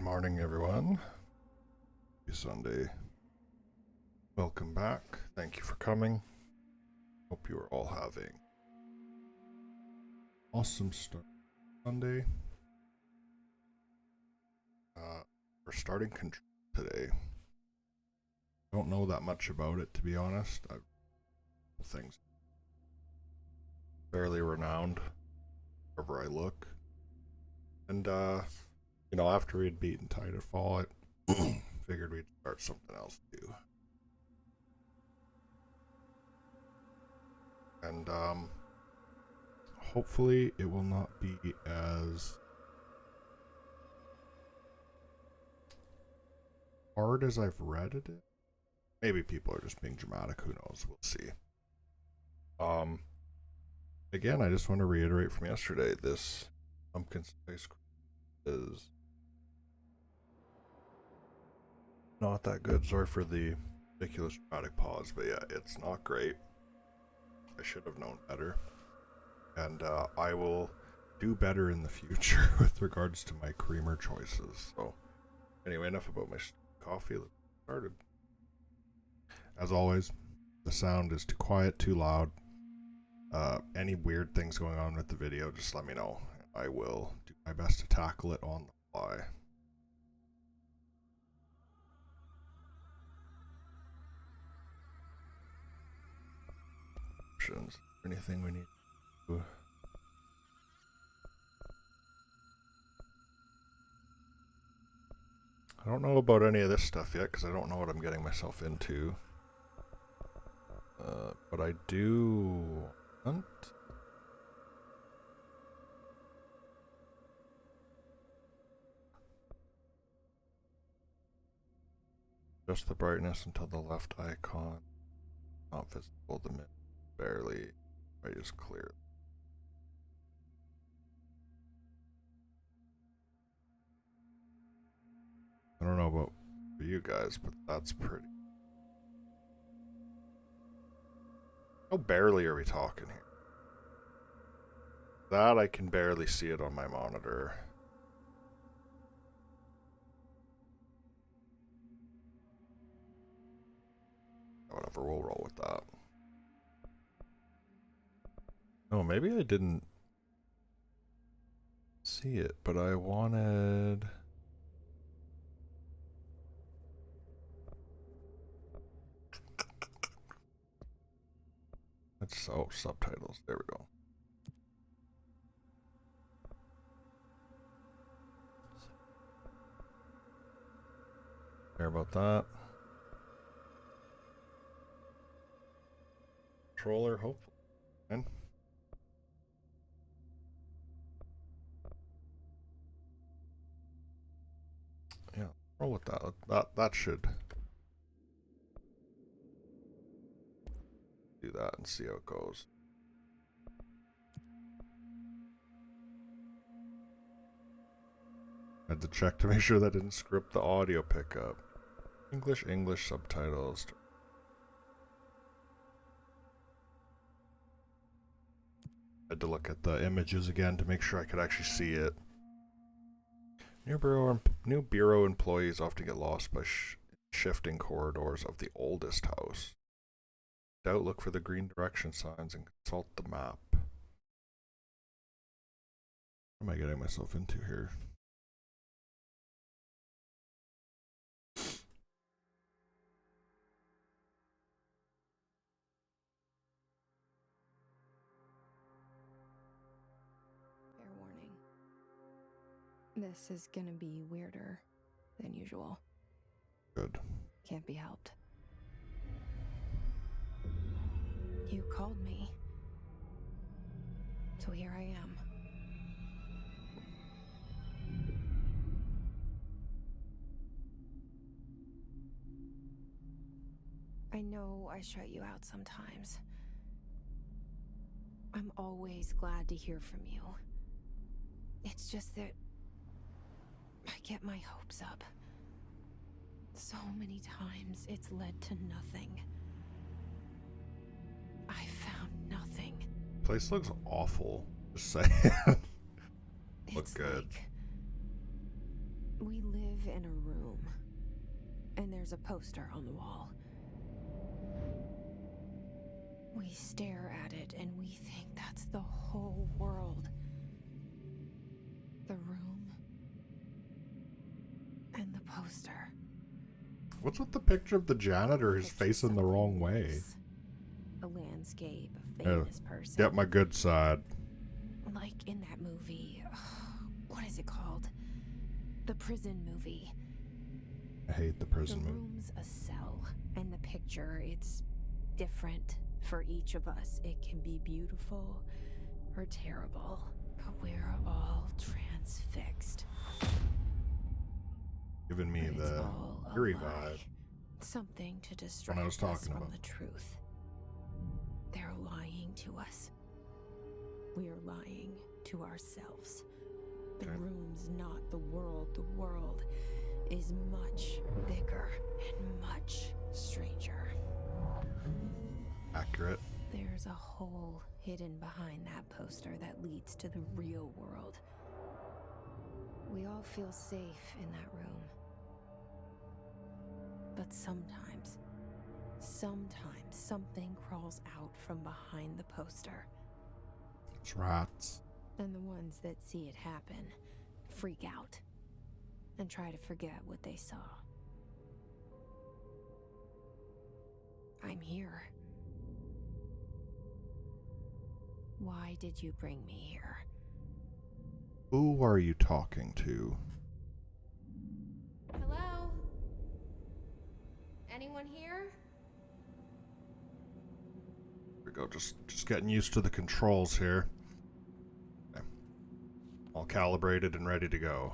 Morning, everyone. Happy Sunday. Welcome back. Thank you for coming. Hope you are all having awesome start Sunday. We're starting control today. Don't know that much about it, to be honest. Things fairly renowned wherever I look. And after we'd beaten Titanfall, I figured we'd start something else too. And hopefully it will not be as hard as I've read it. Maybe people are just being dramatic, who knows, we'll see. Again, I just want to reiterate from yesterday, this pumpkin spice is not that good. Sorry for the ridiculous dramatic pause, but yeah, it's not great. I should have known better. And I will do better in the future with regards to my creamer choices. So anyway, enough about my coffee. Let's get started. As always, the sound is too quiet, too loud. Any weird things going on with the video, just let me know. I will do my best to tackle it on the fly. Options. Anything we need to do? I don't know about any of this stuff yet because I don't know what I'm getting myself into. But I do want just the brightness until the left icon not visible, the mid barely. I just clear. I don't know about for you guys, but that's pretty. How barely are we talking here? That I can barely see it on my monitor. Whatever, we'll roll with that. Oh, maybe I didn't see it, but I wanted... Let's, oh, subtitles, there we go. Care about that. Controller, hopefully. And yeah, roll with that. That should do that and see how it goes. I had to check to make sure that didn't script the audio pickup. English subtitles. I had to look at the images again to make sure I could actually see it. New bureau employees often get lost by shifting corridors of the oldest house. Doubt, look for the green direction signs and consult the map. What am I getting myself into here? Fair warning. This is gonna be weirder than usual. Good. Can't be helped. You called me. So here I am. I know I shut you out sometimes. I'm always glad to hear from you. It's just that I get my hopes up. So many times it's led to nothing. I found nothing. Place looks awful. Just saying. Look It's good. like We live in a room, and there's a poster on the wall. We stare at it, and we think that's the whole world. The room and the poster. What's with the picture of the janitor who's Picture facing the wrong something way? nice. A landscape, a famous person. Get my good side. Like in that movie. What is it called? The prison movie. I hate the prison The movie. room's a cell, and the picture, it's different for each of us. It can be beautiful or terrible, but we're all transfixed. Giving me But it's the all a eerie lie. vibe. Something to distract was us talking from about. the truth. They're lying to us. We're lying to ourselves. The Okay. room's not the world. The world is much bigger and much stranger. Accurate. There's a hole hidden behind that poster that leads to the real world. We all feel safe in that room. But sometimes something crawls out from behind the poster. It's rats. And the ones that see it happen freak out and try to forget what they saw. I'm here. Why did you bring me here? Who are you talking to? Hello? Anyone here? Here we go. Just getting used to the controls here. Okay. All calibrated and ready to go.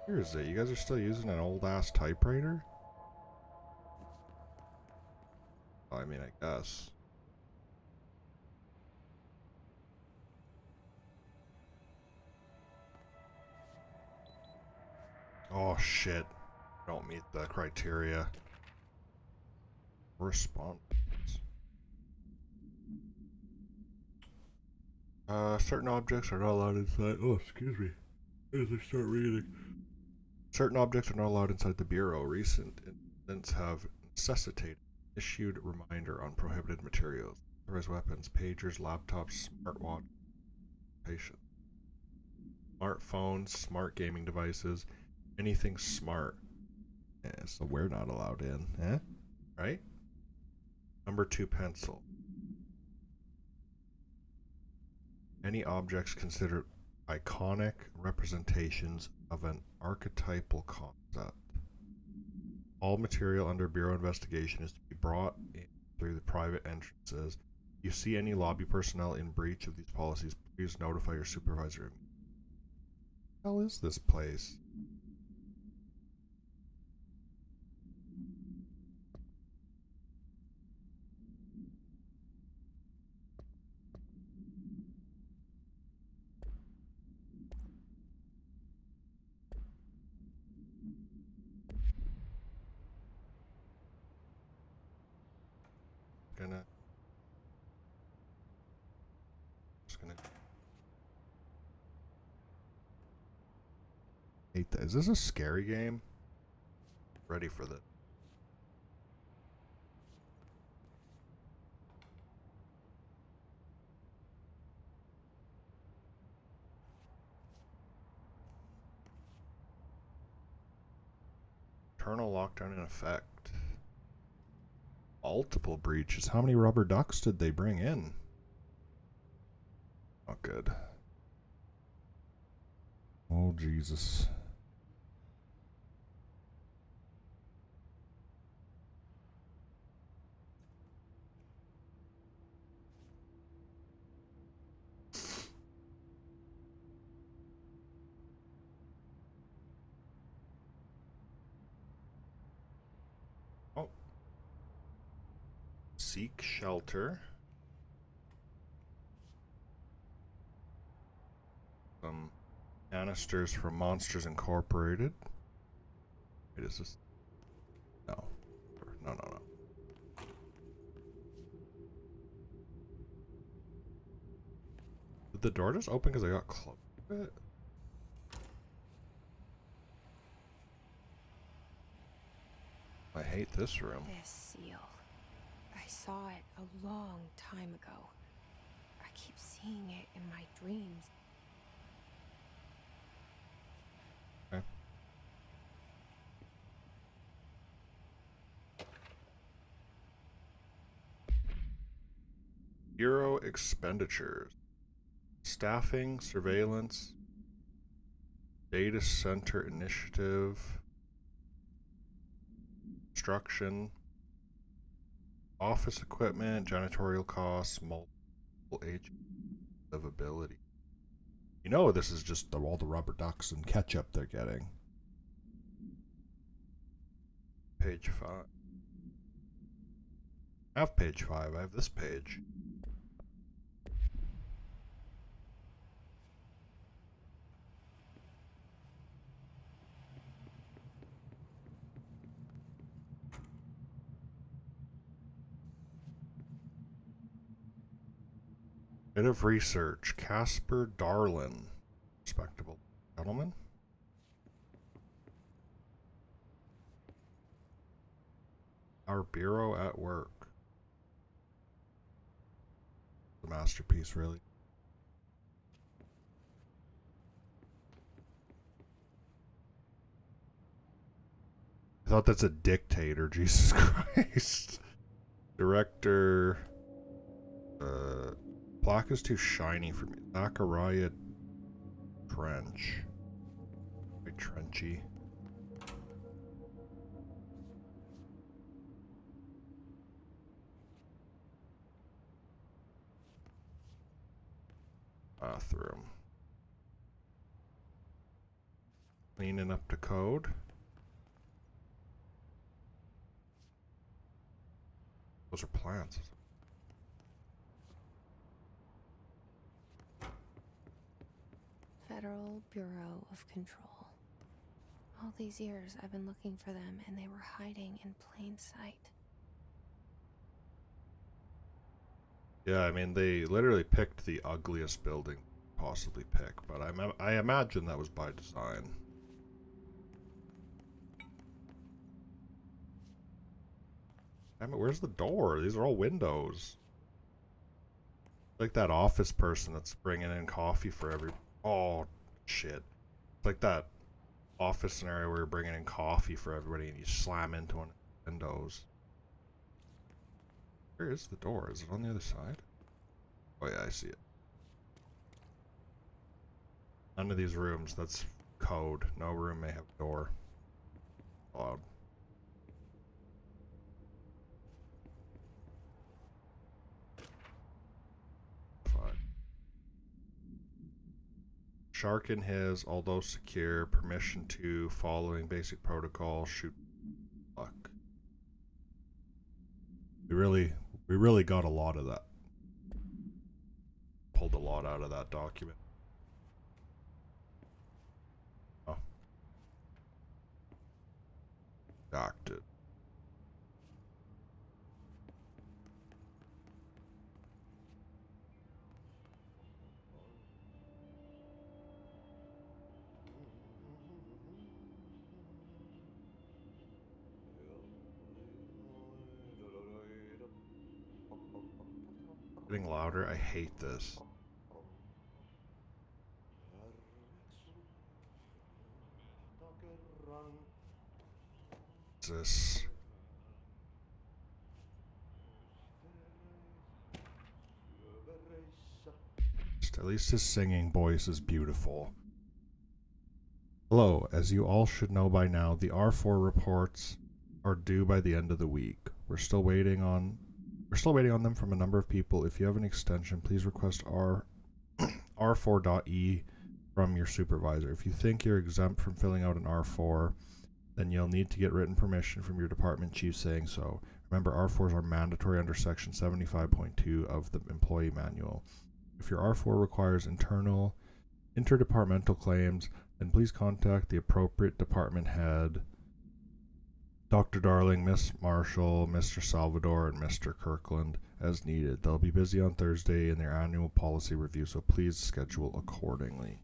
Here is it. You guys are still using an old ass typewriter? I mean, I guess. Oh shit. Don't meet the criteria. Response. Certain objects are not allowed inside. Oh, excuse me. As I start reading. Certain objects are not allowed inside the bureau. Recent incidents have necessitated issued reminder on prohibited materials. Authorized weapons, pagers, laptops, smartwatch, patient, smartphones, smart gaming devices, anything smart. Yeah, so we're not allowed in, eh? Right? Number 2, pencil. Any objects considered iconic representations of an archetypal concept. All material under Bureau investigation is to be brought in through the private entrances. If you see any lobby personnel in breach of these policies, please notify your supervisor. What the hell is this place? Just gonna hate that. Is this a scary game? Ready for this. Internal lockdown in effect. Multiple breaches. How many rubber ducks did they bring in? Not good. Oh, Jesus. Oh. Seek shelter. Some canisters from Monsters Incorporated. Wait, is this? No. No. the door just open because I got close to it? I hate this room. This seal. I saw it a long time ago. I keep seeing it in my dreams. Okay. Bureau expenditures. Staffing, surveillance, data center initiative, construction, office equipment, janitorial costs, multiple agents of ability. You know this is just all the rubber ducks and ketchup they're getting. Page 5. I have page 5. I have this page. Bit of research. Casper Darlin. Respectable gentleman. Our bureau at work. The masterpiece, really. I thought that's a dictator, Jesus Christ. Director. Plaque is too shiny for me. Zachariah Trench. Very trenchy. Bathroom. Cleaning up to code. Those are plants. Federal Bureau of Control. All these years I've been looking for them and they were hiding in plain sight. Yeah, I mean, they literally picked the ugliest building possibly pick, but I imagine that was by design. Damn it, where's the door? These are all windows. Like that office person that's bringing in coffee for every... Oh, shit. It's like that office scenario where you're bringing in coffee for everybody and you slam into one of the windows. Where is the door? Is it on the other side? Oh yeah, I see it. None of these rooms, that's code. No room may have a door. Odd. Shark in his, although secure, permission to, following basic protocol, shoot luck. We really got a lot of that. Pulled a lot out of that document. Oh. Acted. Getting louder. I hate this. What's this? At least his singing voice is beautiful. Hello, as you all should know by now, the R4 reports are due by the end of the week. We're still waiting on them from a number of people. If you have an extension, please request R4.E from your supervisor. If you think you're exempt from filling out an R4, then you'll need to get written permission from your department chief saying so. Remember, R4s are mandatory under section 75.2 of the employee manual. If your R4 requires interdepartmental claims, then please contact the appropriate department head, Dr. Darling, Miss Marshall, Mr. Salvador, and Mr. Kirkland. as needed. They'll be busy on Thursday in their annual policy review, so please schedule accordingly.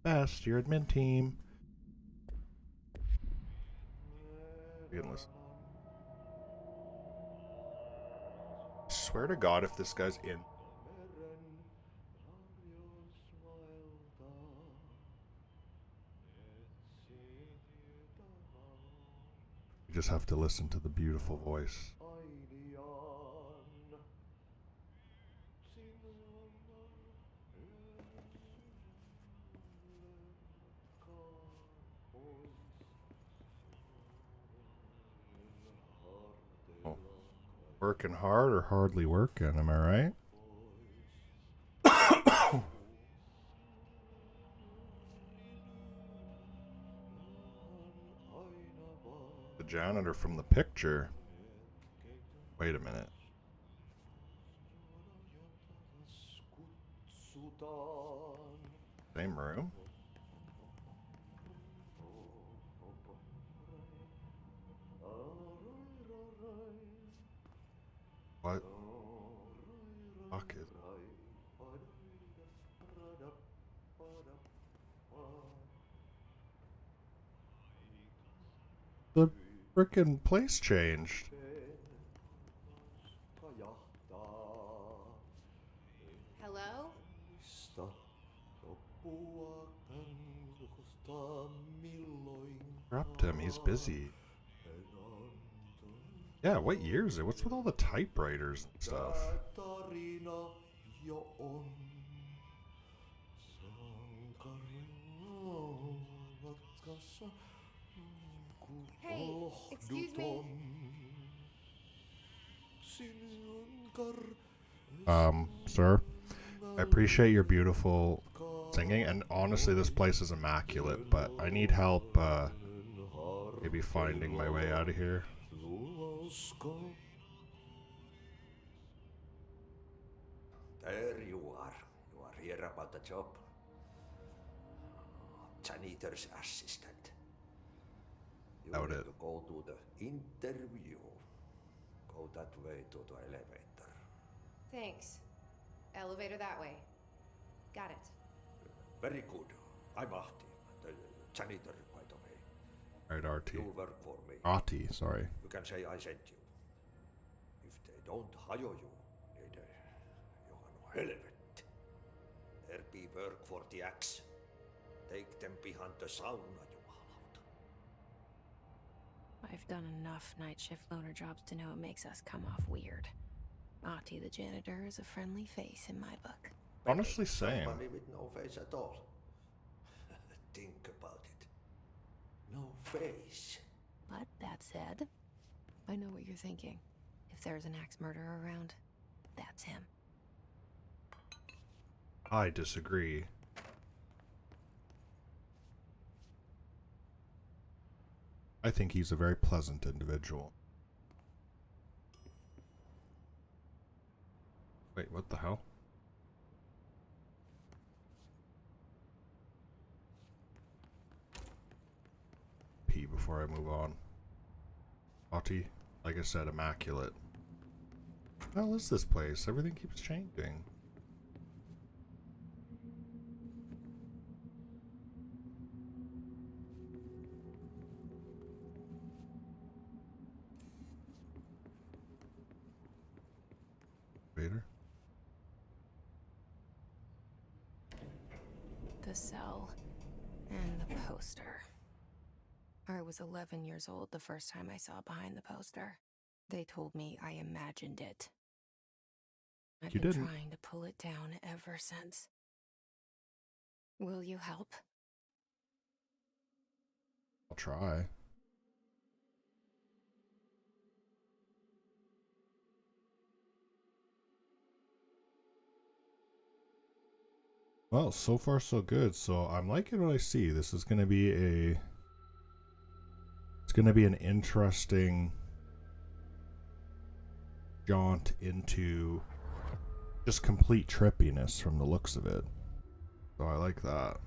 Best, your admin team. You can listen. I swear to God, if this guy's in. You just have to listen to the beautiful voice. Oh. Working hard or hardly working, am I right? The janitor from the picture. Wait a minute. Same room? What? Fuck is the frickin' place changed? Hello? Interrupt him, he's busy. Yeah, what year is it? What's with all the typewriters and stuff? Hey, excuse me? Sir, I appreciate your beautiful singing, and honestly, this place is immaculate, but I need help, maybe finding my way out of here. There you are. You are here about the job. Janitor's assistant. You Doubt need it. to go to the interview. Go that way to the elevator. Thanks. Elevator that way. Got it. Very good. I'm Ahti, the janitor, by the way. Alright, RT. You'll work for me. Ahti, sorry. You can say I sent you. If they don't hire you, neither you are no helvet. There be work for the axe. Take them behind the sauna, jumalauta. I've done enough night shift loner jobs to know it makes us come off weird. Ahti the janitor is a friendly face in my book. Honestly, same. Somebody with no face at all. Think about it. No face. But that said, I know what you're thinking. If there's an axe murderer around, that's him. I disagree. I think he's a very pleasant individual. Wait, what the hell? Pee before I move on. Ahti, like I said, immaculate. What the hell is this place? Everything keeps changing. Vader? The cell and the poster. I was 11 years old the first time I saw behind the poster. They told me I imagined it. I've You been didn't. trying to pull it down ever since. Will you help? I'll try. Well, so far so good. So I'm liking what I see. This is gonna be it's gonna be an interesting jaunt into just complete trippiness from the looks of it. So I like that.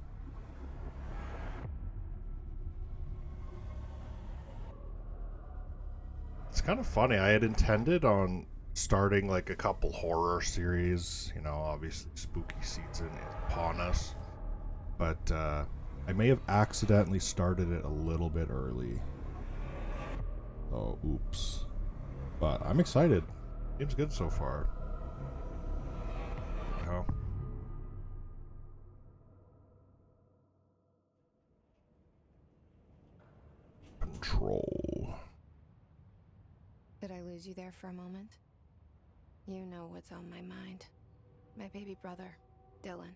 It's kind of funny. I had intended on starting like a couple horror series. You know, obviously spooky season is upon us. But I may have accidentally started it a little bit early. So, oops. But I'm excited. Game's good so far. You know? Control. Did I lose you there for a moment? You know what's on my mind. My baby brother, Dylan.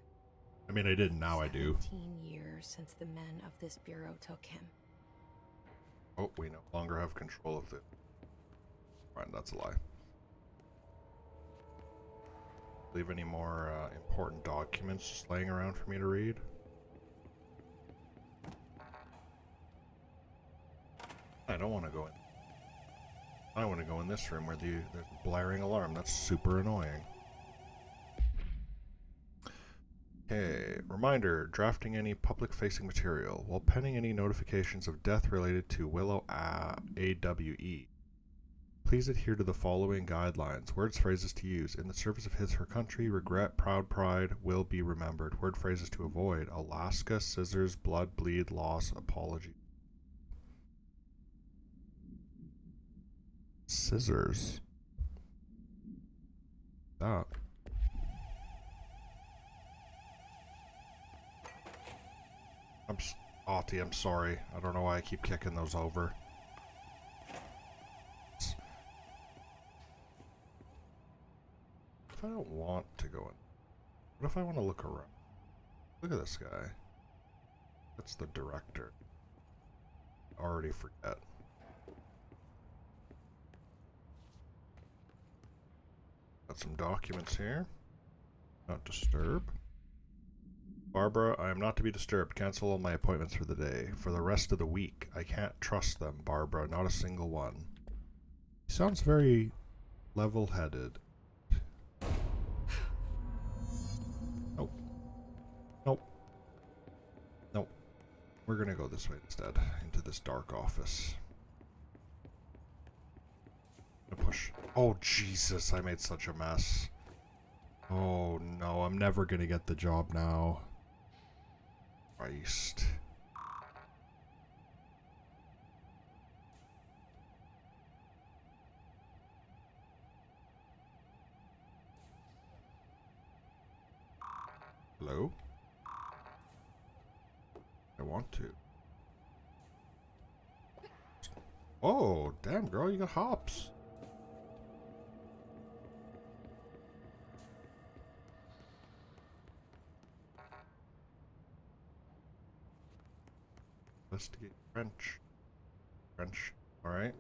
I mean, I didn't, now I do. 17 years since the men of this bureau took him. Oh, we no longer have control of the... Right, that's a lie. Leave any more important documents just laying around for me to read? I don't want to go in. I want to go in this room where there's a blaring alarm. That's super annoying. Okay, reminder, drafting any public-facing material while pending any notifications of death related to Willow AWE. Please adhere to the following guidelines. Words, phrases to use. In the service of his/her country, regret, proud pride, will be remembered. Word, phrases to avoid. Alaska, scissors, blood, bleed, loss, apology. Scissors. That. Auntie, I'm sorry. I don't know why I keep kicking those over. If I don't want to go in, what if I want to look around? Look at this guy. That's the director. Already forget. Got some documents here. Not disturb. Barbara, I am not to be disturbed. Cancel all my appointments for the day. For the rest of the week. I can't trust them, Barbara. Not a single one. He sounds very level-headed. Nope. Nope. Nope. We're gonna go this way instead. Into this dark office. Push. Oh, Jesus. I made such a mess. Oh, no. I'm never gonna get the job now. Christ. Hello? I want to. Oh, damn, girl, you got hops. Investigate French. French. Alright.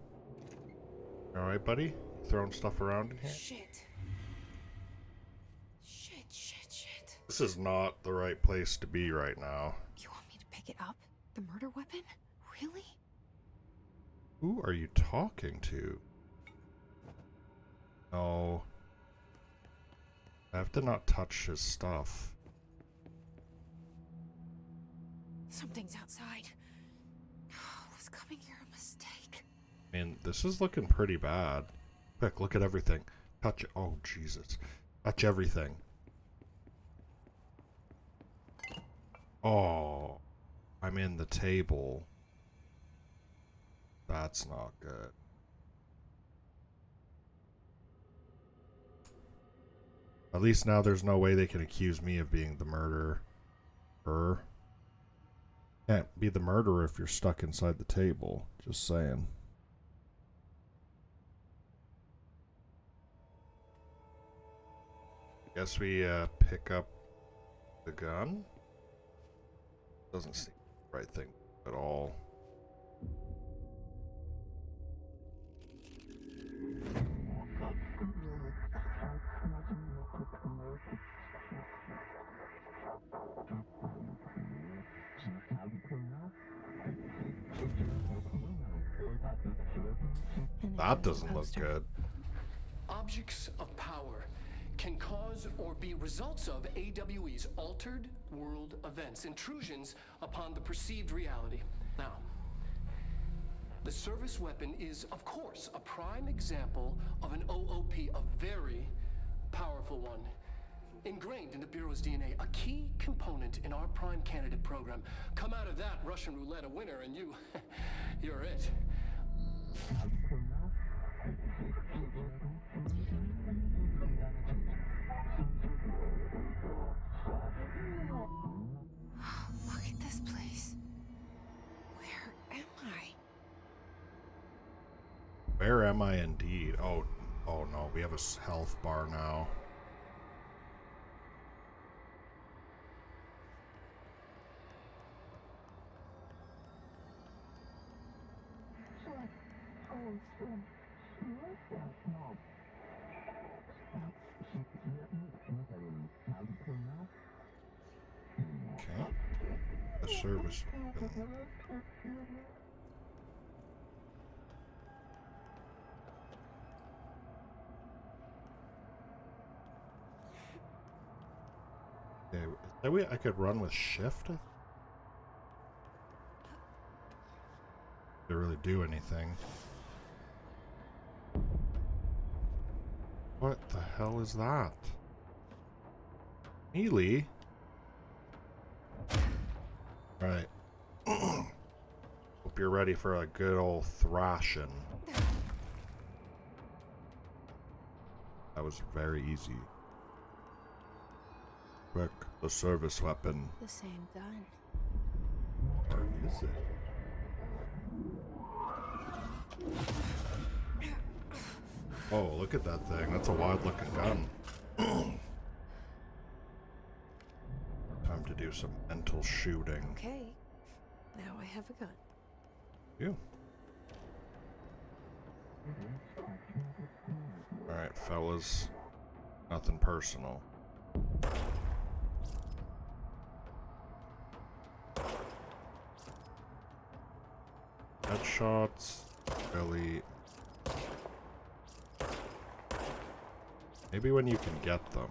Alright, buddy? You throwing stuff around in here? Shit. Shit. This is not the right place to be right now. You want me to pick it up? The murder weapon? Really? Who are you talking to? No. I have to not touch his stuff. Something's outside. Was coming here a mistake? I mean, this is looking pretty bad. Quick, look at everything. Touch it. Oh, Jesus. Touch everything. Oh. I'm in the table. That's not good. At least now there's no way they can accuse me of being the murderer. Can't be the murderer if you're stuck inside the table. Just saying. Guess we pick up the gun. Doesn't seem the right thing at all. That doesn't look good. Objects of power can cause or be results of AWE's altered world events, intrusions upon the perceived reality. Now, The service weapon is, of course, a prime example of an OOP, a very powerful one. Ingrained in the Bureau's DNA, a key component in our prime candidate program. Come out of that Russian roulette a winner and you're it. Look at this place. Where am I? Where am I indeed? Oh no, we have a health bar now. Okay. The service weapon. Okay, I could run with shift? To really do anything. What the hell is that? Melee? Right. Hope you're ready for a good old thrashing. That was very easy. Quick, the service weapon. The same gun. Or is it? Oh, look at that thing. That's a wild looking gun. Time to do some mental shooting. Okay, now I have a gun. You. Alright, fellas. Nothing personal. Headshots. Really. Maybe when you can get them.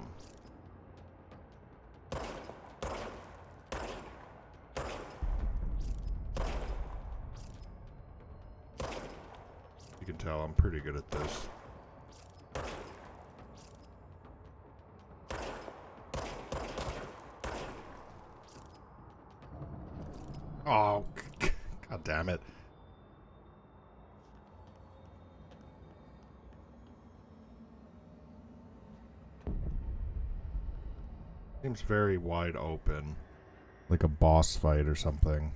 You can tell I'm pretty good at this. Oh, god damn it. Seems very wide open. Like a boss fight or something.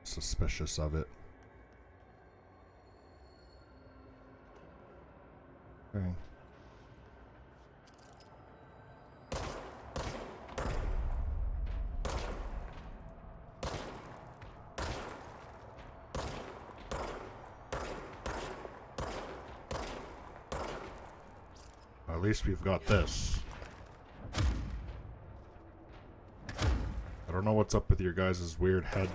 Suspicious of it. Okay. At least we've got this. I don't know what's up with your guys' weird head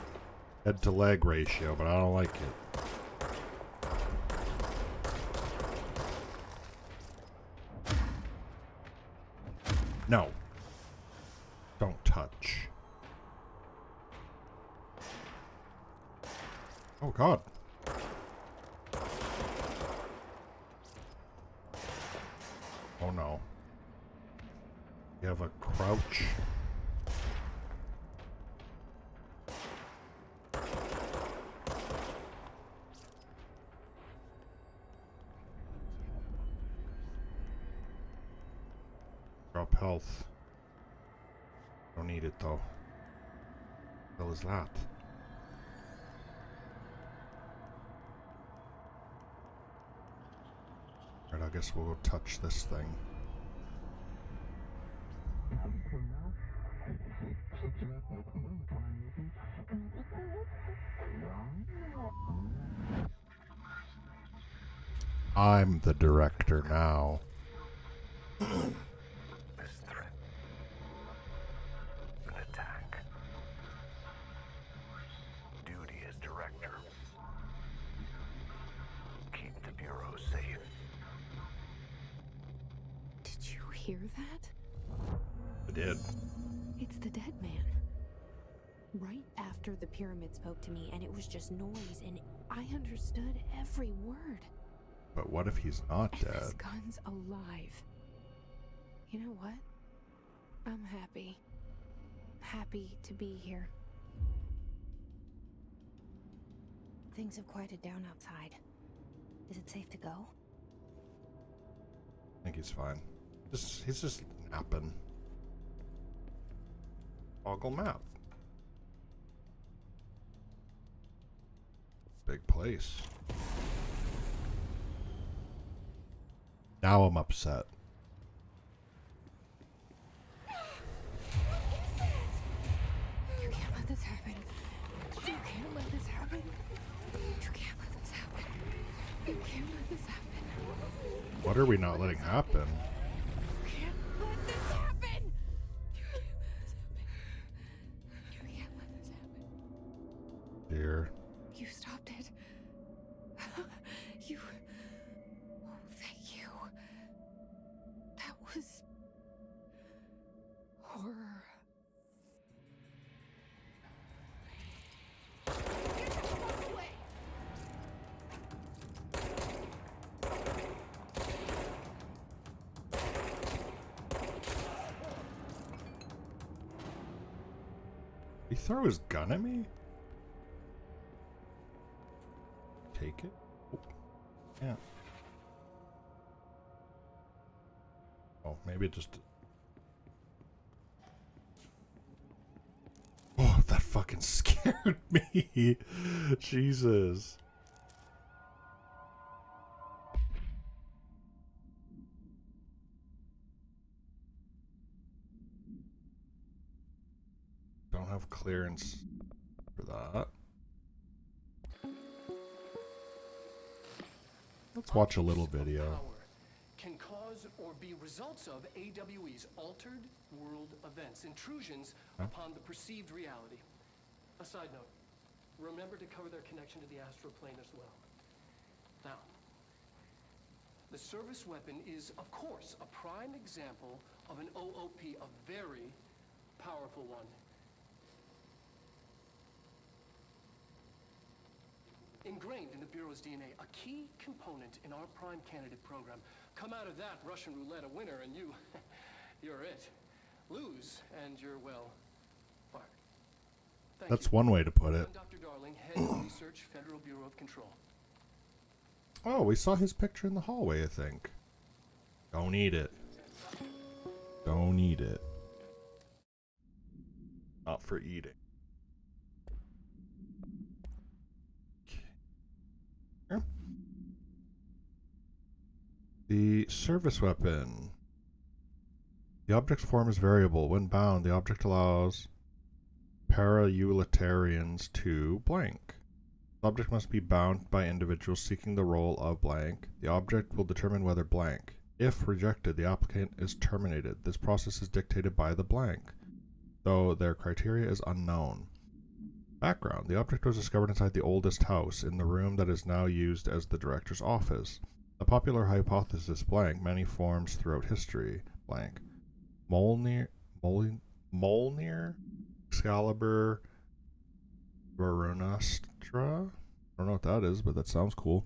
to leg ratio, but I don't like it. No. Don't touch. Oh god. Oh no. You have a crouch. Drop health. Don't need it though. What the hell is that? Alright, I guess we'll go touch this thing. I'm the director now. This threat. An attack. Duty as director. Keep the Bureau safe. Did you hear that? I did. It's the dead man. right after the pyramid spoke to me, and it was just noise, and I understood every word. But what if he's not And dead? this gun's alive. You know what? I'm happy. Happy to be here. Things have quieted down outside. Is it safe to go? I think he's fine. He's just napping. Toggle map. Big place. Now I'm upset. You can't let this happen. You can't let this happen. You can't let this happen. You can't let this happen. What are we not letting happen? You can't let this happen. You can't let this happen. You can't let this happen. Dear. You stopped it. You. Oh, thank you. That was horror. Get the fuck away! He throw his gun at me? Take it? Oh. Yeah. Oh, maybe it just... Oh, that fucking scared me. Jesus. Don't have clearance for that. Let's watch a little Objects of video. power can cause or be results of AWE's altered world events, intrusions upon the perceived reality. A side note, remember to cover their connection to the astral plane as well. Now, the service weapon is, of course, a prime example of an OOP, a very powerful one. Ingrained in the Bureau's DNA, a key component in our prime candidate program. Come out of that Russian roulette a winner and you're it. Lose and you're, well, fired. Thank That's you. one way to put it. I'm Dr. Darling, Head of Research, Federal Bureau of Control. Oh, we saw his picture in the hallway, I think. Don't eat it. Don't eat it. Not for eating. Here. The service weapon. The object's form is variable. When bound, the object allows para-utilitarians to blank. The object must be bound by individuals seeking the role of blank. The object will determine whether blank. If rejected, the applicant is terminated. This process is dictated by the blank, though their criteria is unknown. Background. The object was discovered inside the oldest house, in the room that is now used as the director's office. The popular hypothesis blank, many forms throughout history, blank. Mjolnir, Excalibur, Varunastra. I don't know what that is, but that sounds cool.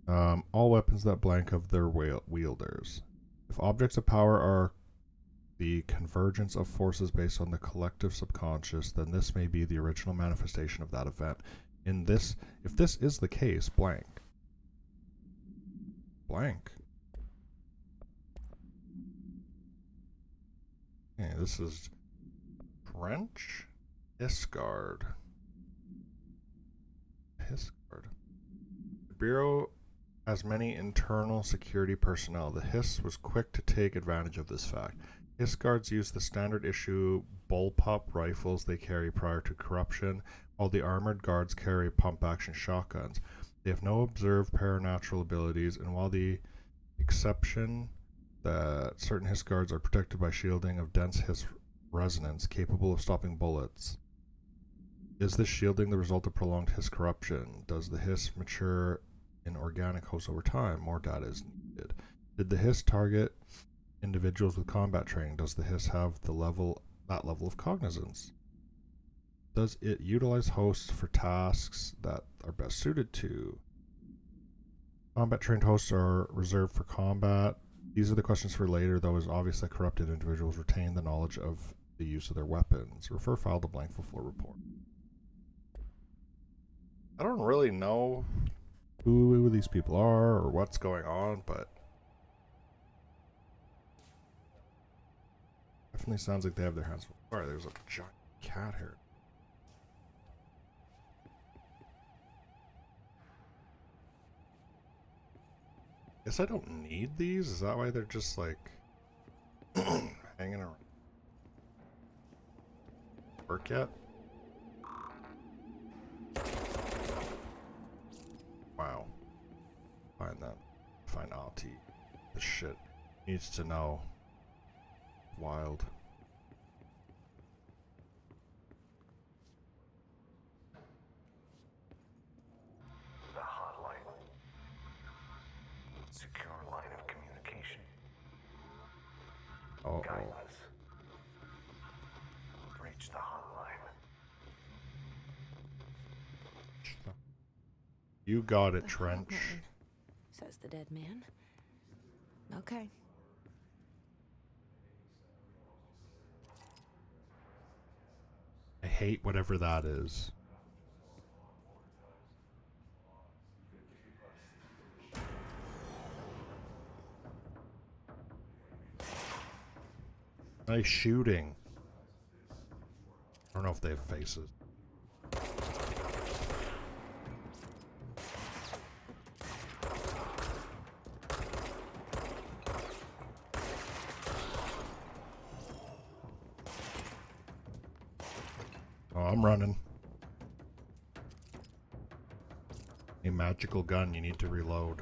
All weapons that blank of their wielders. If objects of power are the convergence of forces based on the collective subconscious, then this may be the original manifestation of that event. If this is the case, blank. Blank. Okay, this is French Hisgard. The Bureau has many internal security personnel. The Hiss was quick to take advantage of this fact. Hiss guards use the standard issue bullpup rifles they carry prior to corruption, while the armored guards carry pump-action shotguns. They have no observed paranatural abilities, and while the exception that certain Hiss guards are protected by shielding of dense Hiss resonance capable of stopping bullets. Is this shielding the result of prolonged Hiss corruption? Does the Hiss mature in organic hosts over time? More data is needed. Did the Hiss target individuals with combat training? Does the Hiss have that level of cognizance? Does it utilize hosts for tasks that are best suited to? Combat trained hosts are reserved for combat. These are the questions for later, though, as obviously corrupted individuals retain the knowledge of the use of their weapons. Refer file to blank for full report. I don't really know who these people are or what's going on, but definitely sounds like they have their hands full. Alright, there's a giant cat here. Guess I don't need these? Is that why they're just like hanging around? Work yet? Wow. Find that. Find Alti. This shit needs to know. Wild. The hotline. Secure line of communication. Uh-oh. Guidance. Reach the hotline. You got it, The Trench. hotline, says the dead man. Okay. I hate whatever that is. Nice shooting. I don't know if they have faces. Oh, I'm running. A magical gun, you need to reload.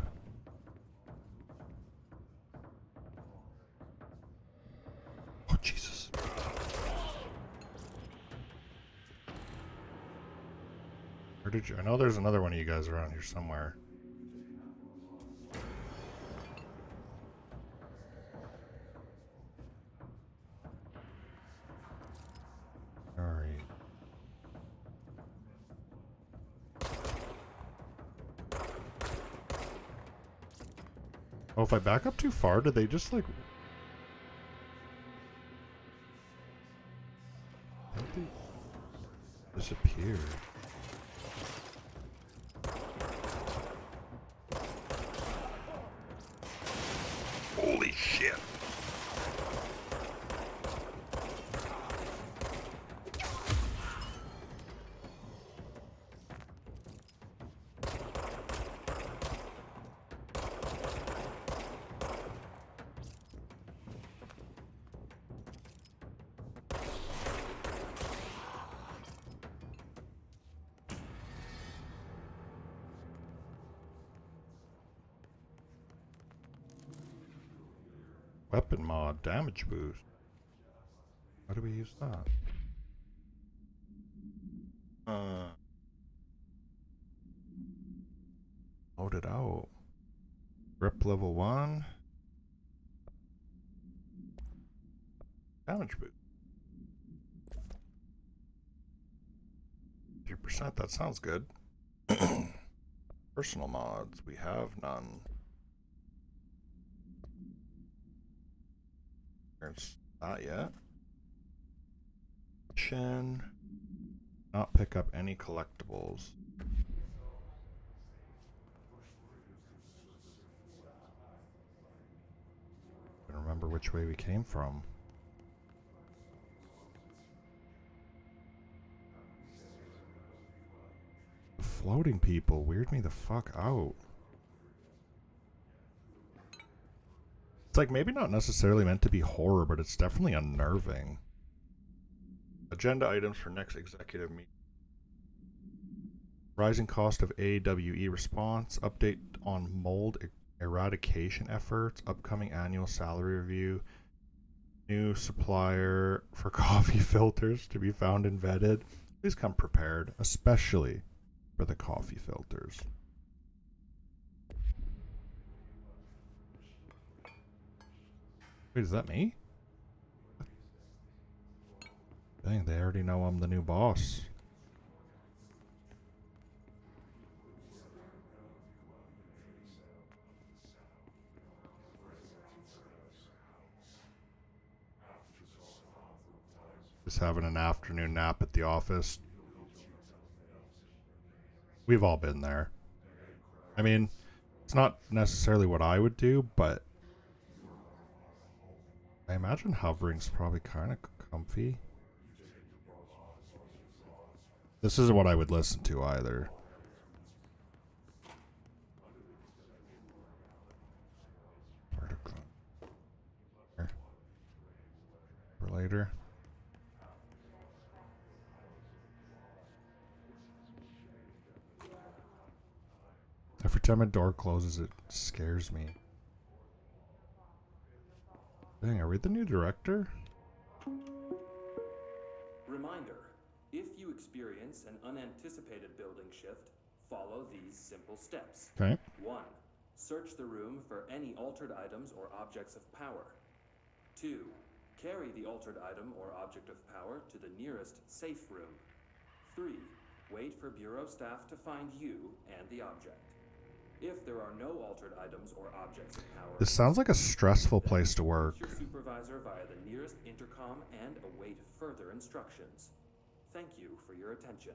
Oh, Jesus. Where did you? I know there's another one of you guys around here somewhere. Alright. Oh, if I back up too far, did they just like... I think they disappeared. Holy shit. Weapon mod, damage boost. How do we use that? Load it out. Grip level 1. Damage boost. 3%, that sounds good. Personal mods, we have none. There's not yet. Chin. Not pick up any collectibles. I don't remember which way we came from. The floating people weird me the fuck out. It's like maybe not necessarily meant to be horror, but it's definitely unnerving. Agenda items for next executive meeting. Rising cost of AWE response. Update on mold eradication efforts. Upcoming annual salary review. New supplier for coffee filters to be found and vetted. Please come prepared, especially for the coffee filters. Wait, is that me? Dang, they already know I'm the new boss. Just having an afternoon nap at the office. We've all been there. I mean, it's not necessarily what I would do, but I imagine hovering's probably kind of comfy. This isn't what I would listen to either. For later. Every time a door closes, it scares me. Dang, are we the new director? Reminder, if you experience an unanticipated building shift, follow these simple steps. Okay. 1. Search the room for any altered items or objects of power. 2. Carry the altered item or object of power to the nearest safe room. 3. Wait for Bureau staff to find you and the object. If there are no altered items or objects of power... This sounds like a stressful place to work. Reach your supervisor via the nearest intercom and await further instructions. Thank you for your attention.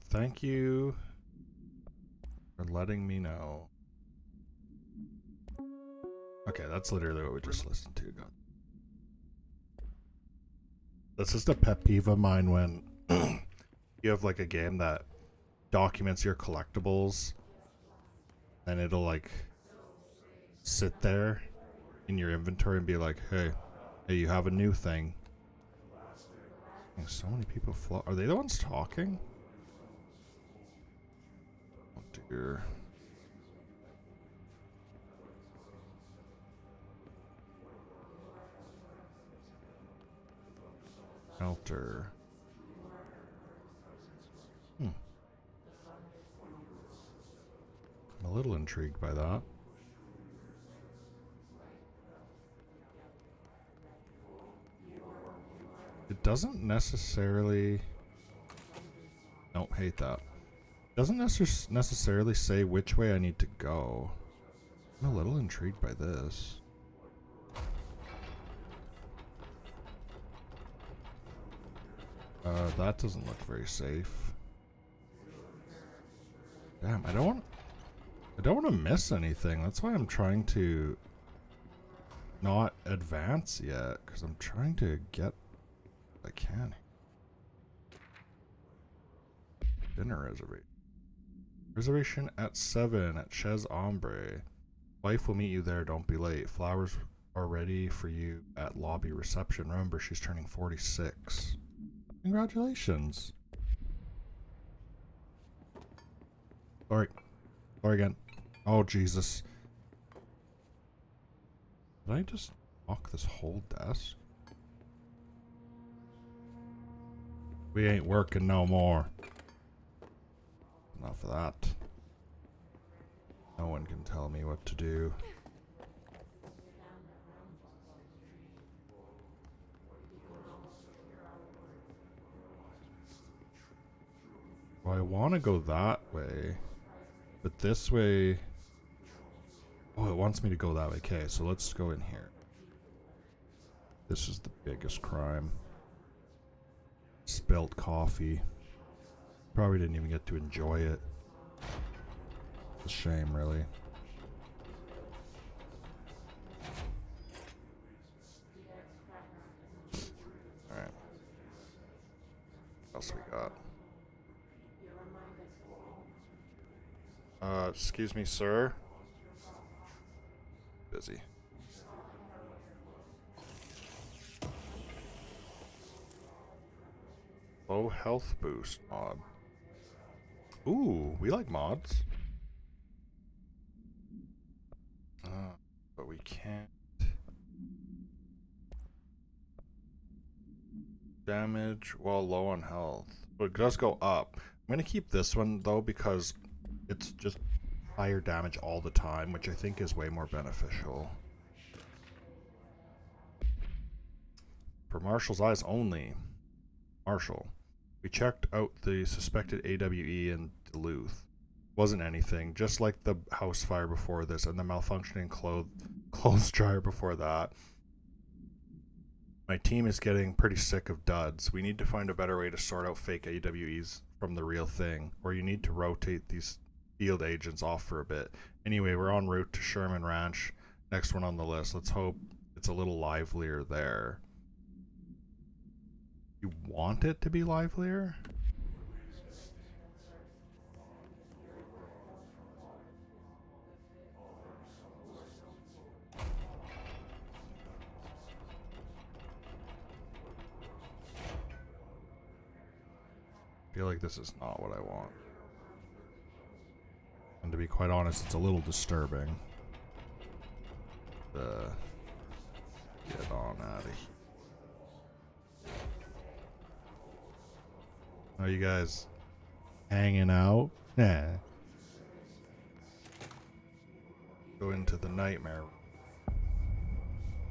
Thank you for letting me know. Okay, that's literally what we just listened to. God. That's just a pet peeve of mine when you have like a game that documents your collectibles and it'll like sit there in your inventory and be like, hey, you have a new thing. So many people are they the ones talking? Oh dear. Shelter. I'm a little intrigued by that. It doesn't necessarily... Don't hate that. Doesn't necessarily say which way I need to go. I'm a little intrigued by this. That doesn't look very safe. Damn, I don't want to miss anything. That's why I'm trying to not advance yet, because I'm trying to get what I can. Dinner reservation. Reservation at 7 at Chez Ombre. Wife will meet you there. Don't be late. Flowers are ready for you at lobby reception. Remember, she's turning 46. Congratulations. Sorry. Sorry again. Oh, Jesus. Did I just walk this whole desk? We ain't working no more. Enough of that. No one can tell me what to do. Well, I want to go that way, but this way... Oh, it wants me to go that way. Okay, so let's go in here. This is the biggest crime. Spilt coffee. Probably didn't even get to enjoy it. It's a shame, really. Alright. What else we got? Excuse me, sir. Busy. Low health boost mod. Ooh, we like mods. But we can't. Damage while low on health. But it does go up. I'm gonna keep this one though because it's just higher damage all the time, which I think is way more beneficial. For Marshall's eyes only. Marshall. We checked out the suspected AWE in Duluth. Wasn't anything, just like the house fire before this and the malfunctioning clothes dryer before that. My team is getting pretty sick of duds. We need to find a better way to sort out fake AWEs from the real thing, or you need to rotate these field agents off for a bit. Anyway, we're en route to Sherman Ranch. Next one on the list. Let's hope it's a little livelier there. You want it to be livelier? I feel like this is not what I want. And to be quite honest, it's a little disturbing. Get on out of here. Are you guys hanging out? Nah. Go into the nightmare.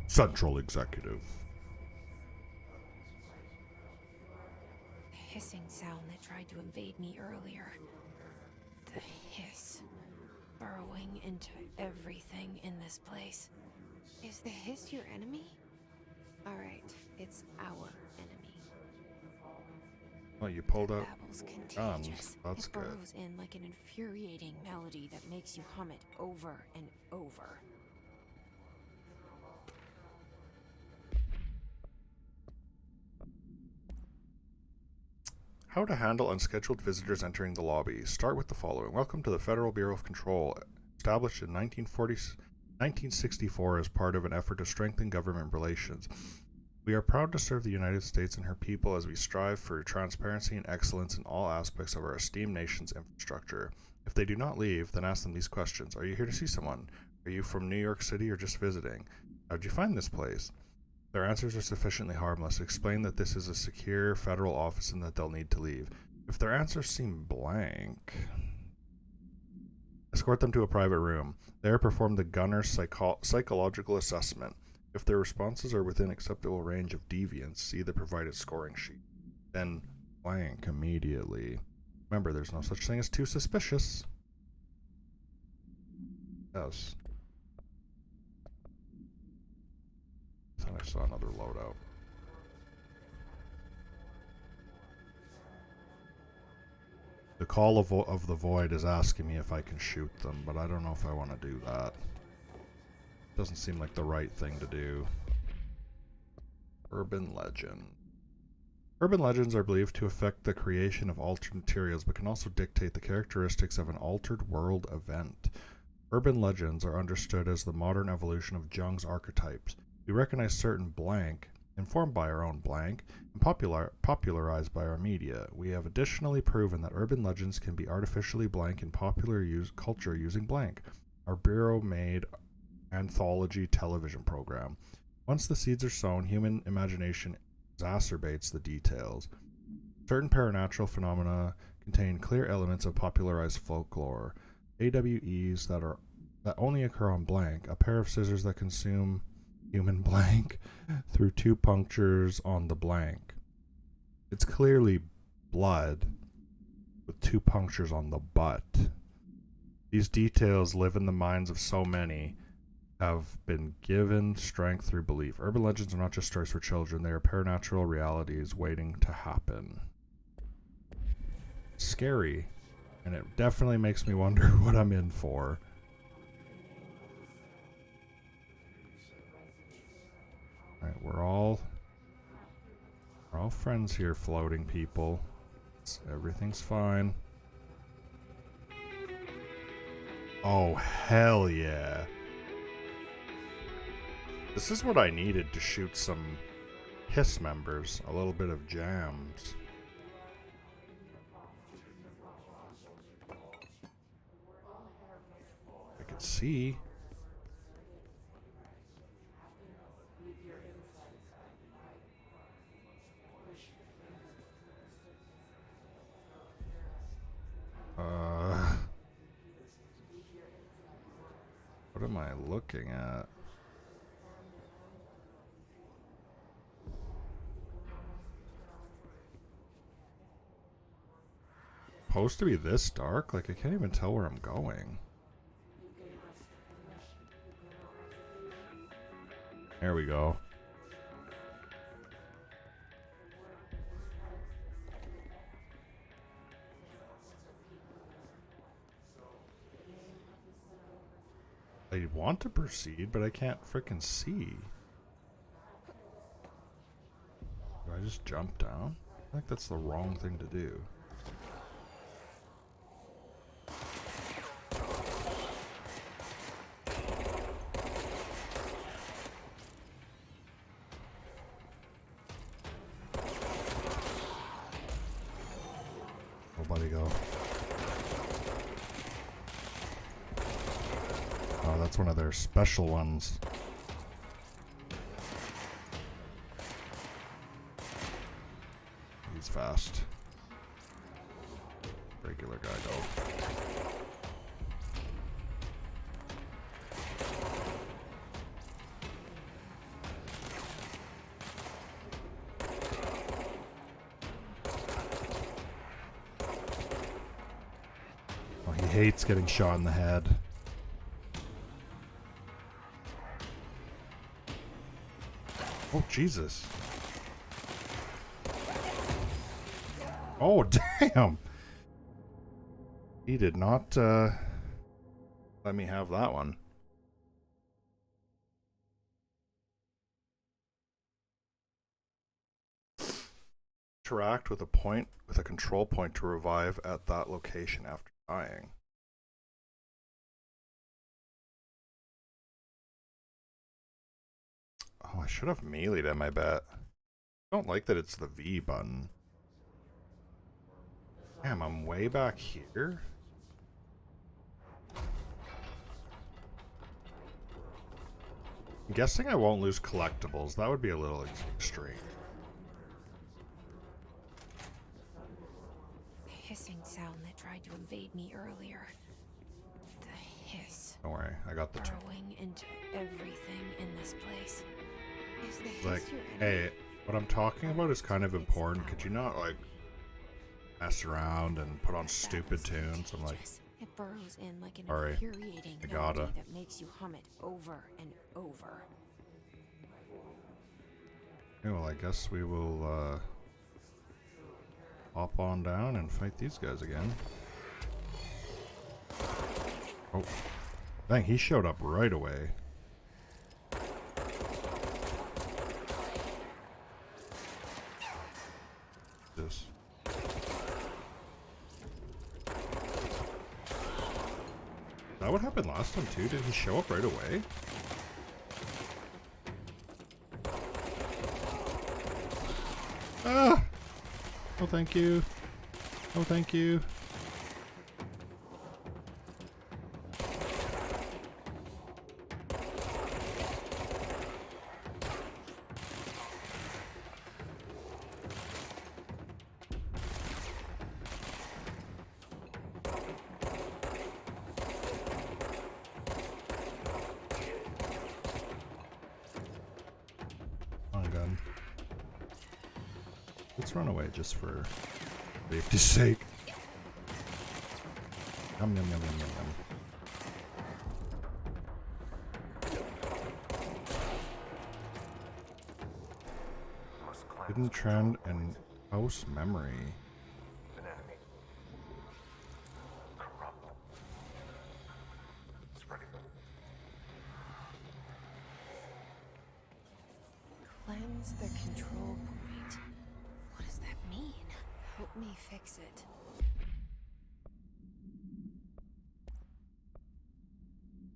Central Executive. The hissing sound that tried to invade me earlier. The hiss. Burrowing into everything in this place. Is the hiss your enemy? Alright, it's our enemy. Oh, you pulled out Babble's guns. contagious. That's it good. burrows in like an infuriating melody that makes you hum it over and over. How to handle unscheduled visitors entering the lobby. Start with the following. Welcome to the Federal Bureau of Control, established in 1964 as part of an effort to strengthen government relations. We are proud to serve the United States and her people as we strive for transparency and excellence in all aspects of our esteemed nation's infrastructure. If they do not leave, then ask them these questions. Are you here to see someone? Are you from New York City or just visiting? How'd you find this place? If their answers are sufficiently harmless, explain that this is a secure federal office and that they'll need to leave. If their answers seem blank, escort them to a private room. There, perform the gunner's psychological assessment. If their responses are within acceptable range of deviance, see the provided scoring sheet. Then blank immediately. Remember, there's no such thing as too suspicious. Yes. I thought I saw another loadout. The Call of the Void is asking me if I can shoot them, but I don't know if I want to do that. Doesn't seem like the right thing to do. Urban legend. Urban legends are believed to affect the creation of altered materials, but can also dictate the characteristics of an altered world event. Urban legends are understood as the modern evolution of Jung's archetypes. We recognize certain blank, informed by our own blank, and popularized by our media. We have additionally proven that urban legends can be artificially blank in popular culture using blank. Our Bureau made anthology television program. Once the seeds are sown, human imagination exacerbates the details. Certain paranormal phenomena contain clear elements of popularized folklore. AWEs that only occur on blank, a pair of scissors that consume human blank through 2 punctures on the blank. It's clearly blood with 2 punctures on the butt. These details live in the minds of so many, have been given strength through belief. Urban legends are not just stories for children, they are paranormal realities waiting to happen. Scary, and it definitely makes me wonder what I'm in for. Alright, we're all friends here, floating people. Everything's fine. Oh, hell yeah. This is what I needed to shoot some Hiss members. A little bit of jams. I could see. What am I looking at? Supposed to be this dark? Like, I can't even tell where I'm going. There we go. I want to proceed, but I can't frickin' see. Do I just jump down? I think that's the wrong thing to do. Nobody go. Oh, that's one of their special ones. He's fast. Regular guy go. Oh, he hates getting shot in the head. Oh, Jesus. Oh, damn. He did not let me have that one. Interact with a control point to revive at that location after dying. Oh, I should have meleeed him, I bet. I don't like that it's the V button. Damn, I'm way back here? I'm guessing I won't lose collectibles. That would be a little extreme. The hissing sound that tried to invade me earlier. The hiss. Don't worry, I got the burrowing into everything in this place. Is the hiss like, your hey, enemy? what I'm talking about is kind of important. Could you not, like, mess around and put on That stupid was tunes? I'm like, contagious. It burrows in like an Sorry, infuriating I gotta. melody that makes you hum it over and over. okay, well, I guess we will, hop on down and fight these guys again. Oh, dang, he showed up right away. This. That what happened last time too? Did he show up right away? Ah! Oh, thank you. Oh, thank you. Let's run away just for safety's sake. Yum, yum, yum, yum, yum, yum. Hidden trend and house memory. An enemy. Corrupt. Spreading. Cleanse the control point. What does that mean? Help me fix it.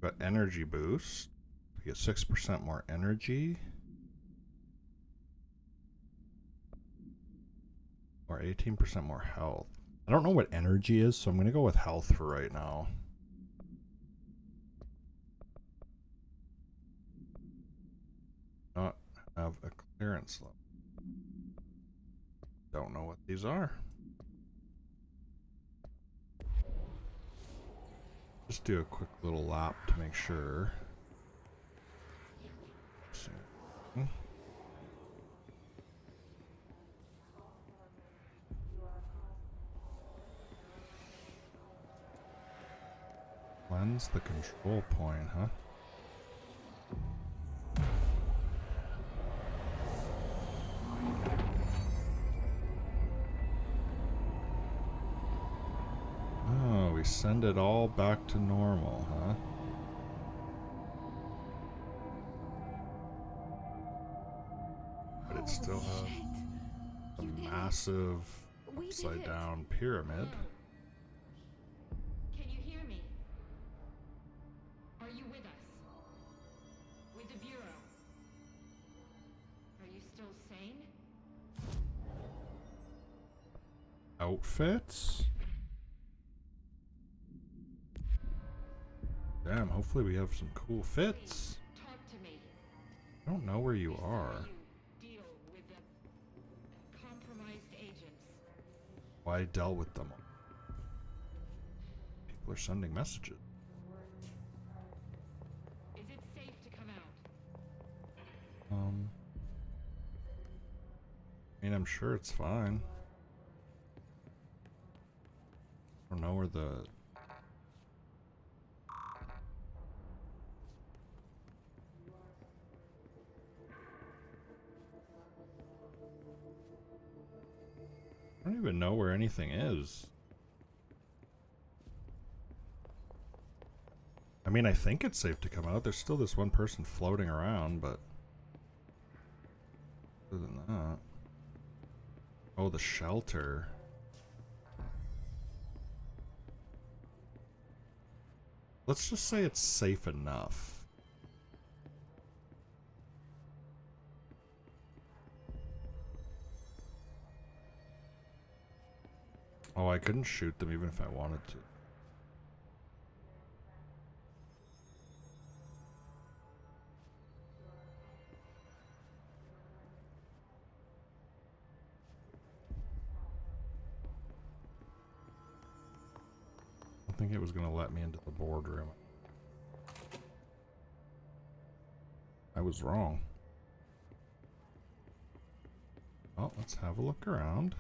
Got energy boost. We get 6% more energy. Or 18% more health. I don't know what energy is, so I'm going to go with health for right now. Not have a clearance level. Don't know what these are. Just do a quick little lap to make sure. Cleanse the control point, huh? Oh, we send it all back to normal, huh? massive We did upside it. down pyramid. Can you hear me? Are you with us? With the Bureau? Are you still sane? Outfits? Damn, hopefully we have some cool fits. Talk to me. I don't know where you are. You deal with the compromised agents. Well, I dealt with them. People are sending messages. Is it safe to come out? I mean, I'm sure it's fine. I don't know where the... I don't even know where anything is. I mean, I think it's safe to come out. There's still this one person floating around, but... Other than that... Oh, the shelter. Let's just say it's safe enough. Oh, I couldn't shoot them even if I wanted to. I think it was going to let me into the boardroom. I was wrong. Oh, let's have a look around.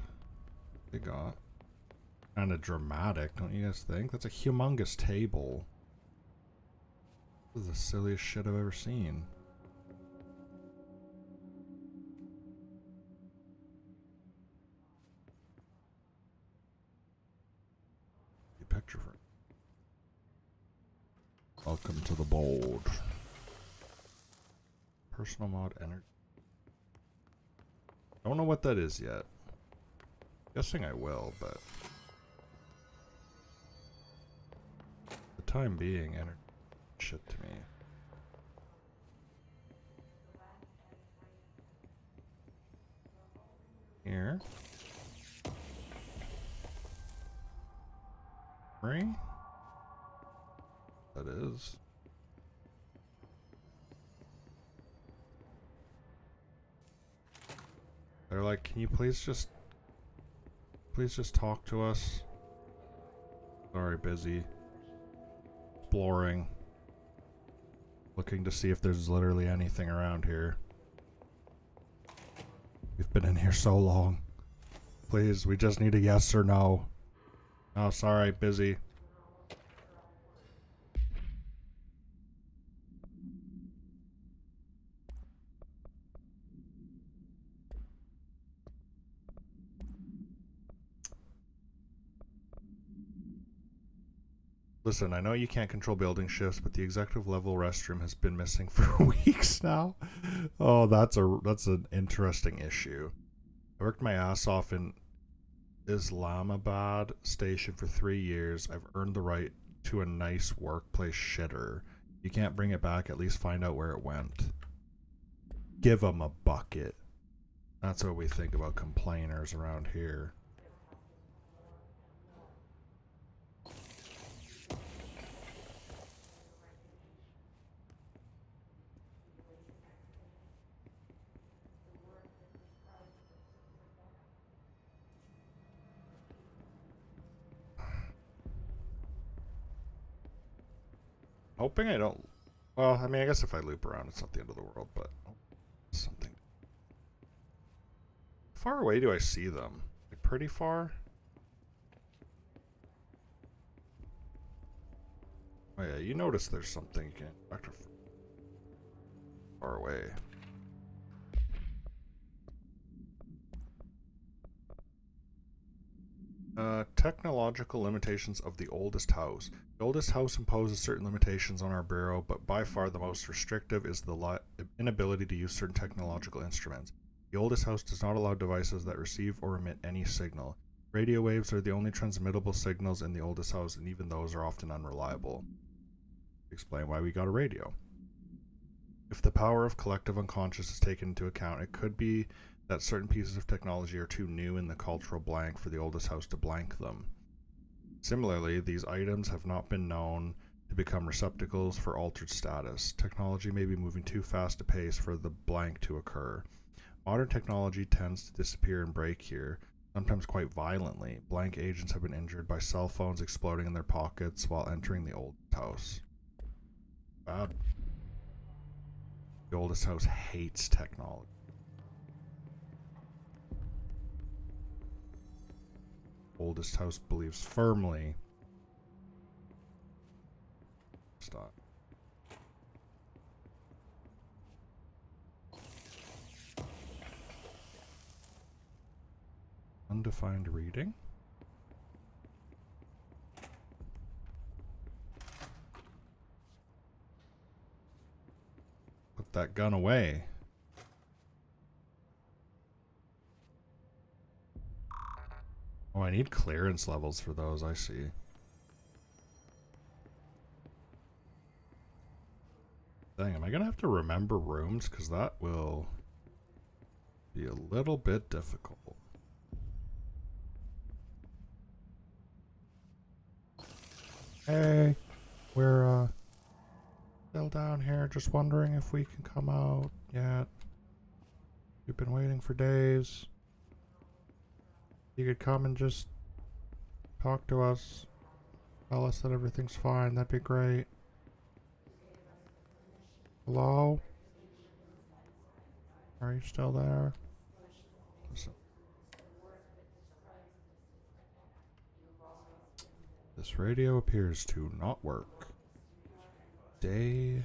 They got kind of dramatic, don't you guys think? That's a humongous table. This is the silliest shit I've ever seen. Picture for it. Welcome to the board. Personal mod energy. Don't know what that is yet. Guessing I will, but for the time being, energy shit to me. Here. Ring? That is. They're like, can you please just talk to us? Sorry, busy. Exploring. Looking to see if there's literally anything around here. We've been in here so long. Please, we just need a yes or no. Oh, sorry, busy. Listen, I know you can't control building shifts, but the executive level restroom has been missing for weeks now. Oh, that's an interesting issue. I worked my ass off in Islamabad station for 3 years. I've earned the right to a nice workplace shitter. You can't bring it back, at least find out where it went. Give them a bucket. That's what we think about complainers around here. Hoping I don't... Well, I mean, I guess if I loop around, it's not the end of the world, but... something... How far away do I see them? Like, pretty far? Oh yeah, you notice there's something you can't... Back to far away. Technological limitations of the oldest house. The oldest house imposes certain limitations on our bureau, but by far the most restrictive is the inability to use certain technological instruments. The oldest house does not allow devices that receive or emit any signal. Radio waves are the only transmittable signals in the oldest house, and even those are often unreliable. Explain why we got a radio. If the power of collective unconscious is taken into account, it could be that certain pieces of technology are too new in the cultural blank for the oldest house to blank them. Similarly, these items have not been known to become receptacles for altered status. Technology may be moving too fast a pace for the blank to occur. Modern technology tends to disappear and break here, sometimes quite violently. Blank agents have been injured by cell phones exploding in their pockets while entering the oldest house. Bad. The oldest house hates technology. Oldest house believes firmly. Stop. Undefined reading. Put that gun away. Oh, I need clearance levels for those, I see. Dang, am I gonna have to remember rooms? Because that will be a little bit difficult. Hey, we're still down here, just wondering if we can come out yet. We've been waiting for days. You could come and just talk to us, tell us that everything's fine, that'd be great. Hello? Are you still there? Listen. This radio appears to not work. Day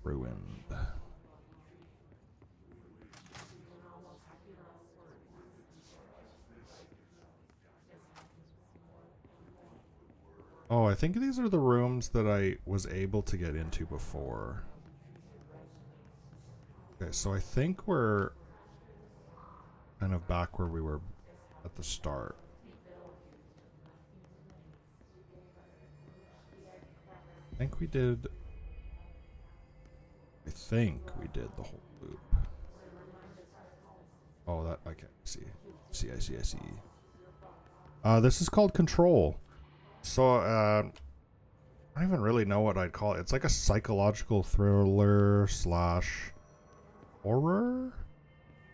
ruined. Oh, I think these are the rooms that I was able to get into before. Okay, so I think we're kind of back where we were at the start. I think we did the whole loop. Oh, that, okay, I see. This is called Control. So, I don't even really know what I'd call it. It's like a psychological thriller slash horror,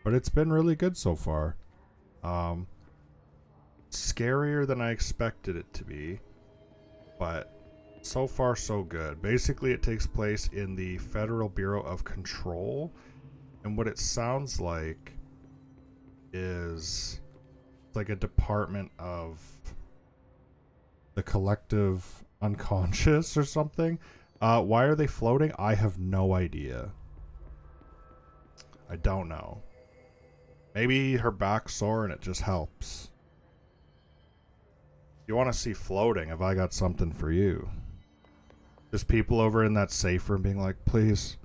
but it's been really good so far. Scarier than I expected it to be, but so far so good. Basically, it takes place in the Federal Bureau of Control, and what it sounds like is like a department of the collective unconscious or something. Why are they floating? I have no idea. I don't know. Maybe her back's sore and it just helps. If you want to see floating, have I got something for you? There's people over in that safe room being like, please,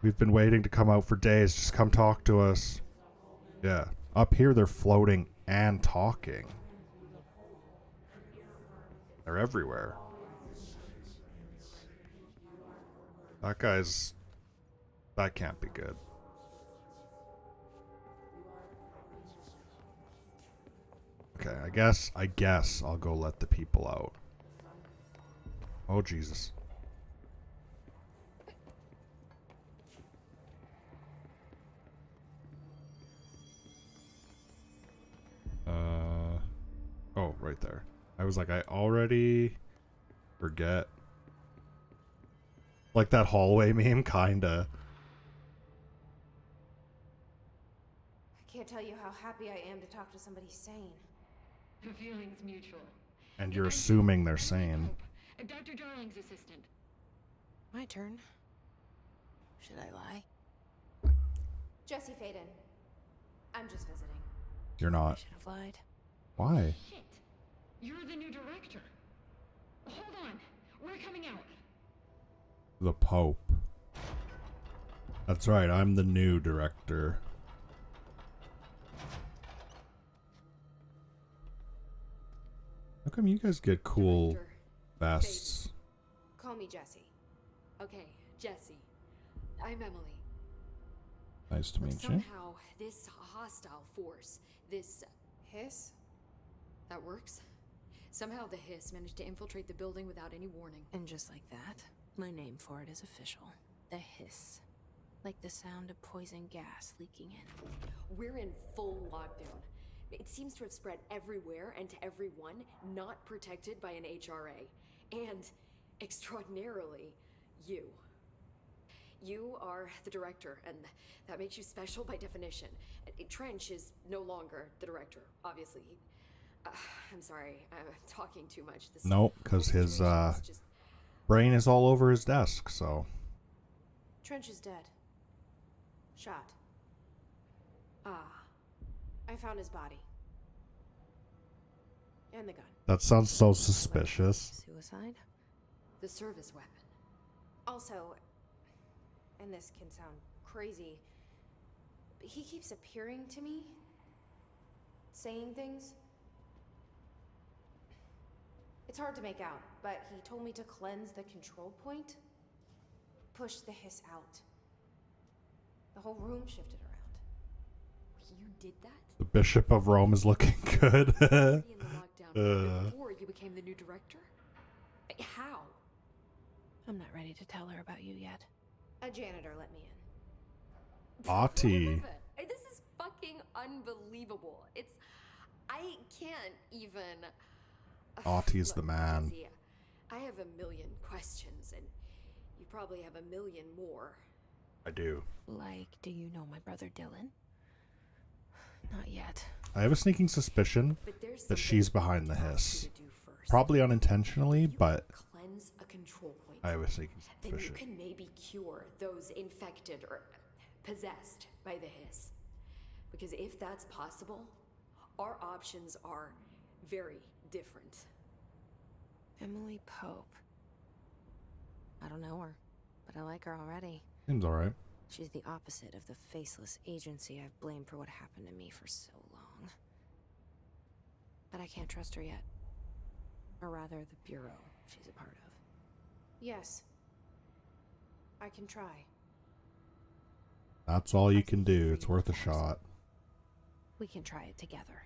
we've been waiting to come out for days. Just come talk to us. Yeah. Up here, they're floating and talking. They're everywhere. That can't be good. Okay, I guess I'll go let the people out. Oh, Jesus. Oh, right there. I was like, I already forget. Like that hallway meme, kinda. I can't tell you how happy I am to talk to somebody sane. The feeling's mutual. And you're assuming they're sane. Dr. Darling's assistant. My turn. Should I lie? Jesse Faden. I'm just visiting. You're I not. should have lied. Why? Shit. You're the new director. Hold on. We're coming out. The Pope. That's right, I'm the new director. How come you guys get cool Director, vests? Call me Jessie. Okay, Jesse. I'm Emily. Nice to Look, meet you. somehow, this hostile force, this Hiss? that works. Somehow the hiss managed to infiltrate the building without any warning. And just like that, my name for it is official. The hiss. Like the sound of poison gas leaking in. We're in full lockdown. It seems to have spread everywhere and to everyone not protected by an HRA. And, extraordinarily, you. You are the director, and that makes you special by definition. Trench is no longer the director, obviously. I'm sorry, I'm talking too much. This Nope, because whole his situation is just... brain is all over his desk, so. Trench is dead. Shot. Ah, I found his body. And the gun. That sounds so suspicious. Suicide? the service weapon. Also, and this can sound crazy, but he keeps appearing to me, saying things. It's hard to make out, but he told me to cleanse the control point, push the hiss out. The whole room shifted around. You did that? The Bishop of Rome is looking good. In the lockdown before you became the new director? How? I'm not ready to tell her about you yet. A janitor let me in. Ati. This is fucking unbelievable. I can't even. Ati's Look, the man. Jesse, I have a million questions, and you probably have a million more. I do. Like, do you know my brother Dylan? Not yet. I have a sneaking suspicion But there's that something she's behind the I want hiss. you to do first. Probably unintentionally, If you but cleanse a control point, I have a sneaking then you suspicion. can maybe cure those infected or possessed by the hiss. Because if that's possible, our options are very different. Emily Pope. I don't know her, but I like her already. Seems alright. She's the opposite of the faceless agency I've blamed for what happened to me for so long. But I can't trust her yet. Or rather, the Bureau she's a part of. Yes. I can try. That's all you can do. It's worth a shot. We can try it together.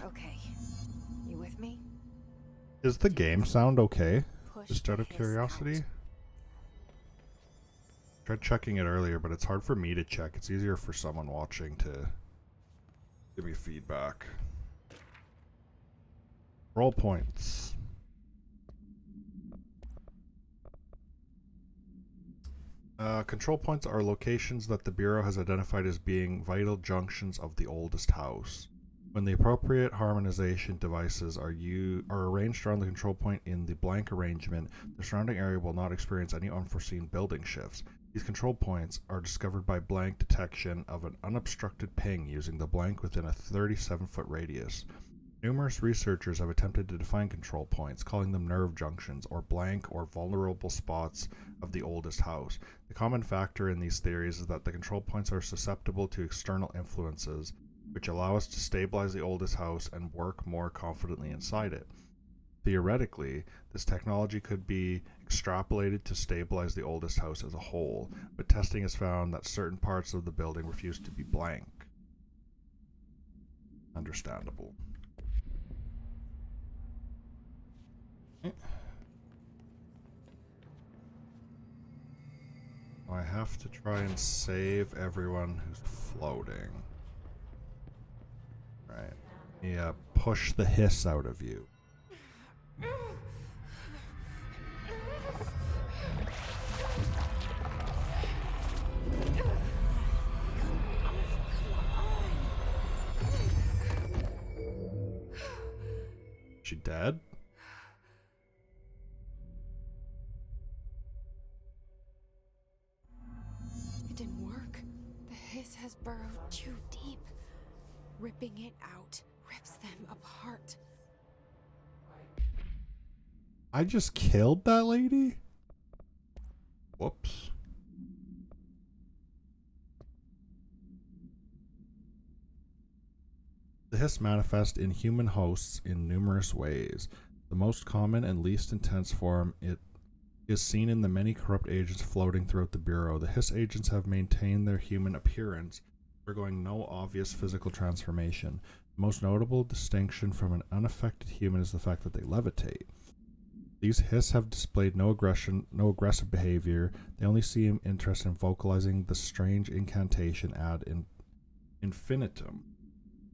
Okay. You with me? Is the game sound okay? Push Just the out of hiss curiosity? out. Tried checking it earlier, but it's hard for me to check. It's easier for someone watching to give me feedback. Roll points. Control points are locations that the Bureau has identified as being vital junctions of the oldest house. When the appropriate harmonization devices are arranged around the control point in the blank arrangement, the surrounding area will not experience any unforeseen building shifts. These control points are discovered by blank detection of an unobstructed ping using the blank within a 37-foot radius. Numerous researchers have attempted to define control points, calling them nerve junctions or blank or vulnerable spots of the oldest house. The common factor in these theories is that the control points are susceptible to external influences, which allow us to stabilize the oldest house and work more confidently inside it. Theoretically, this technology could be extrapolated to stabilize the oldest house as a whole, but testing has found that certain parts of the building refuse to be blank. Understandable. I have to try and save everyone who's floating. Right. Yeah, push the hiss out of you. She dead? It didn't work. The hiss has burrowed too deep. Ripping it out rips them apart. I just killed that lady? Whoops. The hiss manifest in human hosts in numerous ways. The most common and least intense form it is seen in the many corrupt agents floating throughout the Bureau. The hiss agents have maintained their human appearance, undergoing no obvious physical transformation. The most notable distinction from an unaffected human is the fact that they levitate. These hiss have displayed no aggression, no aggressive behavior. They only seem interested in vocalizing the strange incantation ad infinitum.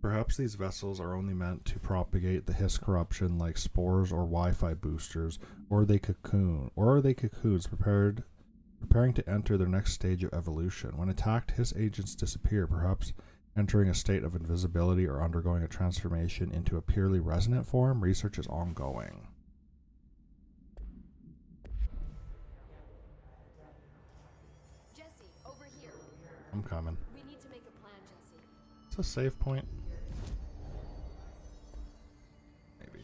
Perhaps these vessels are only meant to propagate the hiss corruption like spores or Wi-Fi boosters, or they cocoons preparing to enter their next stage of evolution. When attacked, hiss agents disappear, perhaps entering a state of invisibility or undergoing a transformation into a purely resonant form. Research is ongoing. Jesse, over here. I'm coming. We need to make a plan, Jesse. It's a save point. Maybe.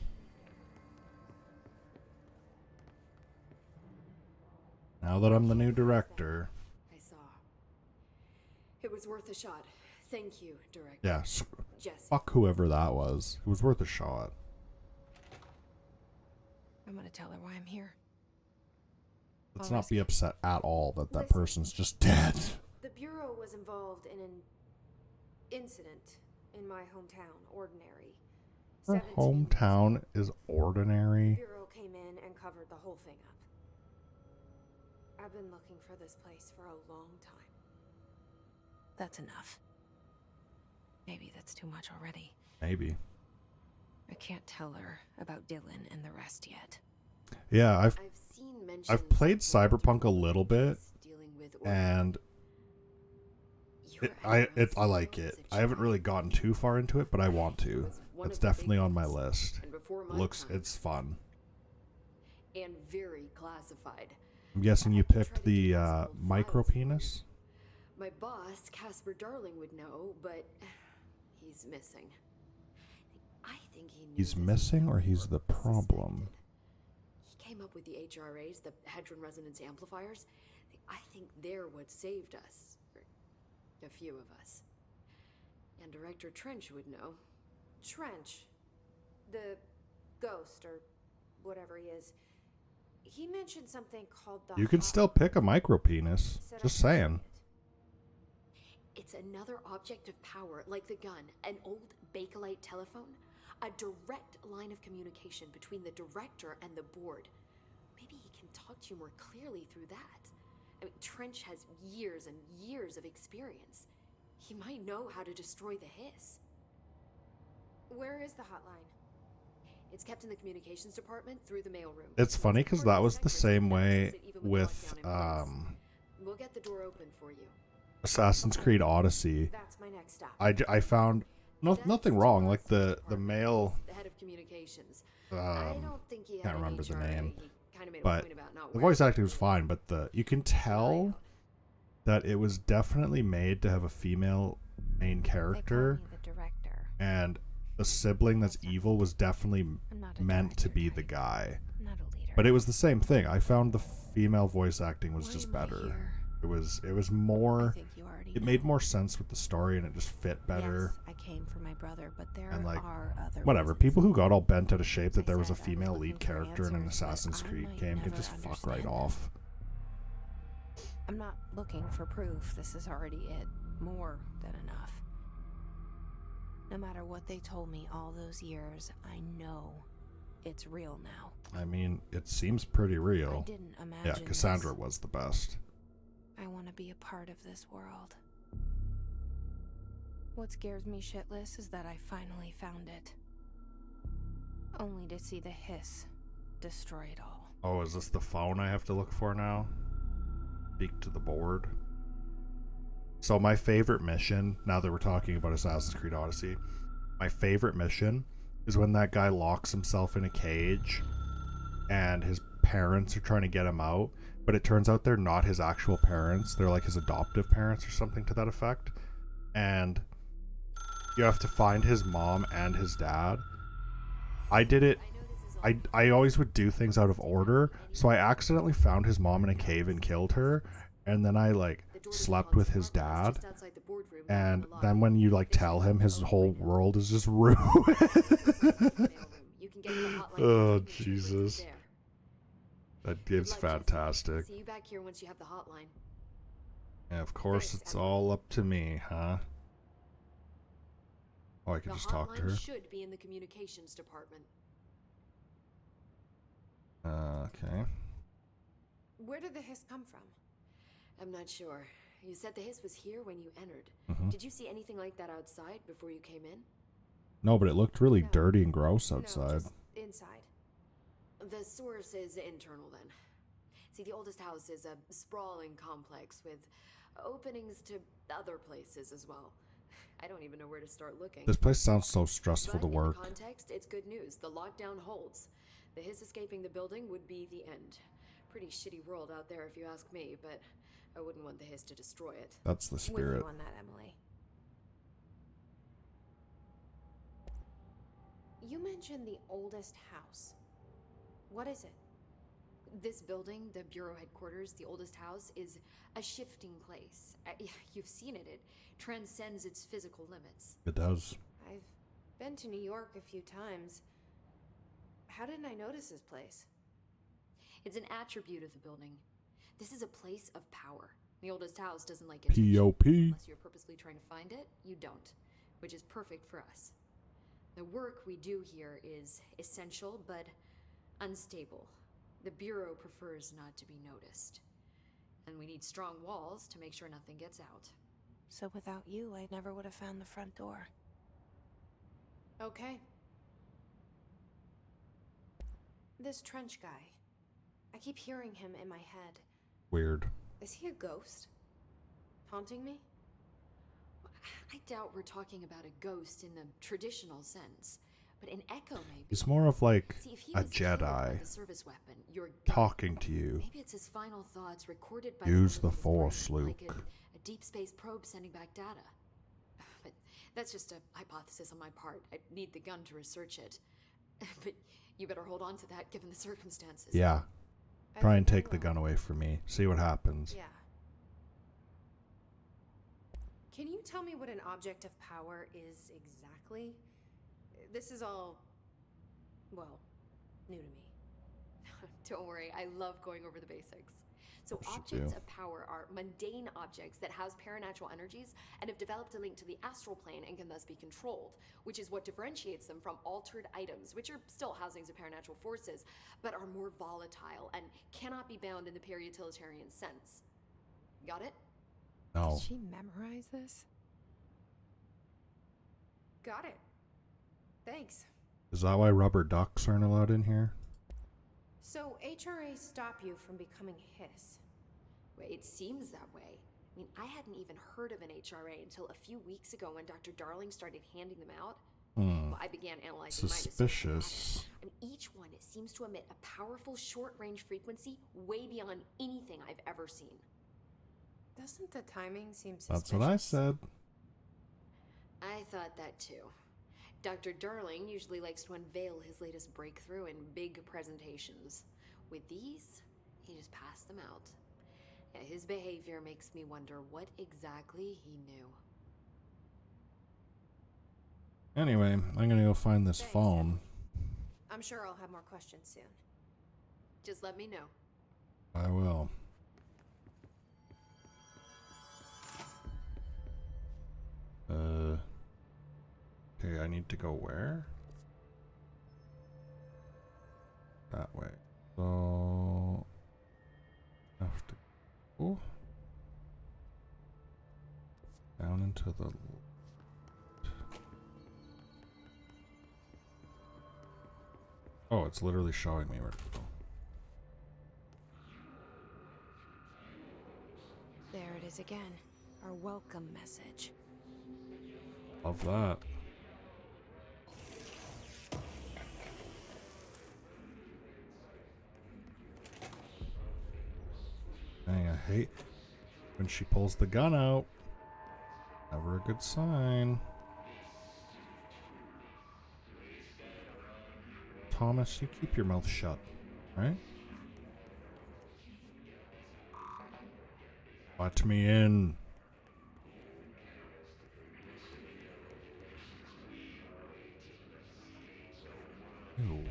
Now that I'm the new director. I saw. It was worth a shot. Thank you, Director. Yeah, Jesse. fuck whoever that was. It was worth a shot. I'm gonna tell her why I'm here. Let's I'll not be risk it. upset at all that that Listen. person's just dead. The Bureau was involved in an incident in my hometown, Ordinary. Her 17 hometown is The ordinary. Bureau came in and covered the whole thing up. I've been looking for this place for a long time. That's enough. Maybe that's too much already. Maybe. I can't tell her about Dylan and the rest yet. Yeah, I've seen mentions I've played of Cyberpunk a little bit, dealing with and Your I analysis like was it. a I haven't giant. really gotten too far into it, but I want to. It was one It's of the big definitely on my ones. list. And before my Looks, time, it's fun. and very classified. I'm guessing you I can try picked to the get some old micro files for you. penis. My boss, Casper Darling, would know, but he's missing. I think he knew He's this missing, or he's or the problem? suspected. He came up with the HRAs, the Hadron Resonance Amplifiers. I think they're what saved us. Or a few of us. And Director Trench would know. Trench, the ghost or whatever he is, he mentioned something called the You can still pick a micro penis. Said I Just could saying. find it. It's another object of power, like the gun, an old Bakelite telephone, a direct line of communication between the director and the board. Maybe he can talk to you more clearly through that. I mean, Trench has years and years of experience. He might know how to destroy the hiss. Where is the hotline? It's kept in the communications department through the mailroom. It's funny because that was the same way Access it even with lockdown in place. We'll get the door open for you. Assassin's Creed Odyssey. That's my next stop. I found nothing wrong. Like the mail. The head of communications. I Um, don't think he had can't an remember the HRA. name, He kind of made a but point about not the wearing voice acting it. was fine. But you can tell that it was definitely made to have a female main They call character, me the director. and the sibling that's evil was definitely I'm not a meant to director, be the Drake. guy. I'm not a leader. But it was the same thing. I found the female voice acting was Why just am I better. here? It was I more. think you already It know. made more sense with the story, and it just fit better. Yes, I came for my brother, but there And, like, are other Whatever. reasons. People who got all bent out of shape that I there was a said I was female looking lead for character in an answers, but Assassin's I Creed might game can never just fuck right understand off. I'm not looking for proof. This is already it. More than enough. No matter what they told me all those years, I know it's real now. I mean, it seems pretty I real. didn't imagine Yeah, Cassandra this. was the best. I want to be a part of this world. What scares me shitless is that I finally found it. Only to see the hiss destroy it all. Oh, is this the phone I have to look for now? Speak to the board. So my favorite mission, now that we're talking about Assassin's Creed Odyssey, my favorite mission is when that guy locks himself in a cage and his parents are trying to get him out, but it turns out they're not his actual parents. They're like his adoptive parents or something to that effect. And you have to find his mom and his dad. I did it. I always would do things out of order, so I accidentally found his mom in a cave and killed her, and then I like slept with his dad, room. And then when you like tell him, his whole world is just ruined. You can get to the hotline Oh, containment chamber Jesus. through there. That Good game's luck, Jesse. fantastic. See you back here once you have the hotline. Yeah, of course, Thanks, it's Emily. all up to me, huh? Oh, I could The just talk to her. hotline should be in the communications department. Okay. Where did the hiss come from? I'm not sure. You said the hiss was here when you entered. Mhm. Did you see anything like that outside before you came in? No, but it looked really No. dirty and gross No, outside. just inside. The source is internal then. See, the oldest house is a sprawling complex with openings to other places as well. I don't even know where to start looking. This place sounds so stressful But to work. in the context, it's good news. The lockdown holds. The hiss escaping the building would be the end. Pretty shitty world out there if you ask me, but I wouldn't want the hiss to destroy it. That's the With spirit. you on that, Emily. You mentioned the oldest house. What is it? This building, the bureau headquarters, the oldest house, is a shifting place. You've seen it. It transcends its physical limits. It does. I've been to New York a few times. How didn't I notice this place? It's an attribute of the building. This is a place of power. The oldest house doesn't like attention. P.O.P. Unless you're purposely trying to find it, you don't. Which is perfect for us. The work we do here is essential, but unstable. The Bureau prefers not to be noticed. And we need strong walls to make sure nothing gets out. So without you, I never would have found the front door. Okay. This Trench guy. I keep hearing him in my head. Weird. Is he a ghost? Haunting me? I doubt we're talking about a ghost in the traditional sense, but an echo maybe. He's more of like See, if he a was killed by Jedi the service weapon, your gun, talking to you. maybe it's his final thoughts recorded by Use the the Force, like Luke. a deep space probe sending back data. But that's just a hypothesis on my part. I need the gun to research it. But you better hold on to that given the circumstances. Yeah. I Try and think I take the will. gun away from me. See what happens. Yeah. Can you tell me what an object of power is exactly? This is all, well, new to me. Don't worry, I love going over the basics. So Yes, you objects do. of power are mundane objects that house paranatural energies and have developed a link to the astral plane and can thus be controlled, which is what differentiates them from altered items, which are still housings of paranatural forces, but are more volatile and cannot be bound in the peri-utilitarian sense. Got it? No. Did she memorize this? Got it. Thanks. Is that why rubber ducks aren't allowed in here? So HRA stop you from becoming hiss. Well, it seems that way. I mean, I hadn't even heard of an HRA until a few weeks ago when Dr. Darling started handing them out. Well, I began analyzing mine to search for Suspicious. data. And each one seems to emit a powerful short-range frequency way beyond anything I've ever seen. Doesn't the timing seem suspicious? That's what I said. I thought that too. Dr. Darling usually likes to unveil his latest breakthrough in big presentations. With these, he just passed them out. Yeah, his behavior makes me wonder what exactly he knew. Anyway, I'm gonna go find this Thanks, phone. I'm sure I'll have more questions soon. Just let me know. I will. Okay, I need to go where? That way. So have to go down into the Oh, it's literally showing me where to go. There it is again. Our welcome message. Love that. Dang, I hate when she pulls the gun out. Never a good sign. Thomas, you keep your mouth shut, right? Let me in. Ew.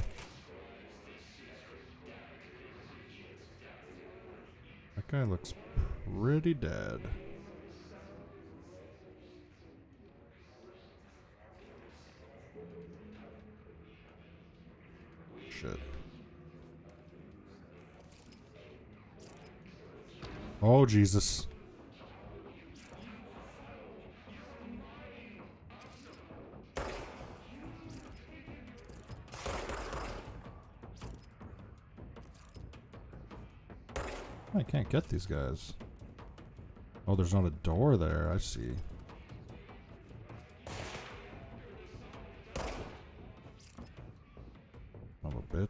That guy looks pretty dead. Shit. Oh, Jesus. I can't get these guys. Oh, there's not a door there. I see. Oh, a bitch.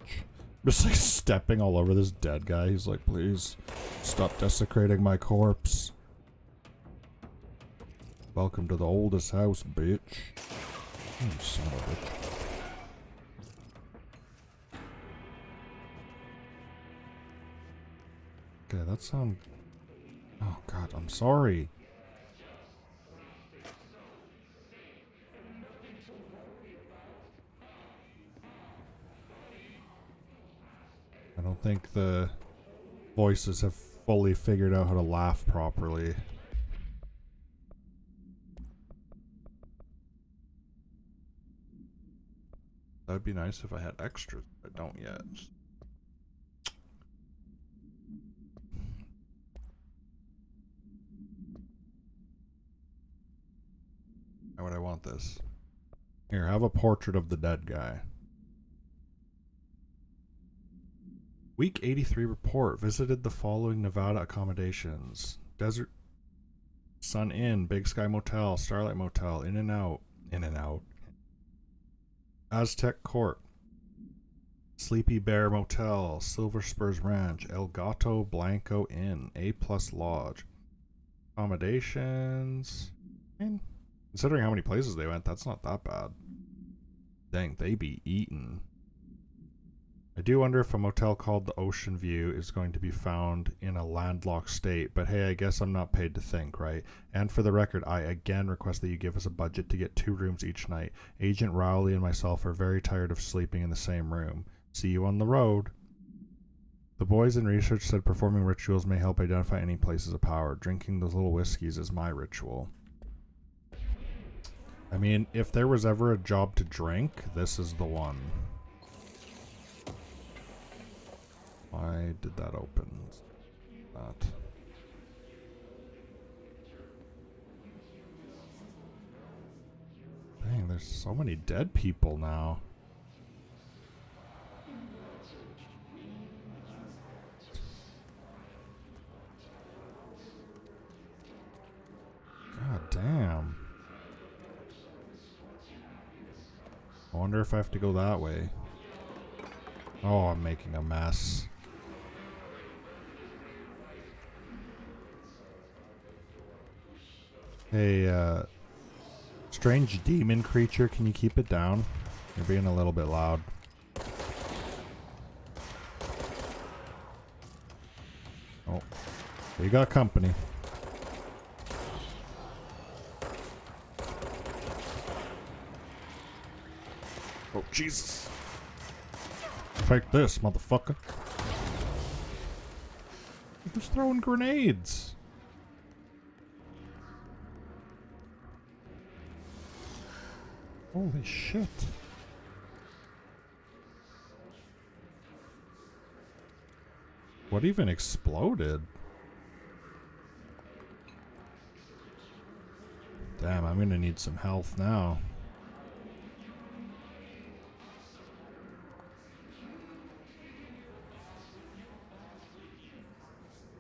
Just like stepping all over this dead guy. He's like, please stop desecrating my corpse. Welcome to the oldest house, bitch. You son of a bitch. Okay, that sound... Oh god, I'm sorry. I don't think the voices have fully figured out how to laugh properly. That'd be nice if I had extras, but I don't yet. Why would I want this? Here, have a portrait of the dead guy. Week 83 report. Visited the following Nevada accommodations. Desert Sun Inn, Big Sky Motel, Starlight Motel, In and Out. Aztec Court, Sleepy Bear Motel, Silver Spurs Ranch, El Gato Blanco Inn, A+ Lodge. Accommodations. Man, considering how many places they went, that's not that bad. Dang, they be eating. I do wonder if a motel called the Ocean View is going to be found in a landlocked state, but hey, I guess I'm not paid to think, right? And for the record, I again request that you give us a budget to get 2 rooms each night. Agent Rowley and myself are very tired of sleeping in the same room. See you on the road. The boys in research said performing rituals may help identify any places of power. Drinking those little whiskeys is my ritual. I mean, if there was ever a job to drink, this is the one. Why did that open? That. Dang, there's so many dead people now. God damn. I wonder if I have to go that way. Oh, I'm making a mess. Hey, strange demon creature, can you keep it down? You're being a little bit loud. Oh, we got company. Oh, Jesus. Take this, motherfucker. Who's throwing grenades? Holy shit. What even exploded? Damn, I'm gonna need some health now.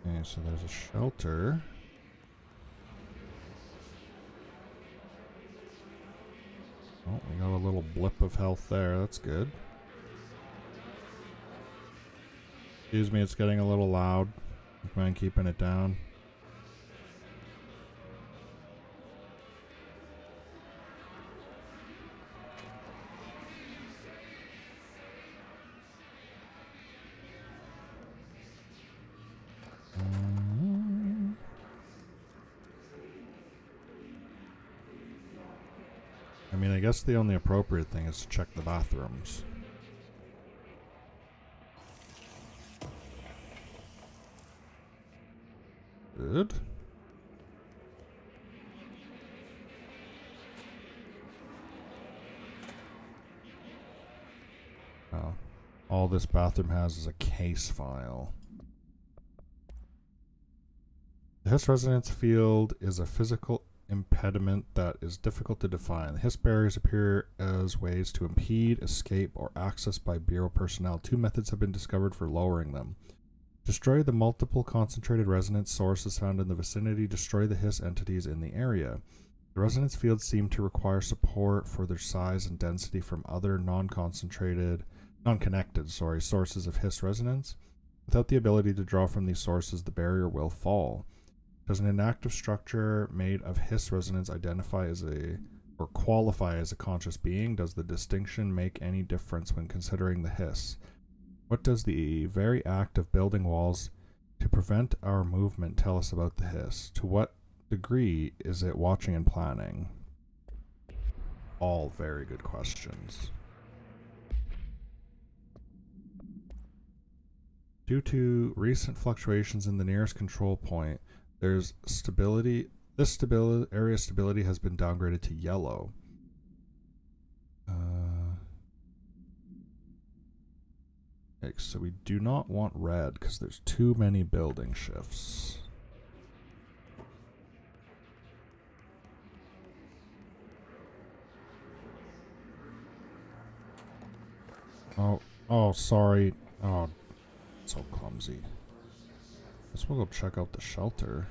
Okay, so there's a shelter. Oh, we got a little blip of health there. That's good. Excuse me, it's getting a little loud. Mind keeping it down? I mean, I guess the only appropriate thing is to check the bathrooms. Good. Oh. All this bathroom has is a case file. The Hiss resonance field is a physical impediment that is difficult to define. The Hiss barriers appear as ways to impede, escape, or access by Bureau personnel. 2 methods have been discovered for lowering them. Destroy the multiple concentrated resonance sources found in the vicinity. Destroy the Hiss entities in the area. The resonance fields seem to require support for their size and density from other non-connected sources of Hiss resonance. Without the ability to draw from these sources, the barrier will fall. Does an inactive structure made of Hiss resonance identify as or qualify as a conscious being? Does the distinction make any difference when considering the Hiss? What does the very act of building walls to prevent our movement tell us about the Hiss? To what degree is it watching and planning? All very good questions. Due to recent fluctuations in the nearest control point, there's stability. This area stability has been downgraded to yellow. Okay, so we do not want red because there's too many building shifts. Oh, sorry. Oh, so clumsy. Guess we'll go check out the shelter.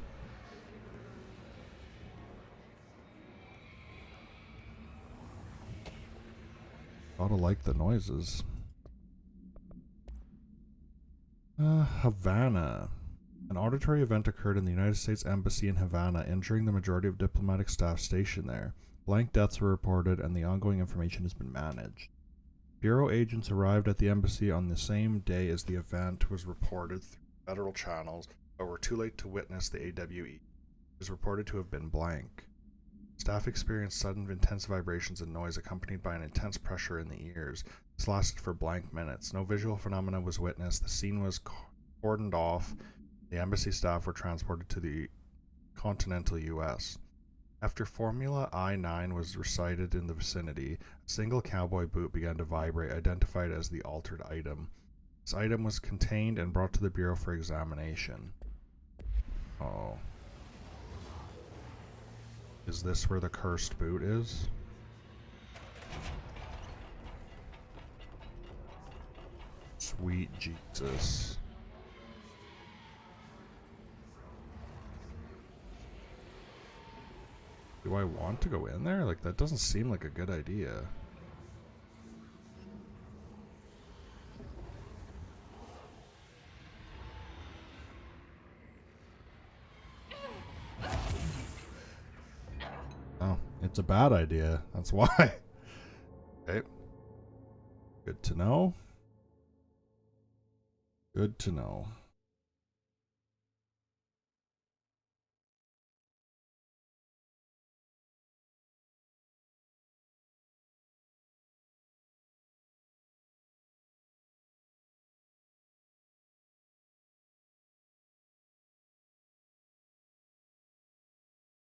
Gotta like the noises. Havana. An auditory event occurred in the United States Embassy in Havana, injuring the majority of diplomatic staff stationed there. Blank deaths were reported, and the ongoing information has been managed. Bureau agents arrived at the embassy on the same day as the event was reported through federal channels, but were too late to witness the AWE. It was reported to have been blank. Staff experienced sudden intense vibrations and noise accompanied by an intense pressure in the ears. This lasted for blank minutes. No visual phenomena was witnessed. The scene was cordoned off. The embassy staff were transported to the continental U.S. After Formula I-9 was recited in the vicinity, a single cowboy boot began to vibrate, identified as the altered item. This item was contained and brought to the Bureau for examination. Oh. Is this where the cursed boot is? Sweet Jesus. Do I want to go in there? Like, that doesn't seem like a good idea. Oh, it's a bad idea. That's why. Okay. Good to know. Good to know.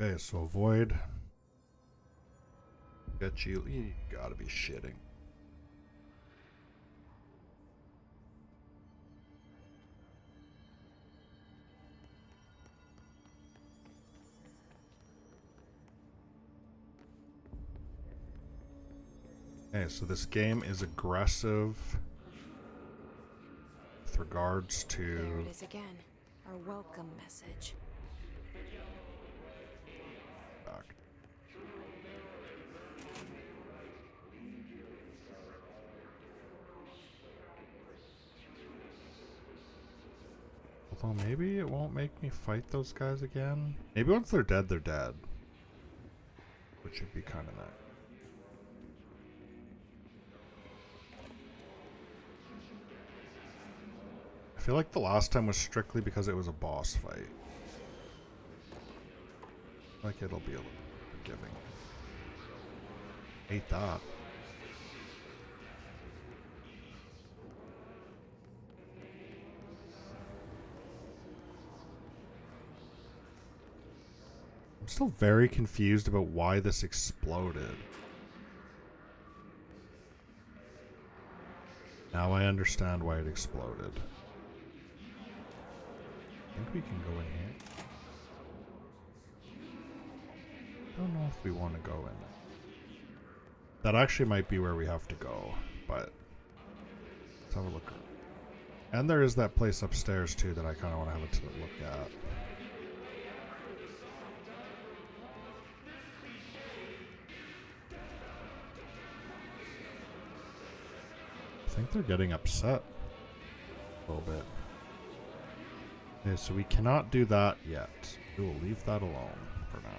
Okay, so avoid. Bet you gotta be shitting. Okay, so this game is aggressive with regards to... There it is again. Our welcome message. Back. Although maybe it won't make me fight those guys again. Maybe once they're dead, they're dead. Which would be kind of nice. I feel like the last time was strictly because it was a boss fight. Like it'll be a little forgiving. Hate that. still very confused about why this exploded. Now I understand why it exploded. I think we can go in here. I don't know if we want to go in there. That actually might be where we have to go, but let's have a look. And there is that place upstairs too that I kind of want to have a look at. I think they're getting upset a little bit. Okay, so we cannot do that yet. We will leave that alone for now.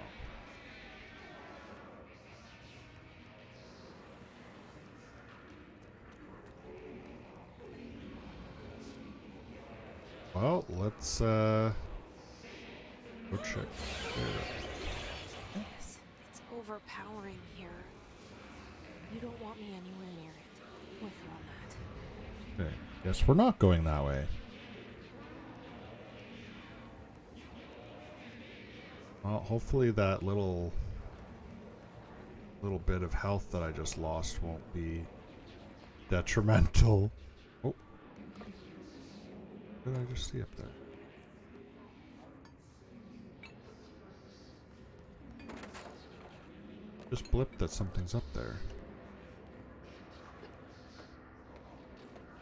Well, let's go check. It's overpowering here. You don't want me anywhere near it. With you on that. Okay. Yes, we're not going that way. Well, hopefully that little bit of health that I just lost won't be detrimental. Oh. What did I just see up there? Just blipped that something's up there.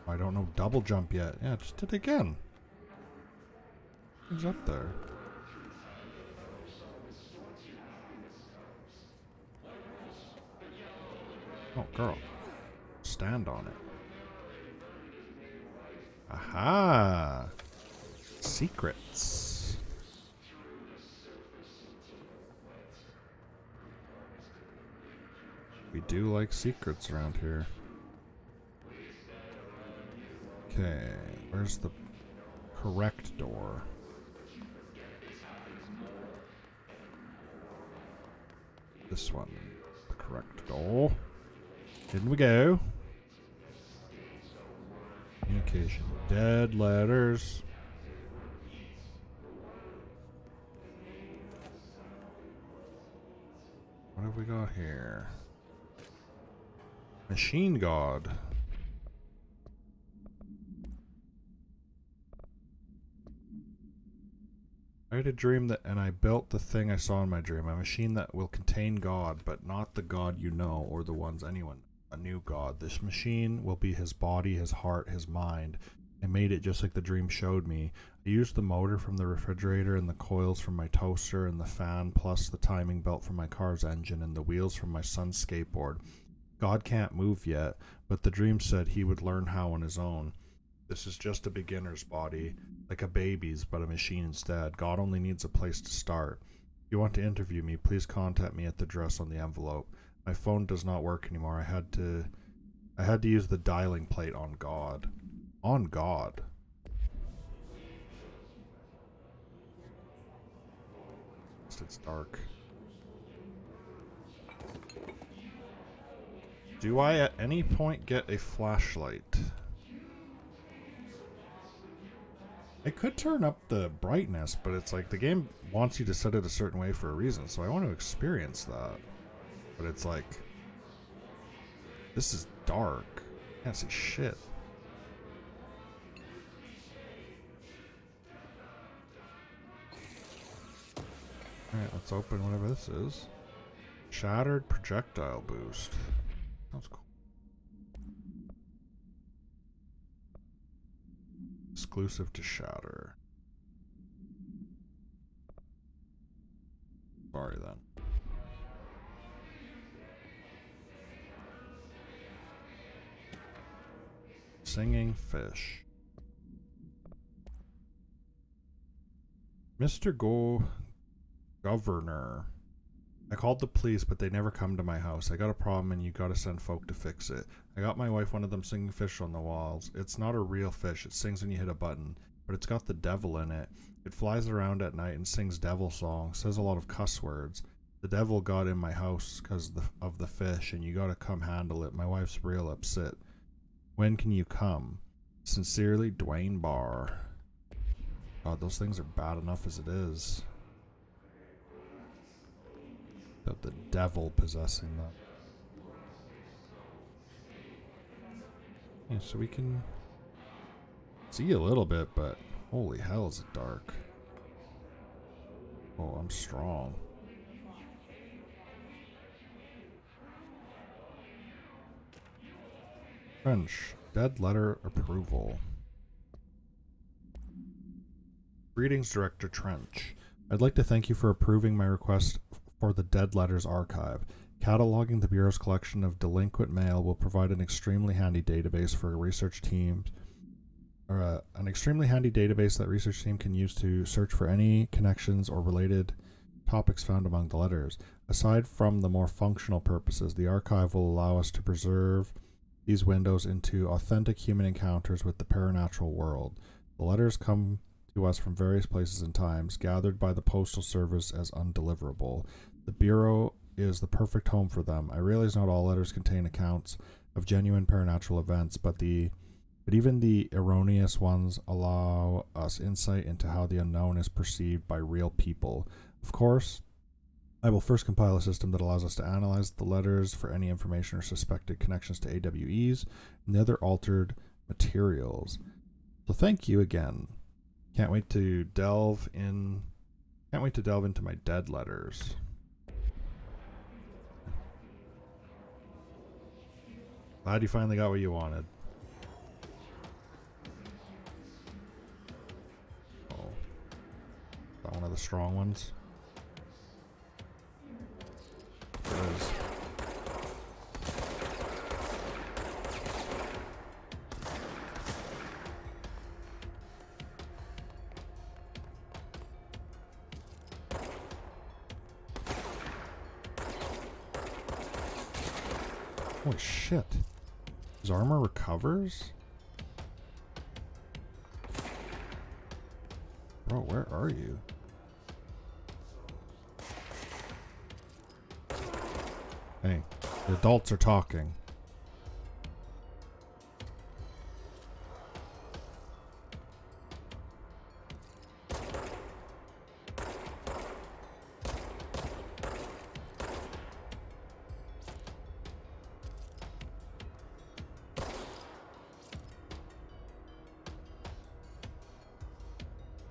I don't know double jump yet. Yeah, just did it again. What's up there? Oh, girl. Stand on it. Aha! Secrets. We do like secrets around here. Okay, where's the correct door? This one. The correct door. In we go. Communication. Dead letters. What have we got here? Machine God. I had a dream that, and I built the thing I saw in my dream. A machine that will contain God, but not the God you know or the ones anyone. A new God. This machine will be his body, his heart, his mind. I made it just like the dream showed me. I used the motor from the refrigerator and the coils from my toaster and the fan, plus the timing belt from my car's engine and the wheels from my son's skateboard. God can't move yet, but the dream said he would learn how on his own. This is just a beginner's body, like a baby's, but a machine instead. God only needs a place to start. If you want to interview me, please contact me at the address on the envelope. My phone does not work anymore. I had to use the dialing plate on God. On God. It's dark. Do I at any point get a flashlight? I could turn up the brightness, but it's like the game wants you to set it a certain way for a reason, so I want to experience that. But it's like, this is dark. I can't see shit. Alright, let's open whatever this is. Shattered projectile boost. Sounds cool. Exclusive to Shatter. Sorry then. Singing fish. Mr. Governor. I called the police, but they never come to my house. I got a problem and you gotta send folk to fix it. I got my wife one of them singing fish on the walls. It's not a real fish. It sings when you hit a button, but it's got the devil in it. It flies around at night and sings devil songs, says a lot of cuss words. The devil got in my house because of the fish, and you gotta come handle it. My wife's real upset. When can you come? Sincerely, Dwayne Barr. God, those things are bad enough as it is. Of the devil possessing them. Yeah, so we can see a little bit, but holy hell is it dark. Oh, I'm strong. French. Dead letter approval. Greetings, Director Trench. I'd like to thank you for approving my request for the Dead Letters Archive. Cataloging the Bureau's collection of delinquent mail will provide an extremely handy database for research teams, or an extremely handy database that research team can use to search for any connections or related topics found among the letters. Aside from the more functional purposes, the archive will allow us to preserve these windows into authentic human encounters with the paranatural world. The letters come to us from various places and times, gathered by the Postal Service as undeliverable. The Bureau is the perfect home for them. I realize not all letters contain accounts of genuine paranatural events, but even the erroneous ones allow us insight into how the unknown is perceived by real people. Of course, I will first compile a system that allows us to analyze the letters for any information or suspected connections to AWEs and the other altered materials. So thank you again. Can't wait to delve into my dead letters. Glad you finally got what you wanted. Oh. Is that one of the strong ones? It is. Holy shit. His armor recovers? Bro, where are you? Hey, the adults are talking.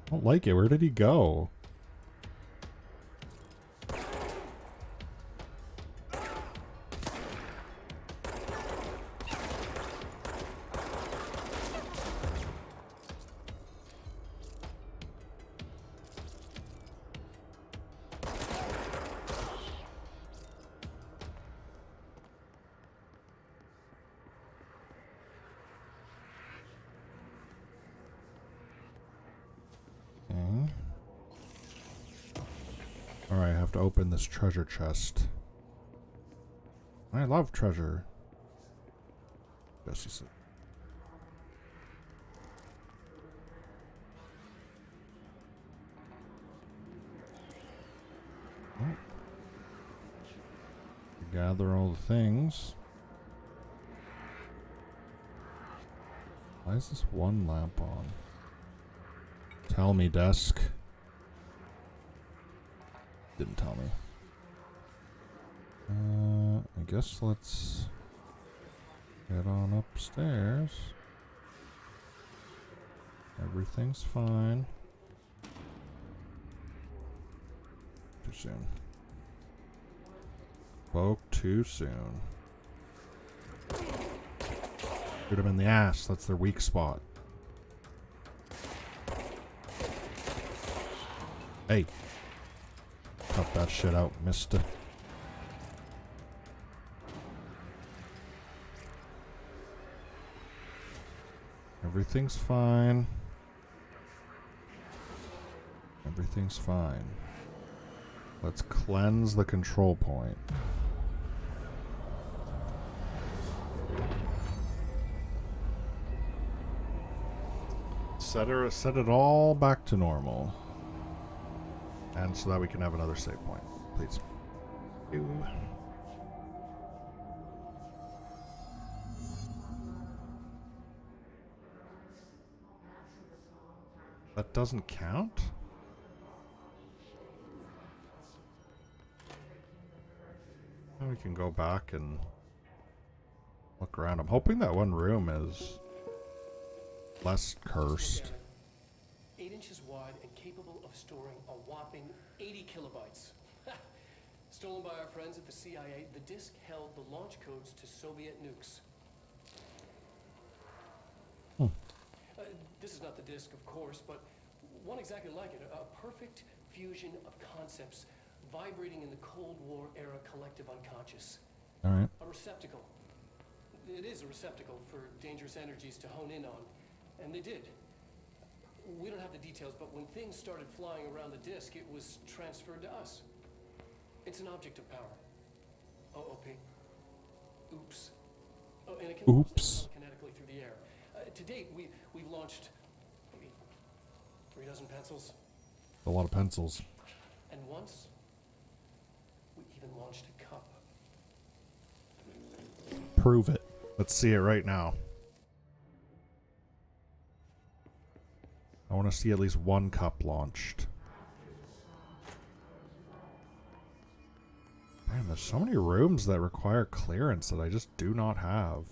I don't like it. Where did he go? Alright, I have to open this treasure chest. I love treasure. Jesse said. Oh. Gather all the things. Why is this one lamp on? Tell me, desk. Didn't tell me. I guess let's head on upstairs. Everything's fine. Too soon. Spoke too soon. Shoot him in the ass. That's their weak spot. Hey. Cut that shit out, mister. Everything's fine. Everything's fine. Let's cleanse the control point. Set it all back to normal. And so that we can have another save point, please. Ew. That doesn't count? We can go back and look around. I'm hoping that one room is less cursed. 8 inches wide and capable of storing a whopping 80 kilobytes. Stolen by our friends at the CIA, the disk held the launch codes to Soviet nukes. This is not the disk, of course, but one exactly like it. A perfect fusion of concepts vibrating in the Cold War era collective unconscious. All right. A receptacle. It is a receptacle for dangerous energies to hone in on. And they did. We don't have the details, but when things started flying around the disk, it was transferred to us. It's an object of power. OOP. Oops. Oh, and it can launch kinetically through the air. To date, we've launched maybe 3 dozen pencils. A lot of pencils. And once, we even launched a cup. Prove it. Let's see it right now. I want to see at least one cup launched. Man, there's so many rooms that require clearance that I just do not have.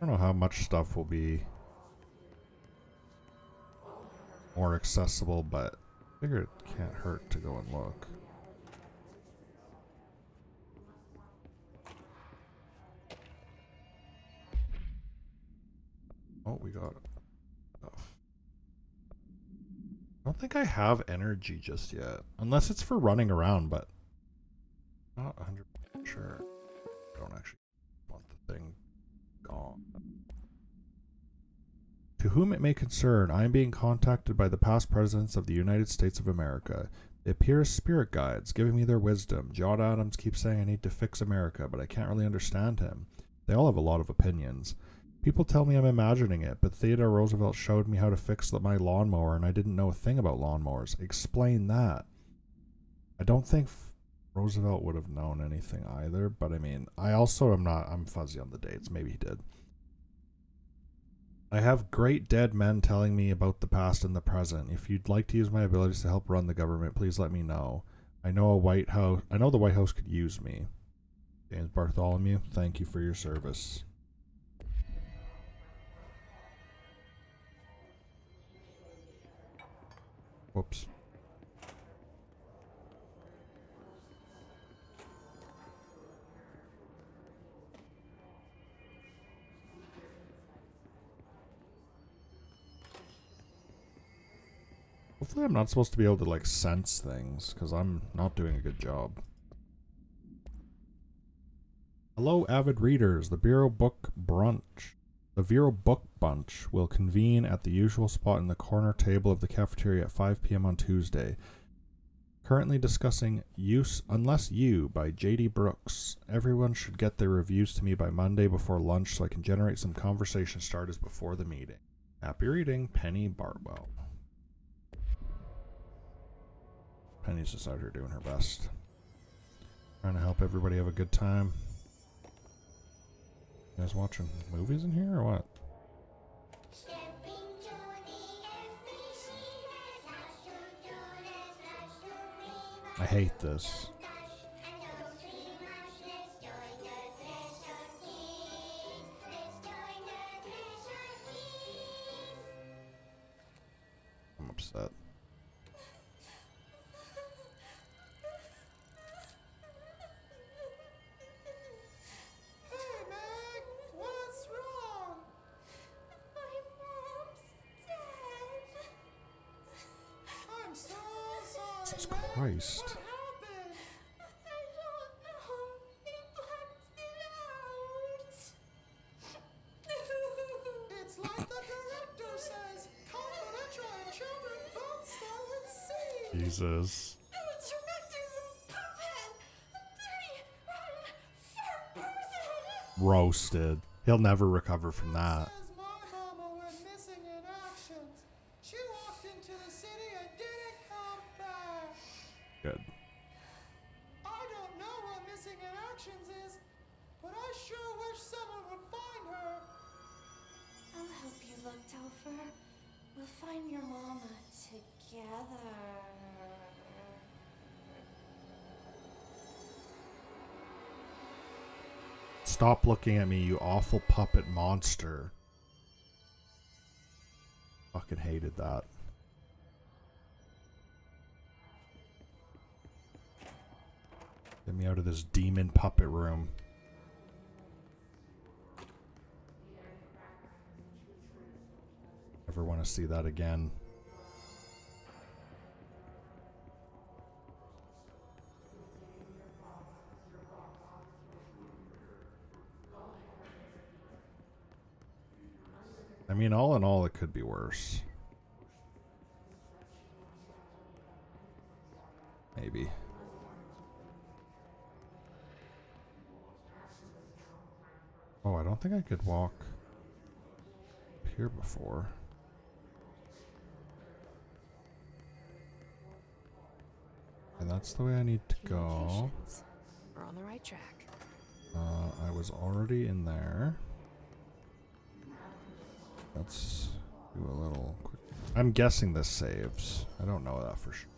I don't know how much stuff will be more accessible, but I figure it can't hurt to go and look. Oh, we got stuff. I don't think I have energy just yet. Unless it's for running around, but not 100% sure. I don't actually want the thing gone. To whom it may concern, I am being contacted by the past presidents of the United States of America. They appear as spirit guides, giving me their wisdom. John Adams keeps saying I need to fix America, but I can't really understand him. They all have a lot of opinions. People tell me I'm imagining it, but Theodore Roosevelt showed me how to fix my lawnmower, and I didn't know a thing about lawnmowers. Explain that. I don't think Roosevelt would have known anything either, but I mean, I'm fuzzy on the dates. Maybe he did. I have great dead men telling me about the past and the present. If you'd like to use my abilities to help run the government, please let me know. I know the White House could use me. James Bartholomew, thank you for your service. Whoops. Hopefully I'm not supposed to be able to, like, sense things, because I'm not doing a good job. Hello, avid readers. The Bureau Book Bunch will convene at the usual spot in the corner table of the cafeteria at 5 p.m. on Tuesday. Currently discussing Unless You by J.D. Brooks. Everyone should get their reviews to me by Monday before lunch so I can generate some conversation starters before the meeting. Happy reading, Penny Bartwell. Penny's just out here doing her best. Trying to help everybody have a good time. You guys watching movies in here or what? I hate this. I'm upset. Jesus Christ. It's like the director says, confidential and children both start with C. Jesus. The director's a puppet, a dirty, rotten, fat person. Roasted. He'll never recover from that. Says my mama went missing in actions. She walked into the city and didn't come back. Good. I don't know what missing in actions is, but I sure wish someone would find her. I'll help you Look, Topher, we'll find your mama together. Stop looking at me, you awful puppet monster. Fucking hated that. Get me out of this demon puppet room. Never want to see that again. I mean, all in all, it could be worse. Maybe. Oh, I don't think I could walk here before. And that's the way I need to go. We're on the right track. I was already in there. Let's do a little quick. I'm guessing this saves. I don't know that for sure.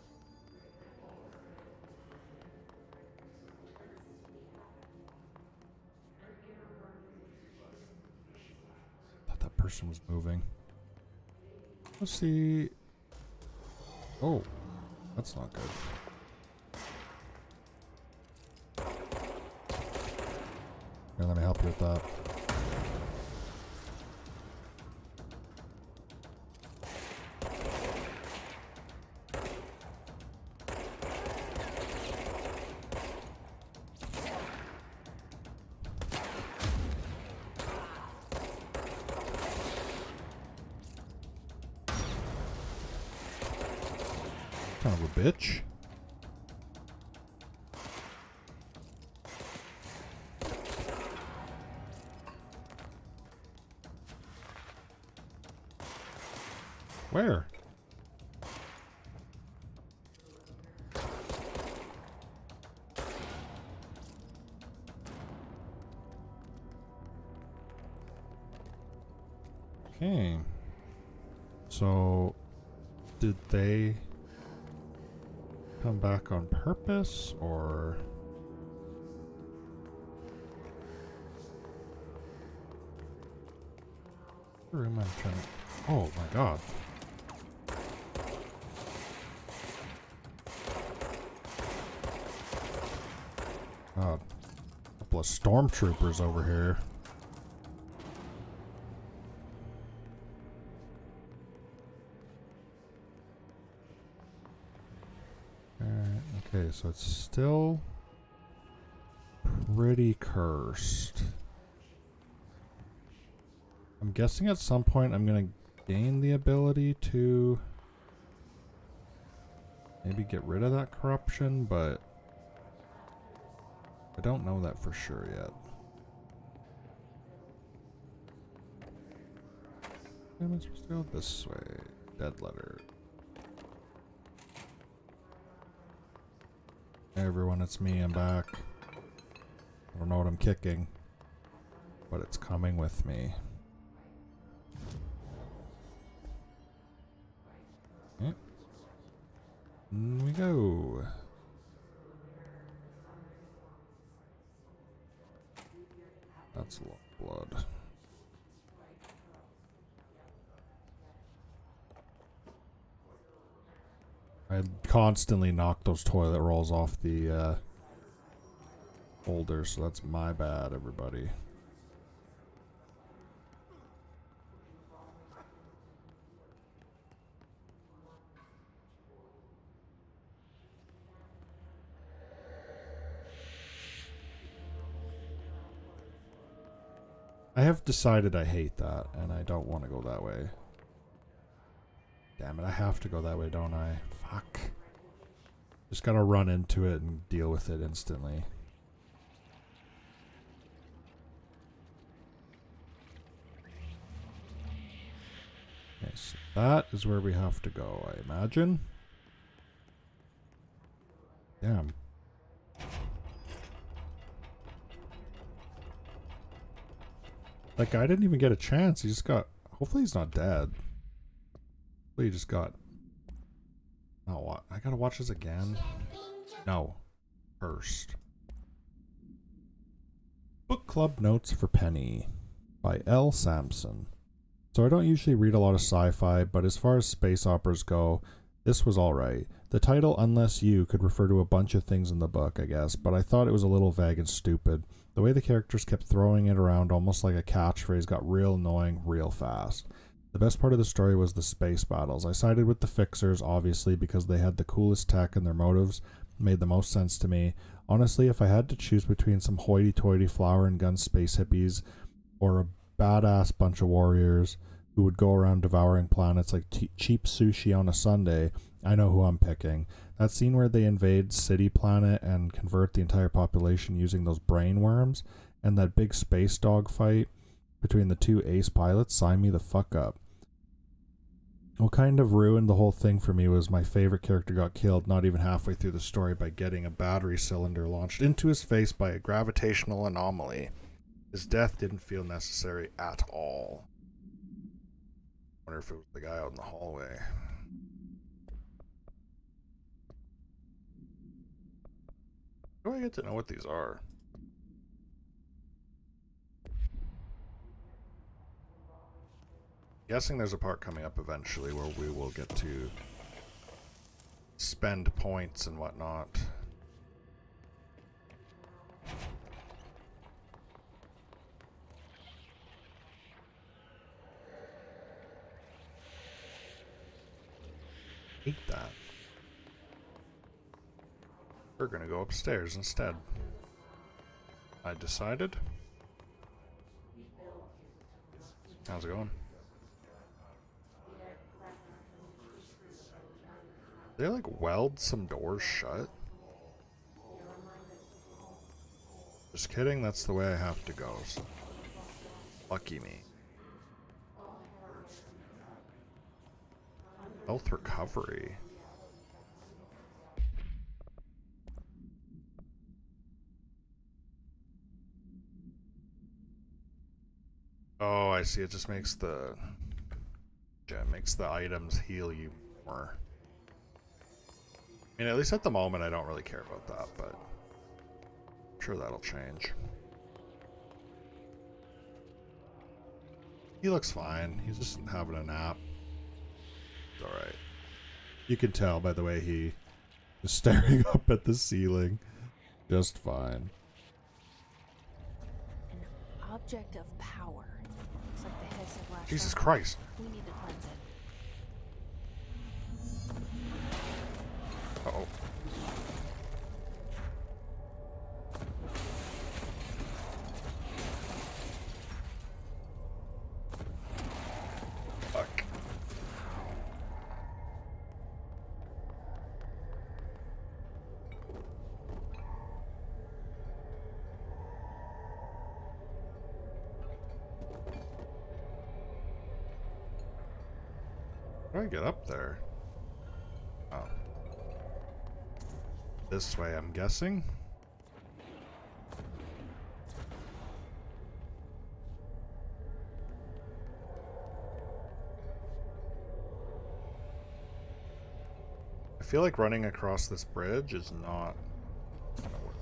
Thought that person was moving. Let's see. Oh, that's not good. Here, let me help you with that. Kind of a bitch. Where? Okay. So, did they come back on purpose, or... Where am I trying to... Oh my god. God. A couple of stormtroopers over here. Okay, so it's still pretty cursed. I'm guessing at some point I'm gonna gain the ability to maybe get rid of that corruption, but I don't know that for sure yet. Am I supposed to go this way? Dead letter. Hey everyone, it's me, I'm back. I don't know what I'm kicking, but it's coming with me. Okay. In we go. That's a lot of blood. I constantly knock those toilet rolls off the holders, so that's my bad, everybody. I have decided I hate that, and I don't want to go that way. Damn it, I have to go that way, don't I? Fuck. Just gotta run into it and deal with it instantly. Okay, so that is where we have to go, I imagine. Damn. That guy didn't even get a chance, he just got Hopefully he's not dead. Hopefully he just got... Oh, what? I gotta watch this again? No. First. Book Club Notes for Penny by L. Sampson. So I don't usually read a lot of sci-fi, but as far as space operas go, this was alright. The title, Unless You, could refer to a bunch of things in the book, I guess, but I thought it was a little vague and stupid. The way the characters kept throwing it around almost like a catchphrase got real annoying real fast. The best part of the story was the space battles. I sided with the Fixers, obviously, because they had the coolest tech and their motives made the most sense to me. Honestly, if I had to choose between some hoity-toity flower and gun space hippies or a badass bunch of warriors who would go around devouring planets like cheap sushi on a Sunday, I know who I'm picking. That scene where they invade City Planet and convert the entire population using those brain worms, and that big space dog fight between the two ace pilots, sign me the fuck up. What kind of ruined the whole thing for me was my favorite character got killed not even halfway through the story by getting a battery cylinder launched into his face by a gravitational anomaly. His death didn't feel necessary at all. I wonder if it was the guy out in the hallway. How do I get to know what these are? Guessing there's a part coming up eventually where we will get to spend points and whatnot. Hate that. We're gonna go upstairs instead. I decided. How's it going? They like weld some doors shut? Just kidding, that's the way I have to go, so lucky me. Health recovery. Oh, I see, it just makes the items heal you more. I mean, at least at the moment, I don't really care about that, but I'm sure that'll change. He looks fine. He's just having a nap. It's alright. You can tell by the way he is staring up at the ceiling. Just fine. An object of power. Looks like the heads of last Jesus time. Christ. We need to cleanse it. Uh-oh. Fuck. How do I get up there? Oh. This way, I'm guessing. I feel like running across this bridge is not gonna work.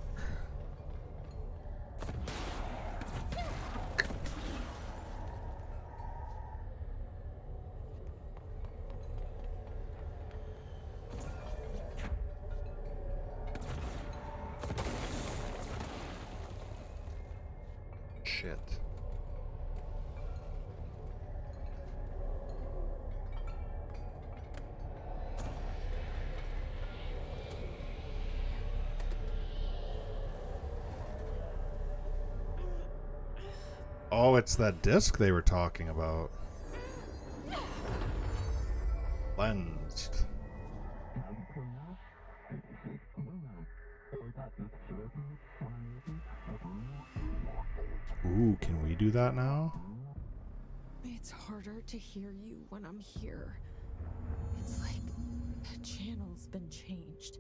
Shit. Oh, it's that disc they were talking about. Cleansed. Ooh, can we do that now? It's harder to hear you when I'm here. It's like the channel's been changed.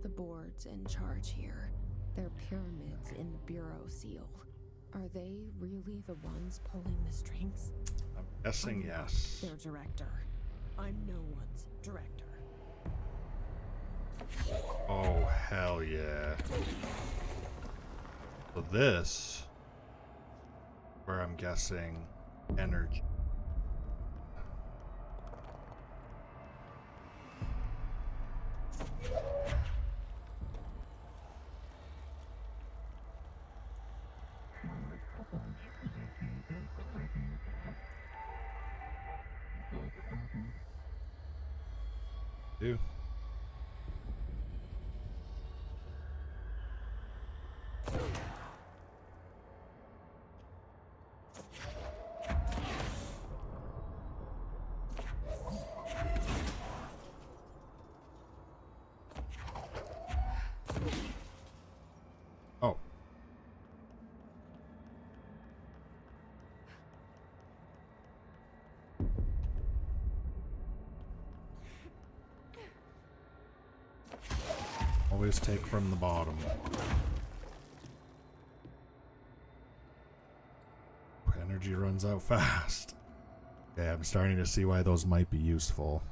The board's in charge here. They're pyramids in the Bureau seal. Are they really the ones pulling the strings? I'm guessing I'm not yes. their director. I'm no one's director. Oh, hell yeah. So this, where I'm guessing energy. Do. Oh. Always take from the bottom. Energy runs out fast. Okay, I'm starting to see why those might be useful.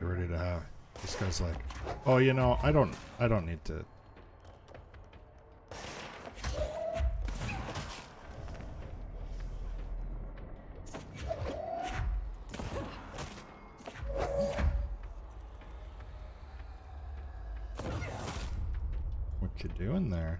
You're ready to have. This guy's like, oh, you know, I don't need to. What you doing there?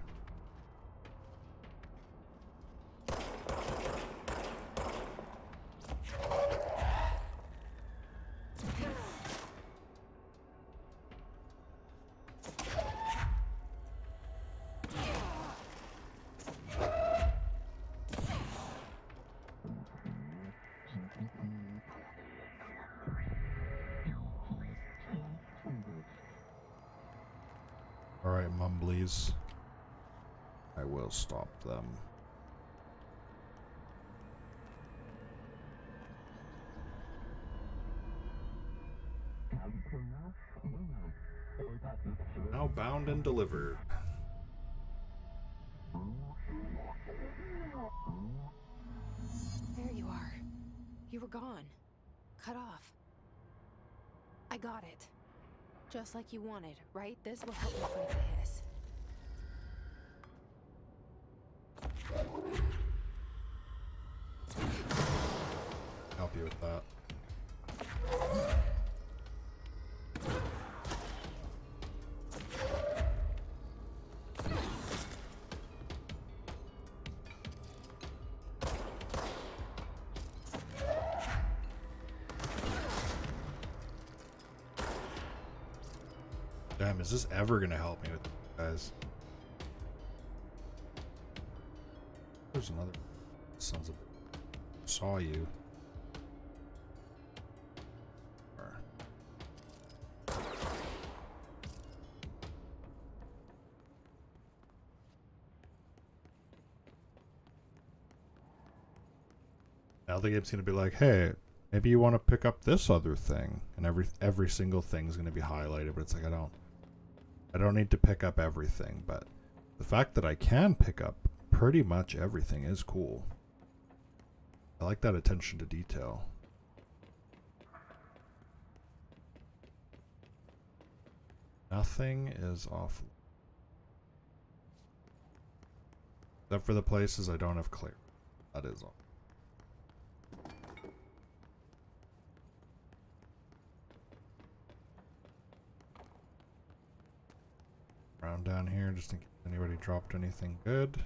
Alright, mumblies. I will stop them. Now bound and delivered. There you are. You were gone. Cut off. I got it. Just like you wanted, right? This will help me fight the hiss. Help you with that. Damn, is this ever gonna help me with this, guys? There's another sons of saw you. Now the game's gonna be like, hey, maybe you want to pick up this other thing, and every single thing's gonna be highlighted. But it's like I don't need to pick up everything. But the fact that I can pick up pretty much everything is cool. I like that attention to detail. Nothing is off. Except for the places I don't have clear. That is all. Around down here just in case anybody dropped anything good.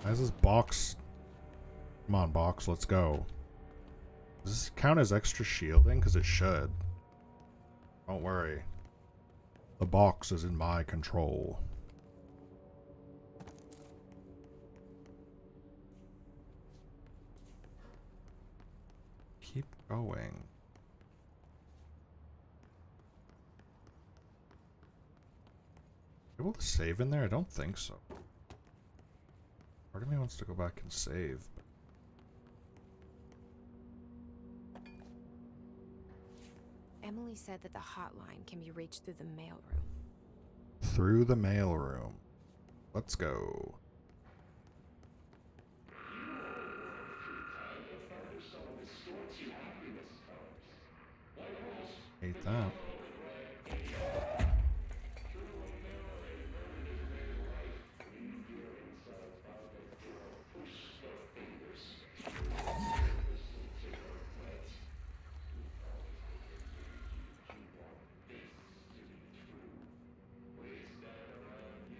Why is this box? Come on, box, let's go. Does this count as extra shielding? Because it should. Don't worry. The box is in my control. keep going. Able to save in there? I don't think so. Part of me wants to go back and save. Emily said that the hotline can be reached through the mailroom. Through the mailroom. Let's go. Hate that.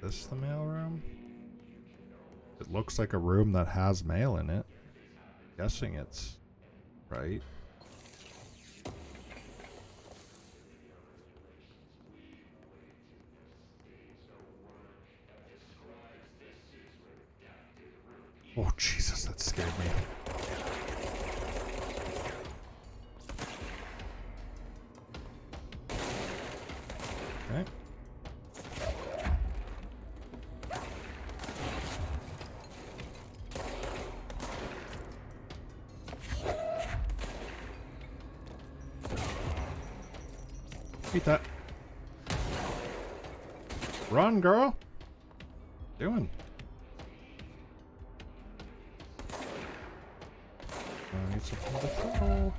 This the mailroom? It looks like a room that has mail in it. Guessing it's right. Oh Jesus, that scared me. Okay. Beat that. Run, girl. Doing. I need something to throw.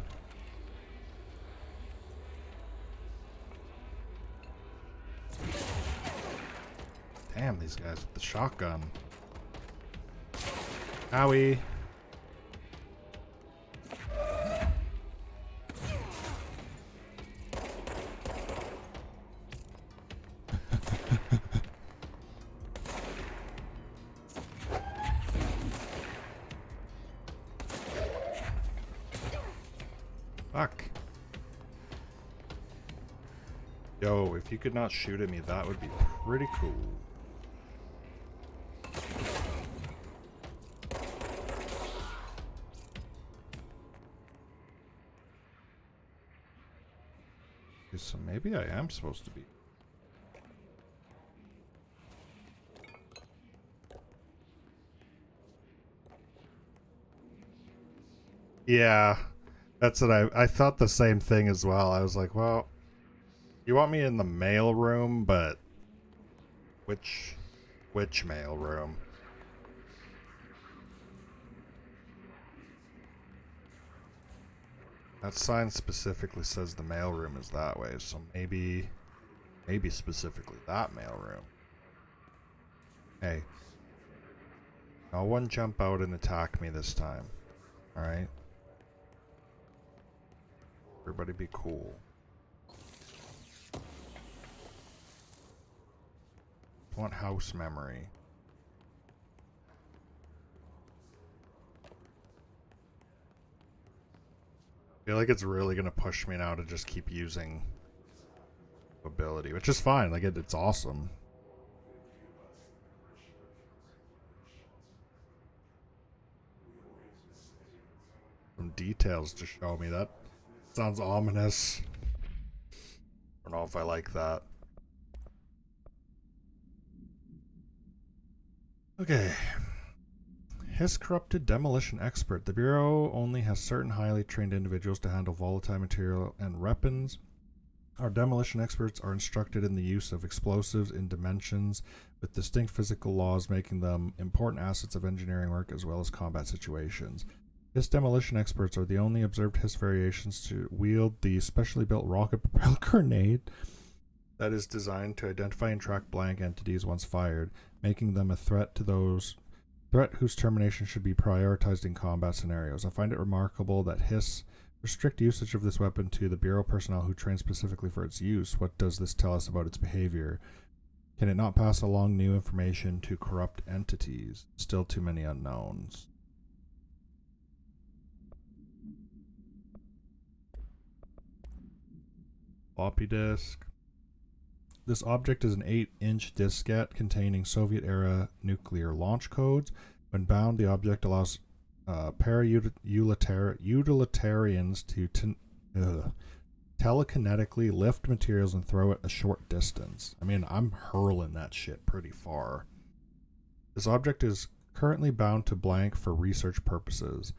Damn, these guys with the shotgun. Owie. Fuck. Yo, if you could not shoot at me, that would be pretty cool. Okay, so maybe I am supposed to be. Yeah. That's what I thought the same thing as well. I was like, well, you want me in the mail room, but which mail room? That sign specifically says the mail room is that way, so maybe specifically that mail room. Hey. No one jump out and attack me this time. Alright? Everybody be cool. I want house memory. I feel like it's really gonna push me now to just keep using ability, which is fine. Like it's awesome. Some details to show me that. Sounds ominous. I don't know if I like that. Okay. His corrupted demolition expert. The Bureau only has certain highly trained individuals to handle volatile material and weapons. Our demolition experts are instructed in the use of explosives in dimensions with distinct physical laws, making them important assets of engineering work as well as combat situations. His demolition experts are the only observed Hiss variations to wield the specially built rocket-propelled grenade that is designed to identify and track blank entities once fired, making them a threat whose termination should be prioritized in combat scenarios. I find it remarkable that Hiss restrict usage of this weapon to the Bureau personnel who train specifically for its use. What does this tell us about its behavior? Can it not pass along new information to corrupt entities? Still too many unknowns. Floppy disk. This object is an 8-inch diskette containing Soviet-era nuclear launch codes. When bound, the object allows utilitarians to telekinetically lift materials and throw it a short distance. I mean, I'm hurling that shit pretty far. This object is currently bound to blank for research purposes.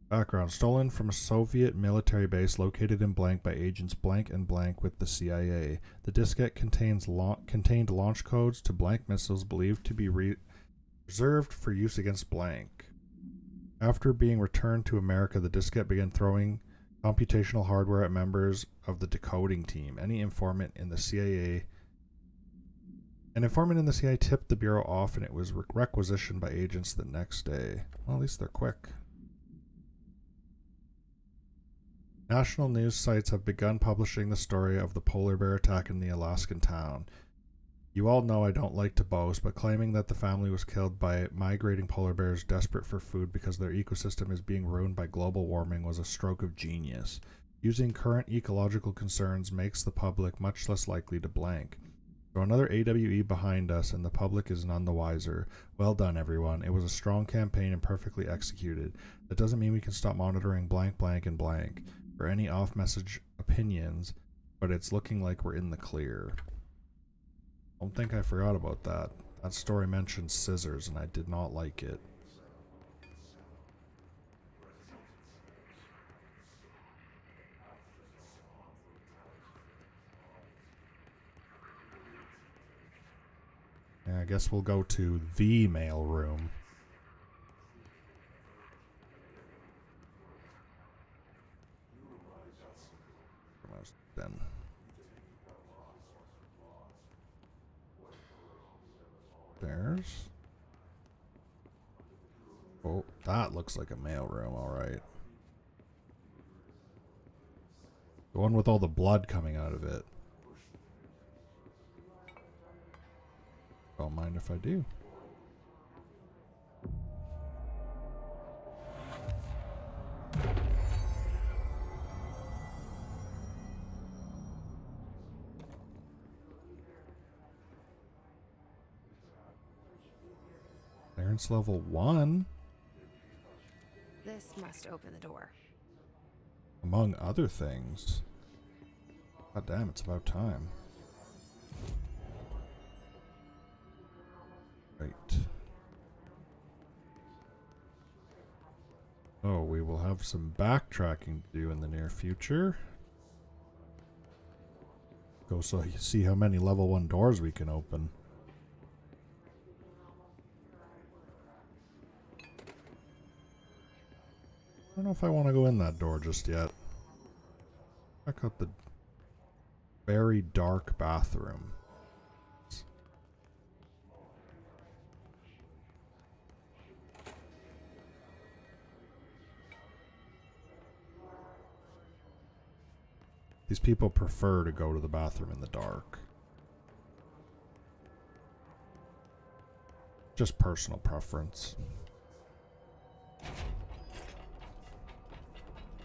Background: stolen from a Soviet military base located in blank by agents blank and blank with the CIA. The diskette contained launch codes to blank missiles believed to be reserved for use against blank. After being returned to America, the diskette began throwing computational hardware at members of the decoding team. An informant in the CIA tipped the bureau off, and it was requisitioned by agents the next day. Well, at least they're quick. National news sites have begun publishing the story of the polar bear attack in the Alaskan town. You all know I don't like to boast, but claiming that the family was killed by migrating polar bears desperate for food because their ecosystem is being ruined by global warming was a stroke of genius. Using current ecological concerns makes the public much less likely to blank. So another AWE behind us, and the public is none the wiser. Well done, everyone. It was a strong campaign and perfectly executed. That doesn't mean we can stop monitoring blank, blank, and blank for any off-message opinions, but it's looking like we're in the clear. Don't think I forgot about that. That story mentioned scissors, and I did not like it. Yeah, I guess we'll go to the mail room. Then. There's. Oh, that looks like a mailroom, alright. The one with all the blood coming out of it. Don't mind if I do. Clearance level 1. This must open the door. Among other things. God damn, it's about time. Right. Oh, we will have some backtracking to do in the near future. Go so you see how many level 1 doors we can open. I don't know if I want to go in that door just yet. Check out the very dark bathroom. These people prefer to go to the bathroom in the dark. Just personal preference.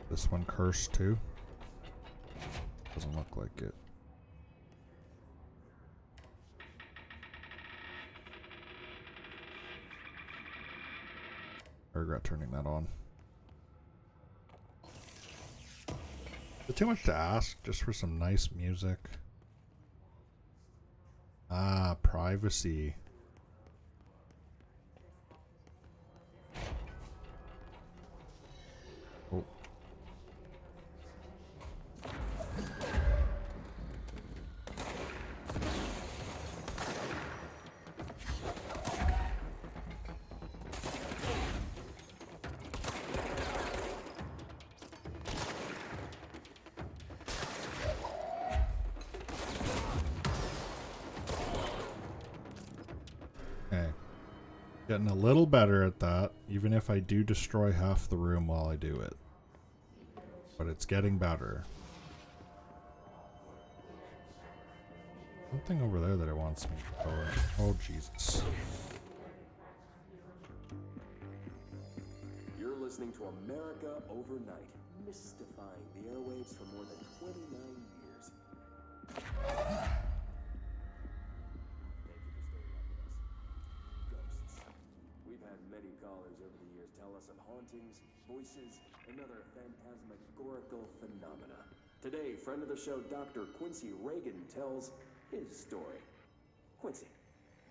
This one cursed too? Doesn't look like it. I regret turning that on. Is it too much to ask just for some nice music? Ah, privacy. Oh. Getting a little better at that, even if I do destroy half the room while I do it. But it's getting better. Something over there that it wants me to go in. Oh, Jesus. You're listening to America Overnight, mystifying the airwaves for more than 29 years. Many callers over the years tell us some hauntings, voices, and other phantasmagorical phenomena. Today, friend of the show Dr. Quincy Reagan tells his story. Quincy,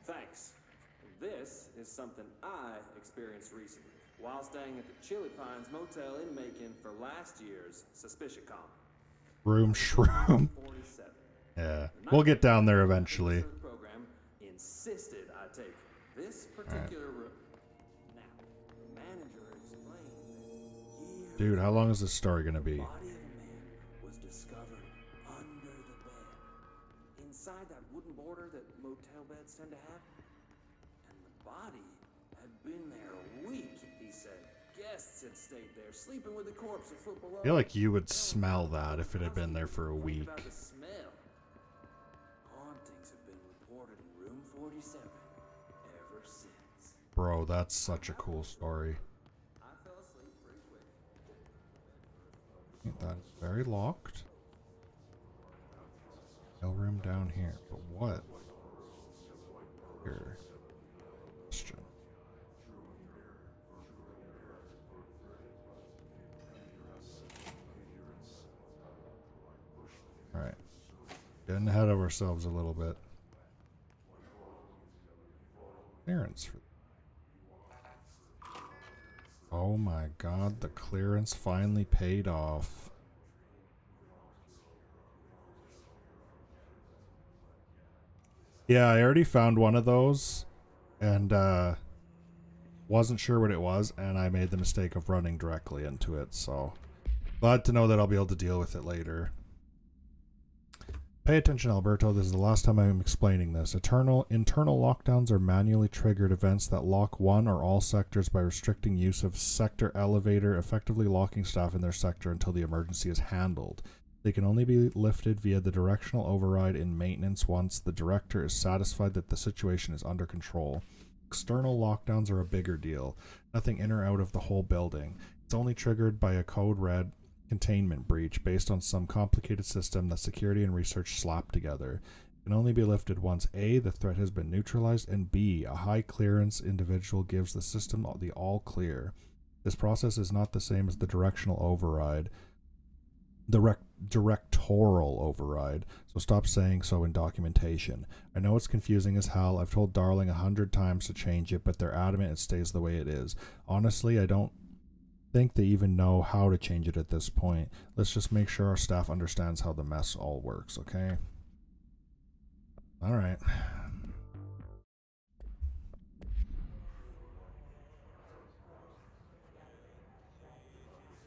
thanks. This is something I experienced recently while staying at the Chili Pines Motel in Macon for last year's SuspiciaCon. Room shroom. 47. Yeah, we'll get down there eventually. The program insisted I take this particular room. Now, the manager explained that Dude, how long is this story gonna be? the body of a man was discovered under the bed, inside that wooden border that motel beds tend to have. And the body had been there a week, he said. Guests had stayed there, sleeping with the corpse a foot below. I feel like you would smell that if it had been there for a week. About the smell. Hauntings have been reported in room 47 ever since. Bro, that's such a cool story. I fell asleep pretty quick. That's very locked. No room down here. But what? Here. Question. Alright. Getting ahead of ourselves a little bit. Clearance for. Oh my god, the clearance finally paid off. Yeah, I already found one of those and wasn't sure what it was, and I made the mistake of running directly into it, so glad to know that I'll be able to deal with it later. Pay attention, Alberto. This is the last time I'm explaining this. Internal lockdowns are manually triggered events that lock one or all sectors by restricting use of sector elevator, effectively locking staff in their sector until the emergency is handled. They can only be lifted via the directional override in maintenance once the director is satisfied that the situation is under control. External lockdowns are a bigger deal. Nothing in or out of the whole building. It's only triggered by a code red containment breach based on some complicated system that security and research slap together. It can only be lifted once A, the threat has been neutralized, and B, a high clearance individual gives the system the all clear. This process is not the same as the directional override, the directorial override, so stop saying so in documentation. I know it's confusing as hell. I've told Darling 100 times to change it, but they're adamant it stays the way it is. Honestly, I don't think they even know how to change it at this point. Let's just make sure our staff understands how the mess all works, okay? Alright.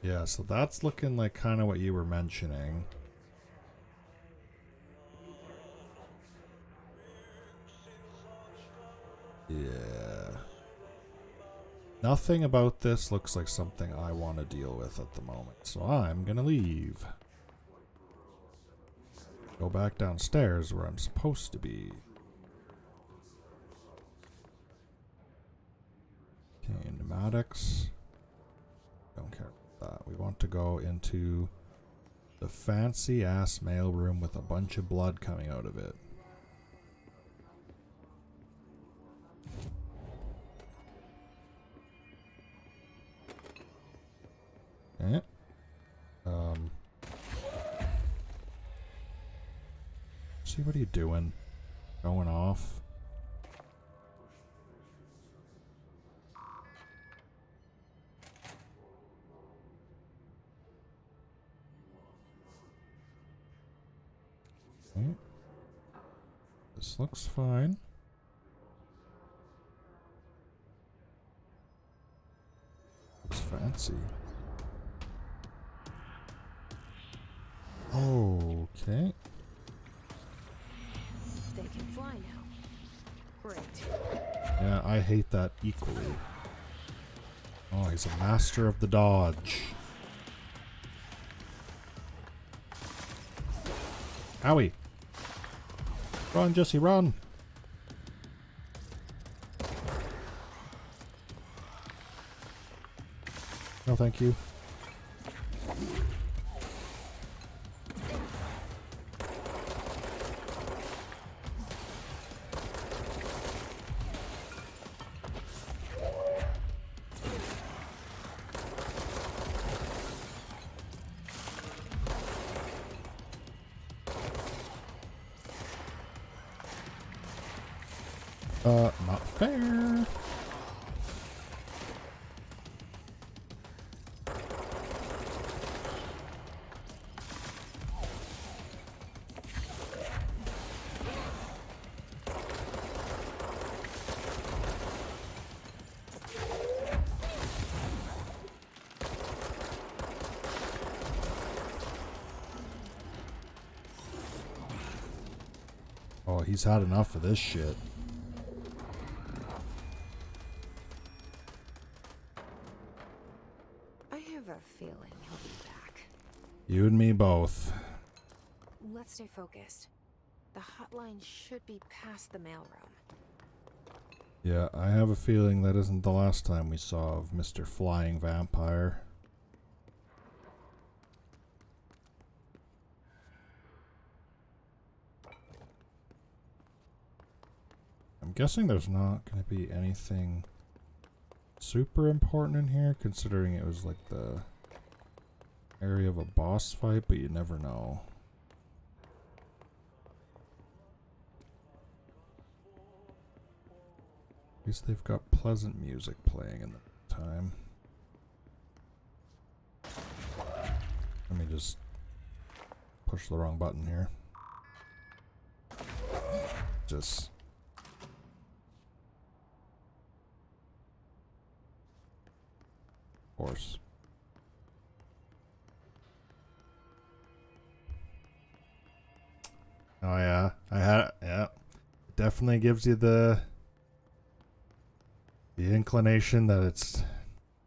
Yeah, so that's looking like kind of what you were mentioning. Yeah. Nothing about this looks like something I want to deal with at the moment, so I'm gonna leave. Go back downstairs where I'm supposed to be. Okay, pneumatics. Don't care about that. We want to go into the fancy ass mail room with a bunch of blood coming out of it. Okay. See, what are you doing? Going off? Okay. This looks fine. Looks fancy. Okay. They can fly now. Great. Yeah, I hate that equally. Oh, he's a master of the dodge. Owie. Run, Jesse, run. No, thank you. Not fair. Oh, he's had enough of this shit. I have a feeling he'll be back. You and me both. Let's stay focused. The hotline should be past the mailroom. Yeah, I have a feeling that isn't the last time we saw of Mr. Flying Vampire. I'm guessing there's not going to be anything super important in here, considering it was like the area of a boss fight, but you never know. At least they've got pleasant music playing in the time. Let me just push the wrong button here. Just... Of course. Oh yeah, yeah. It definitely gives you the inclination that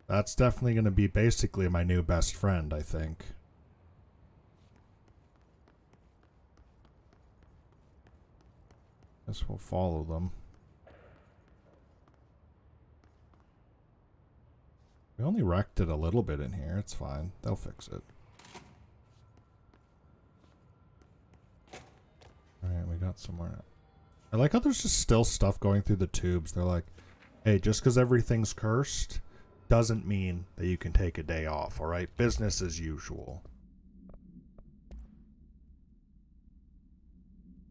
that's definitely going to be basically my new best friend, I think. Guess we'll follow them. We only wrecked it a little bit in here. It's fine. They'll fix it. Alright, we got somewhere. I like how there's just still stuff going through the tubes. They're like, hey, just because everything's cursed doesn't mean that you can take a day off, alright? Business as usual.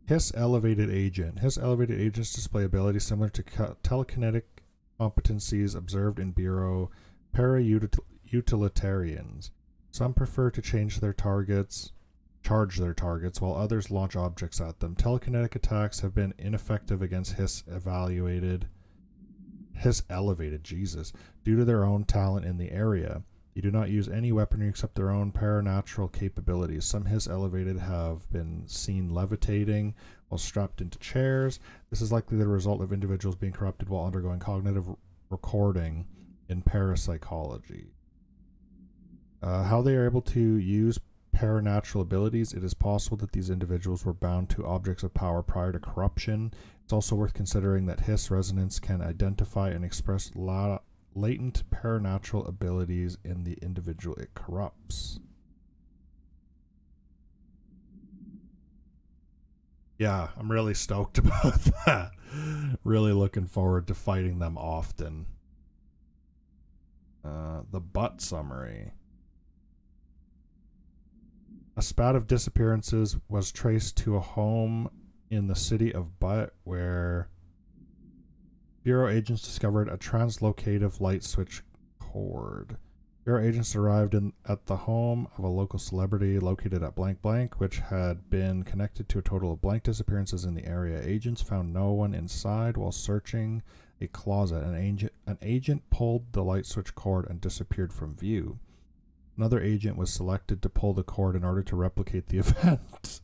Hiss Elevated Agent. Hiss Elevated Agents display abilities similar to telekinetic competencies observed in Bureau para-utilitarians. Some prefer to charge their targets, while others launch objects at them. Telekinetic attacks have been ineffective against Hiss Elevated, Jesus, due to their own talent in the area. You do not use any weaponry except their own paranatural capabilities. Some Hiss Elevated have been seen levitating while strapped into chairs. This is likely the result of individuals being corrupted while undergoing cognitive recording in parapsychology. How they are able to use paranatural abilities. It is possible that these individuals were bound to objects of power prior to corruption. It's also worth considering that Hiss resonance can identify and express latent paranatural abilities in the individual it corrupts. Yeah, I'm really stoked about that. Really looking forward to fighting them often. The butt summary. A spat of disappearances was traced to a home in the city of Butt, where Bureau agents discovered a translocative light switch cord. Bureau agents arrived at the home of a local celebrity located at blank blank, which had been connected to a total of blank disappearances in the area. Agents found no one inside while searching a closet. An agent pulled the light switch cord and disappeared from view. Another agent was selected to pull the cord in order to replicate the event.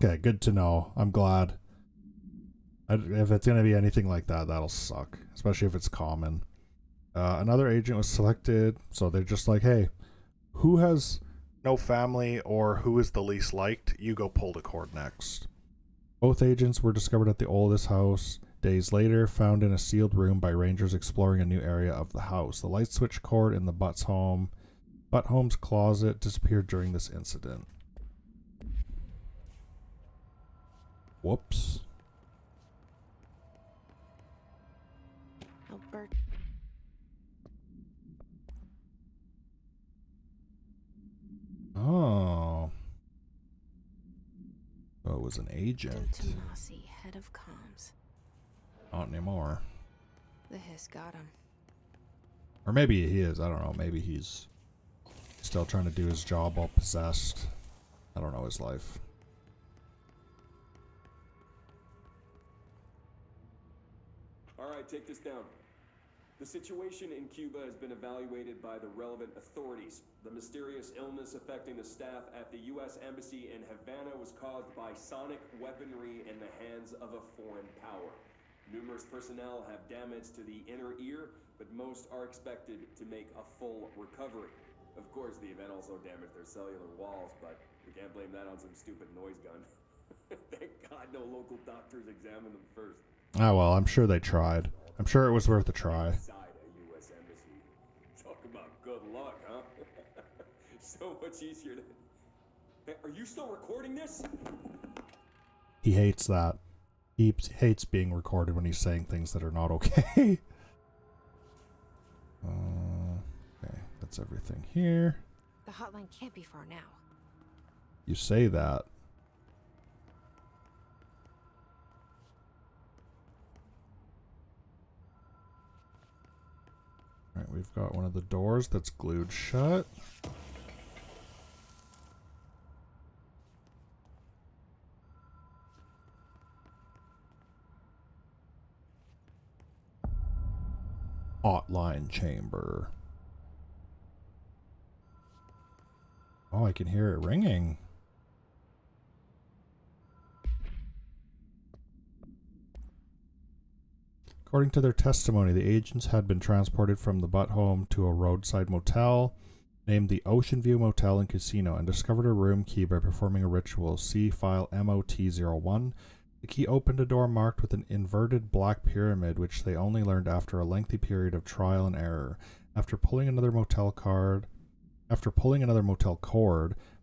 Okay, good to know. I'm glad. If it's going to be anything like that, that'll suck. Especially if it's common. Another agent was selected, so they're just like, hey, who has no family or who is the least liked? You go pull the cord next. Both agents were discovered at the oldest house days later, found in a sealed room by rangers exploring a new area of the house. The light switch cord in the Butt Home's closet disappeared during this incident. Whoops. Albert. Oh. was an agent. Tomasi, head of comms. Not anymore. The hiss got him. Or maybe he is. I don't know. Maybe he's still trying to do his job while possessed. I don't know his life. Alright, take this down. The situation in Cuba has been evaluated by the relevant authorities. The mysterious illness affecting the staff at the U.S. Embassy in Havana was caused by sonic weaponry in the hands of a foreign power. Numerous personnel have damage to the inner ear, but most are expected to make a full recovery. Of course, the event also damaged their cellular walls, but we can't blame that on some stupid noise gun. Thank God no local doctors examined them first. Ah, well, I'm sure they tried. I'm sure it was worth a try. Inside a U.S. embassy. Talk about good luck, huh? So much easier to... Hey, are you still recording this? He hates that. He hates being recorded when he's saying things that are not okay. Okay, that's everything here. The hotline can't be far now. You say that. Alright, we've got one of the doors that's glued shut. Hotline chamber. Oh, I can hear it ringing. According to their testimony, the agents had been transported from the Butt home to a roadside motel named the Ocean View Motel and Casino and discovered a room key by performing a ritual. See file MOT-01. The key opened a door marked with an inverted black pyramid, which they only learned after a lengthy period of trial and error. After pulling another motel cord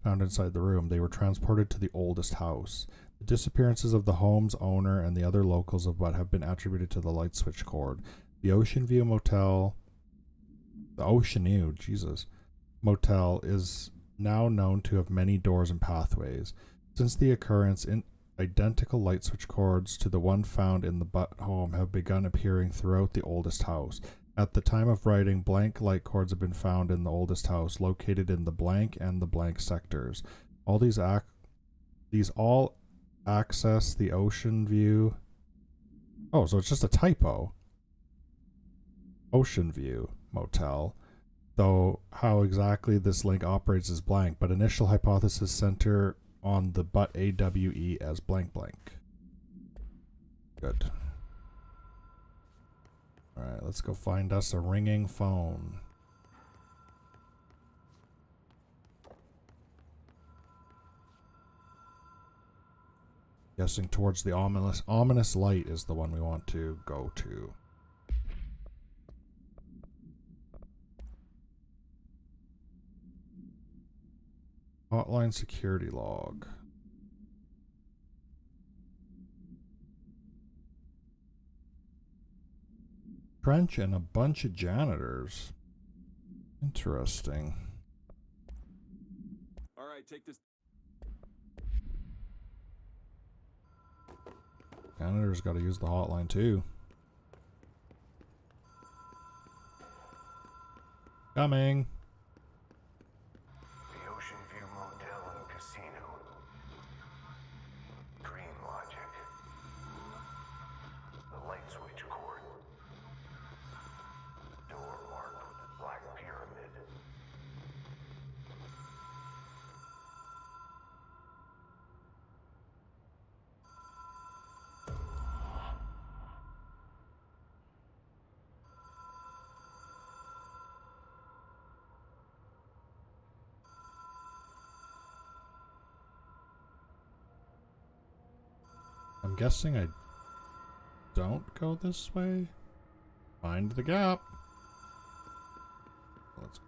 found inside the room, they were transported to the oldest house. The disappearances of the home's owner and the other locals of Butt have been attributed to the light switch cord. The Ocean View Motel is now known to have many doors and pathways. Since the occurrence, identical light switch cords to the one found in the Butt home have begun appearing throughout the oldest house. At the time of writing, blank light cords have been found in the oldest house, located in the blank and the blank sectors. All these all access the Ocean View. Oh, so it's just a typo. Ocean View Motel. Though how exactly this link operates is blank, but initial hypothesis center on the Butt AWE as blank blank. Good. Alright, let's go find us a ringing phone. Guessing towards the ominous light is the one we want to go to. Hotline security log. Trench and a bunch of janitors. Interesting. All right, take this. Janitors got to use the hotline too. Coming. The Ocean View Motel and Casino. Dream logic. The light switch cord. Door marked with the black pyramid. I'm guessing I don't go this way. Find the gap. Let's go.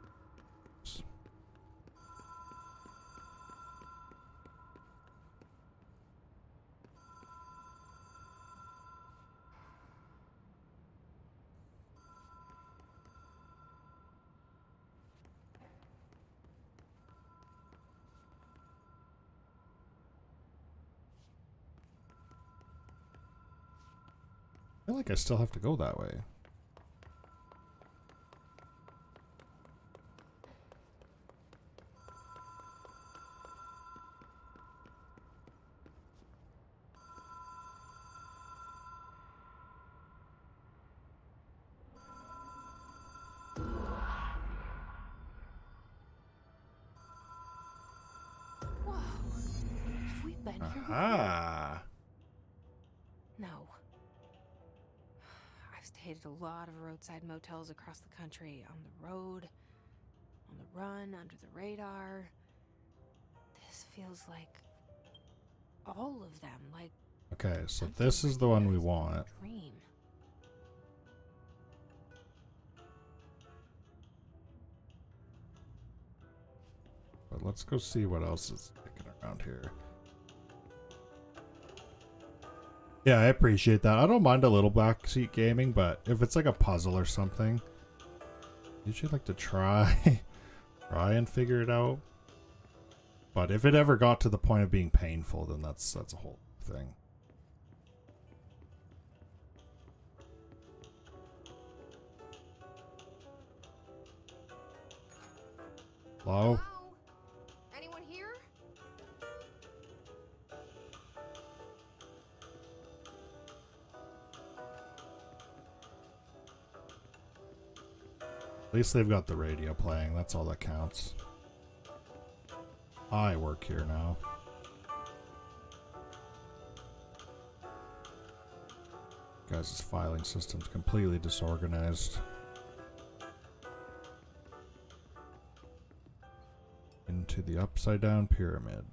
feel like I still have to go that way. Whoa. Have we been here before? Ah. No. I've stayed at a lot of roadside motels across the country, on the road, on the run, under the radar. This feels like all of them, like Okay, so something this is right the one here we is a want. dream. But let's go see what else is sticking around here. Yeah, I appreciate that. I don't mind a little backseat gaming, but if it's like a puzzle or something, I usually like to try and figure it out. But if it ever got to the point of being painful, then that's a whole thing. Hello? Anyone here? At least they've got the radio playing. That's all that counts. I work here now. Guys, this filing system's completely disorganized. Into the upside down pyramid.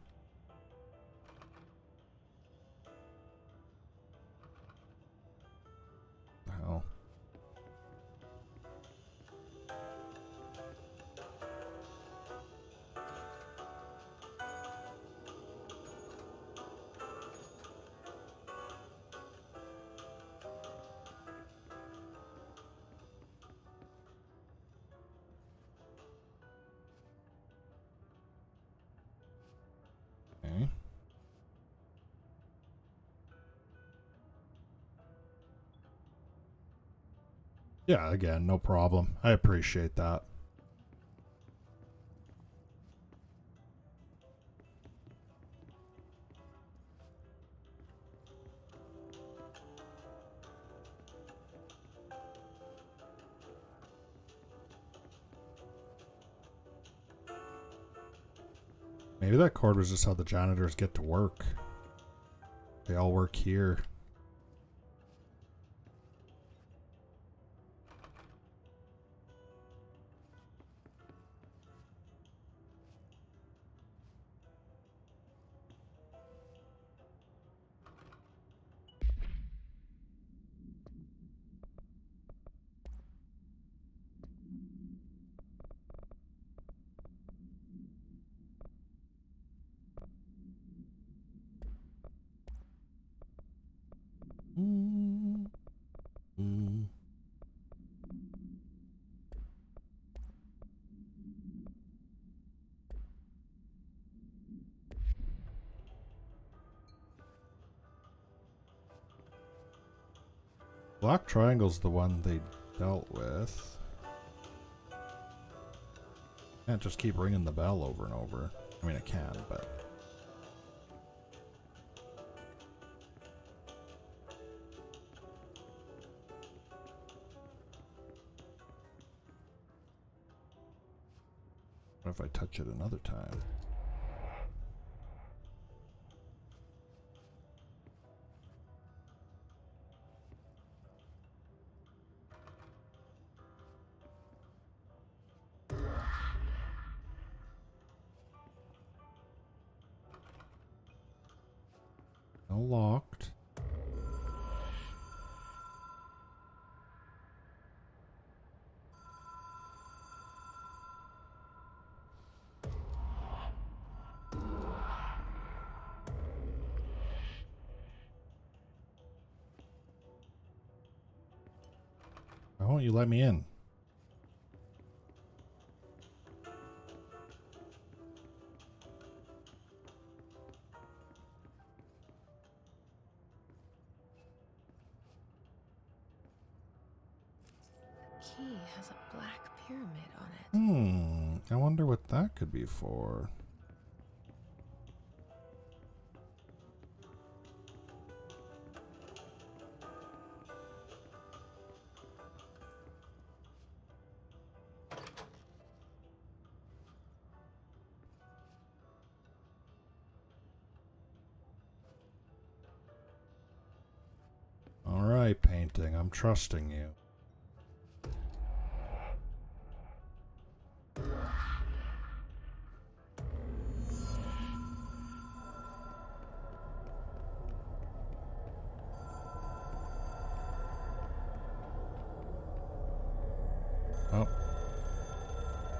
The hell? Okay. Yeah, again, no problem. I appreciate that. Maybe that cord was just how the janitors get to work. They all work here. Black triangle's the one they dealt with. Can't just keep ringing the bell over and over. I mean, it can, but... What if I touch it another time? No locked. Why won't you let me in? key has a black pyramid on it. I wonder what that could be for. All right, painting. I'm trusting you. Oh.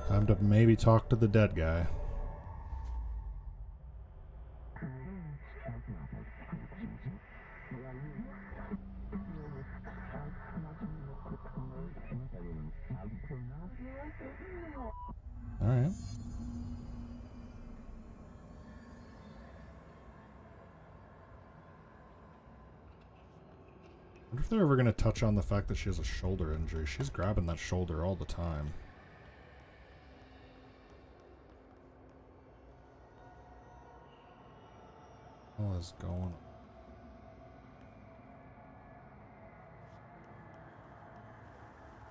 Time to maybe talk to the dead guy. All right. I wonder if they're ever going to touch on the fact that she has a shoulder injury. She's grabbing that shoulder all the time. What is going on?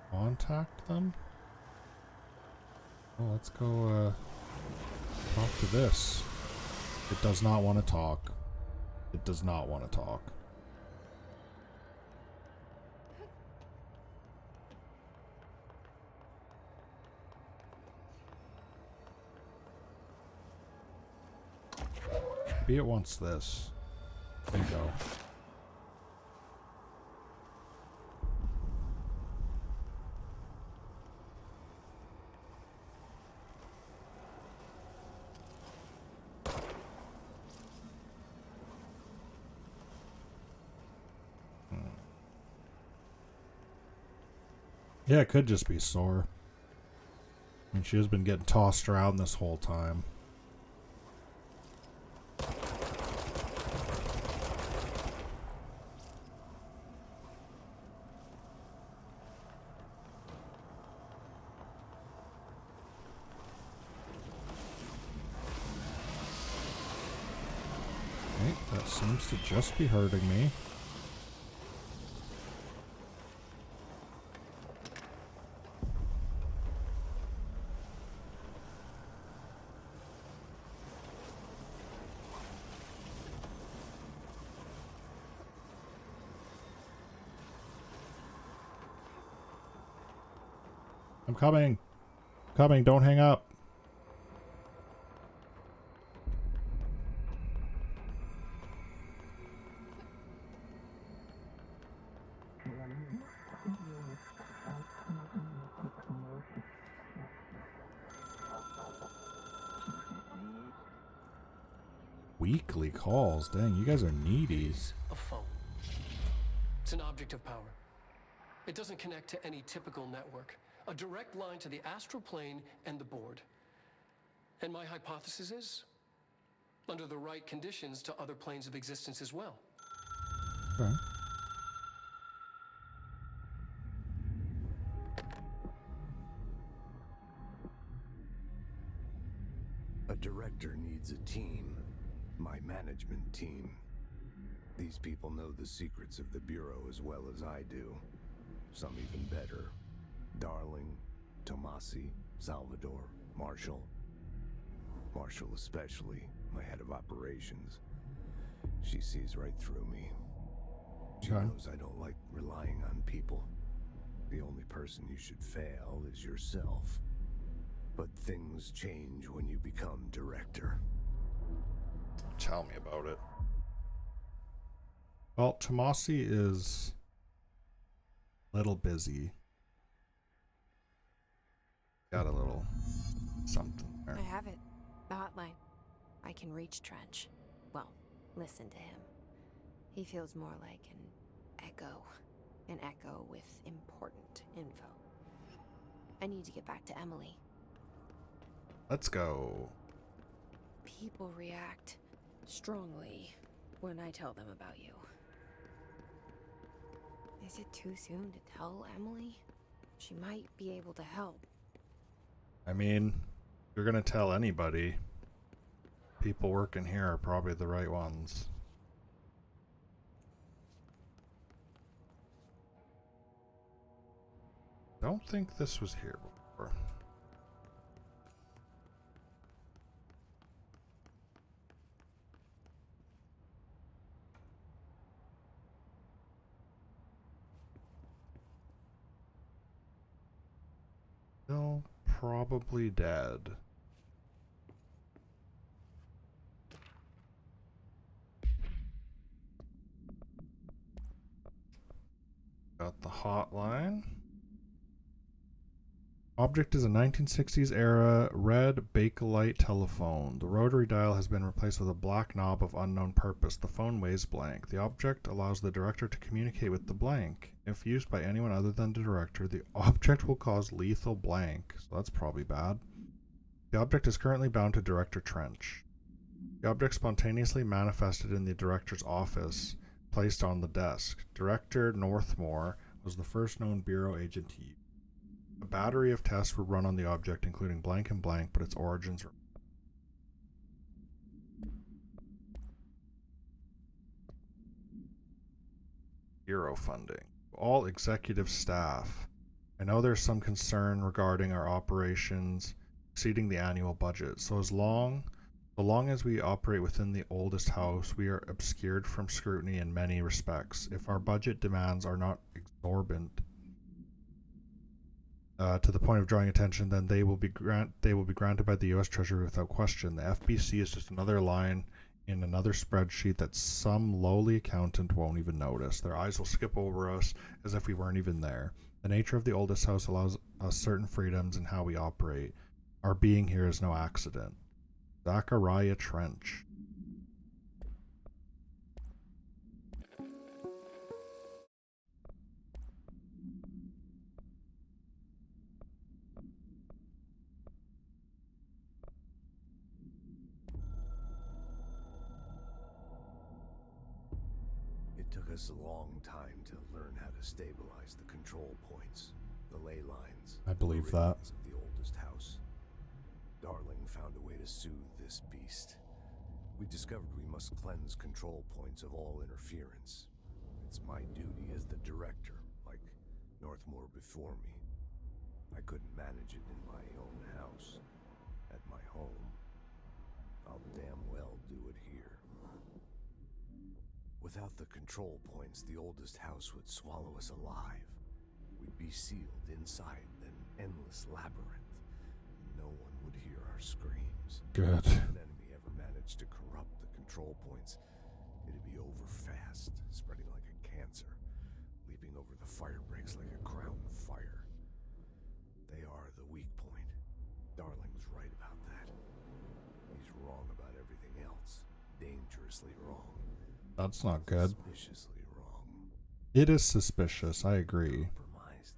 Contact them? Well, let's go talk to this. It does not want to talk. It does not want to talk. Maybe it wants this. There you go. Yeah, it could just be sore. I mean, she has been getting tossed around this whole time. Okay, that seems to just be hurting me. I'm coming. Coming, don't hang up. Weekly calls. Dang, you guys are needy. A phone. It's an object of power. It doesn't connect to any typical network. A direct line to the astral plane and the board. And my hypothesis is, under the right conditions, to other planes of existence as well. Okay. A director needs a team. My management team. These people know the secrets of the Bureau as well as I do. Some even better. Darling, Tomasi, Salvador, Marshall. Marshall especially, my head of operations. She sees right through me. She knows I don't like relying on people. The only person you should fail is yourself. But things change when you become director. Tell me about it. Well, Tomasi is a little busy. Got a little something there. I have it. The hotline. I can reach Trench. Well, listen to him. He feels more like an echo. An echo with important info. I need to get back to Emily. Let's go. People react strongly when I tell them about you. Is it too soon to tell Emily? She might be able to help. I mean, if you're gonna tell anybody, people working here are probably the right ones. Don't think this was here before. Still probably dead. Got the hotline. Object is a 1960s era red Bakelite telephone. The rotary dial has been replaced with a black knob of unknown purpose. The phone weighs blank. The object allows the director to communicate with the blank. If used by anyone other than the director, the object will cause lethal blank. So that's probably bad. The object is currently bound to Director Trench. The object spontaneously manifested in the director's office, placed on the desk. Director Northmore was the first known Bureau agent to use. A battery of tests were run on the object, including blank and blank, but its origins are... Bureau funding. All executive staff. I know there's some concern regarding our operations exceeding the annual budget, so long as we operate within the oldest house, we are obscured from scrutiny in many respects. If our budget demands are not exorbitant to the point of drawing attention, then they will be granted by the U.S. Treasury without question. The FBC is just another line in another spreadsheet that some lowly accountant won't even notice. Their eyes will skip over us as if we weren't even there. The nature of the oldest house allows us certain freedoms in how we operate. Our being here is no accident. Zachariah Trench. It took us a long time to learn how to stabilize the control points, the ley lines. I believe that. Of the oldest house. Darling found a way to soothe this beast. We discovered we must cleanse control points of all interference. It's my duty as the director, like Northmore before me. I couldn't manage it in my own house, at my home. I'll damn well do it here. Without the control points, the oldest house would swallow us alive. We'd be sealed inside an endless labyrinth. No one would hear our screams. Good. If an enemy ever managed to corrupt the control points, it'd be over fast, spreading like a cancer, leaping over the fire breaks like a crown of fire. They are the weak point. Darling's right about that. He's wrong about everything else. Dangerously wrong. That's not good. Suspiciously wrong. It is suspicious, I agree. Compromised.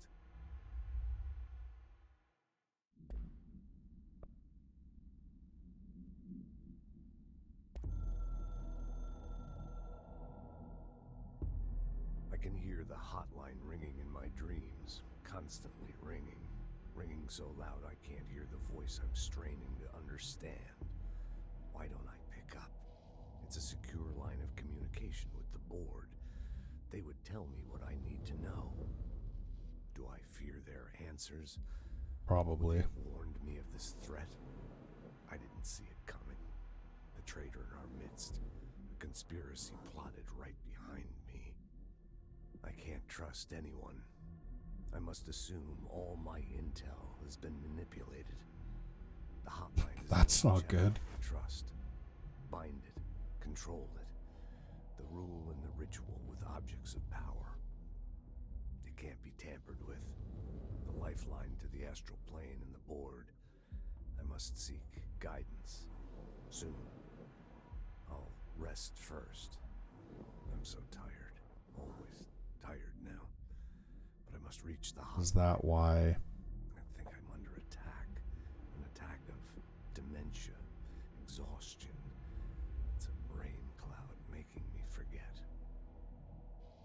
I can hear the hotline ringing in my dreams, constantly ringing. Ringing so loud I can't hear the voice I'm straining to understand. Why don't I pick up? It's a secure line of communication with the board. They would tell me what I need to know. Do I fear their answers? Probably. Would they have warned me of this threat? I didn't see it coming. The traitor in our midst. A conspiracy plotted right behind me. I can't trust anyone. I must assume all my intel has been manipulated. The hotline is That's not good. Trust. Bind it. Control it. The rule and the ritual with objects of power. It can't be tampered with. The lifeline to the astral plane and the board. I must seek guidance. Soon. I'll rest first. I'm so tired. Always tired now. But I must reach the hotline. Is that why? I think I'm under attack. An attack of dementia, exhaustion. It's a brain cloud making me forget.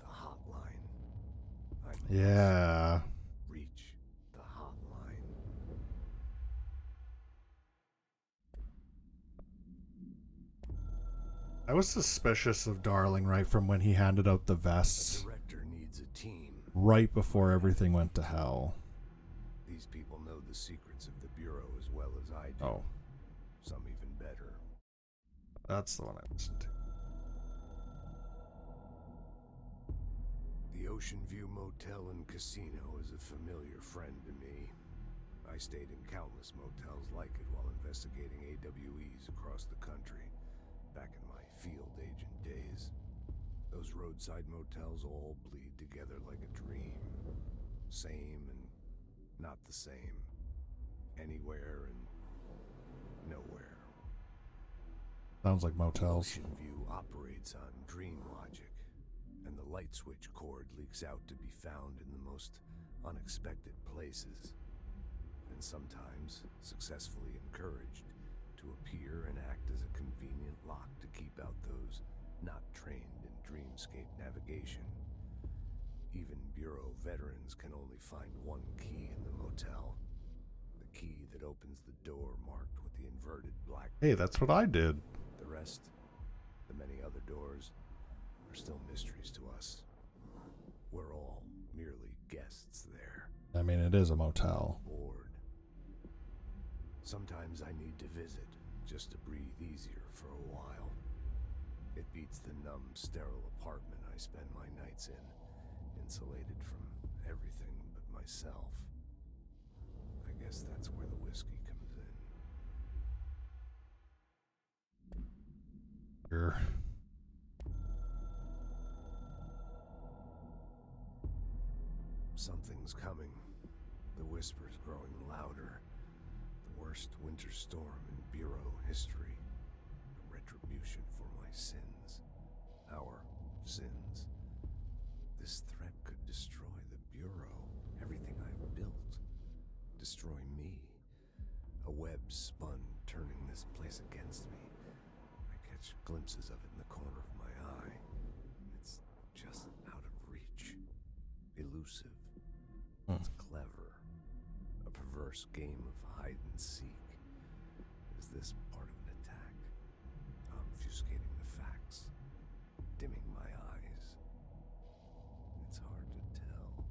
The hotline. I must Yeah. reach I was suspicious of Darling right from when he handed out the A vests director needs a team. right before everything went to hell. These people know the secrets of the Bureau as well as I do. Oh, Some even better. that's the one I listened to. The Ocean View Motel and Casino is a familiar friend to me. I stayed in countless motels like it while investigating AWEs across the country, back in my field agent days. Those roadside motels all bleed together like a dream. Same and not the same. Anywhere and nowhere. Sounds like motels. Ocean View operates on dream logic, and the light switch cord leaks out to be found in the most unexpected places, and sometimes successfully encouraged to appear and act as a convenient lock to keep out those not trained in dreamscape navigation. Even Bureau veterans can only find one key in the motel. The key that opens the door marked with the inverted black. Hey, that's what I did. The rest, the many other doors, are still mysteries to us. We're all merely guests there. I mean, it is a motel. Bored. Sometimes I need to visit just to breathe easier for a while. It beats the numb, sterile apartment I spend my nights in, insulated from everything but myself. I guess that's where the whiskey comes in. Sure. Something's coming. The whisper's growing louder. The worst winter storm in Bureau history. A retribution for my sins. Our sins. This threat could destroy the Bureau. Everything I've built. Destroy me. A web spun, turning this place against me. I catch glimpses of it in the corner of my eye. It's just out of reach. Elusive. It's clever. A perverse game of hide and seek. Is this part of an attack? Obfuscating the facts. Dimming my eyes. It's hard to tell.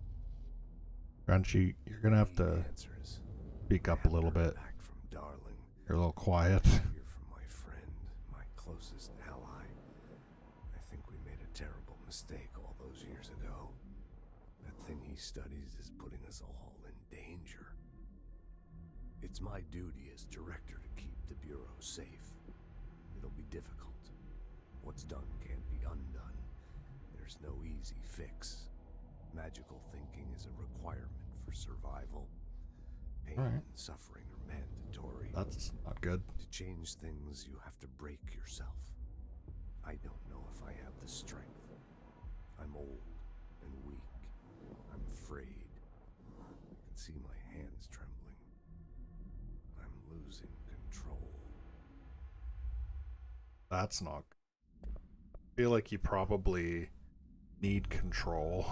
Crunchy, you're gonna have to Answers. speak up a little bit. Back from Darling. You're a little quiet. Hear from my friend, my closest ally. I think we made a terrible mistake all those years ago. That thing he studies is putting us all in danger. It's my duty as director to keep the Bureau safe. It'll be difficult. What's done can't be undone. There's no easy fix. Magical thinking is a requirement for survival. Pain and suffering are mandatory. That's not good. To change things, you have to break yourself. I don't know if I have the strength. I'm old and weak. I'm afraid. I can see my hands trembling. I'm losing control. That's not. I feel like you probably need control.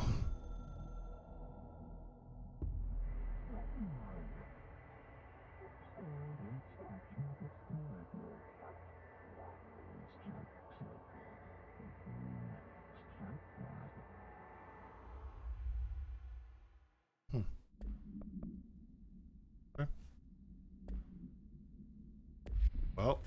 Okay. Well.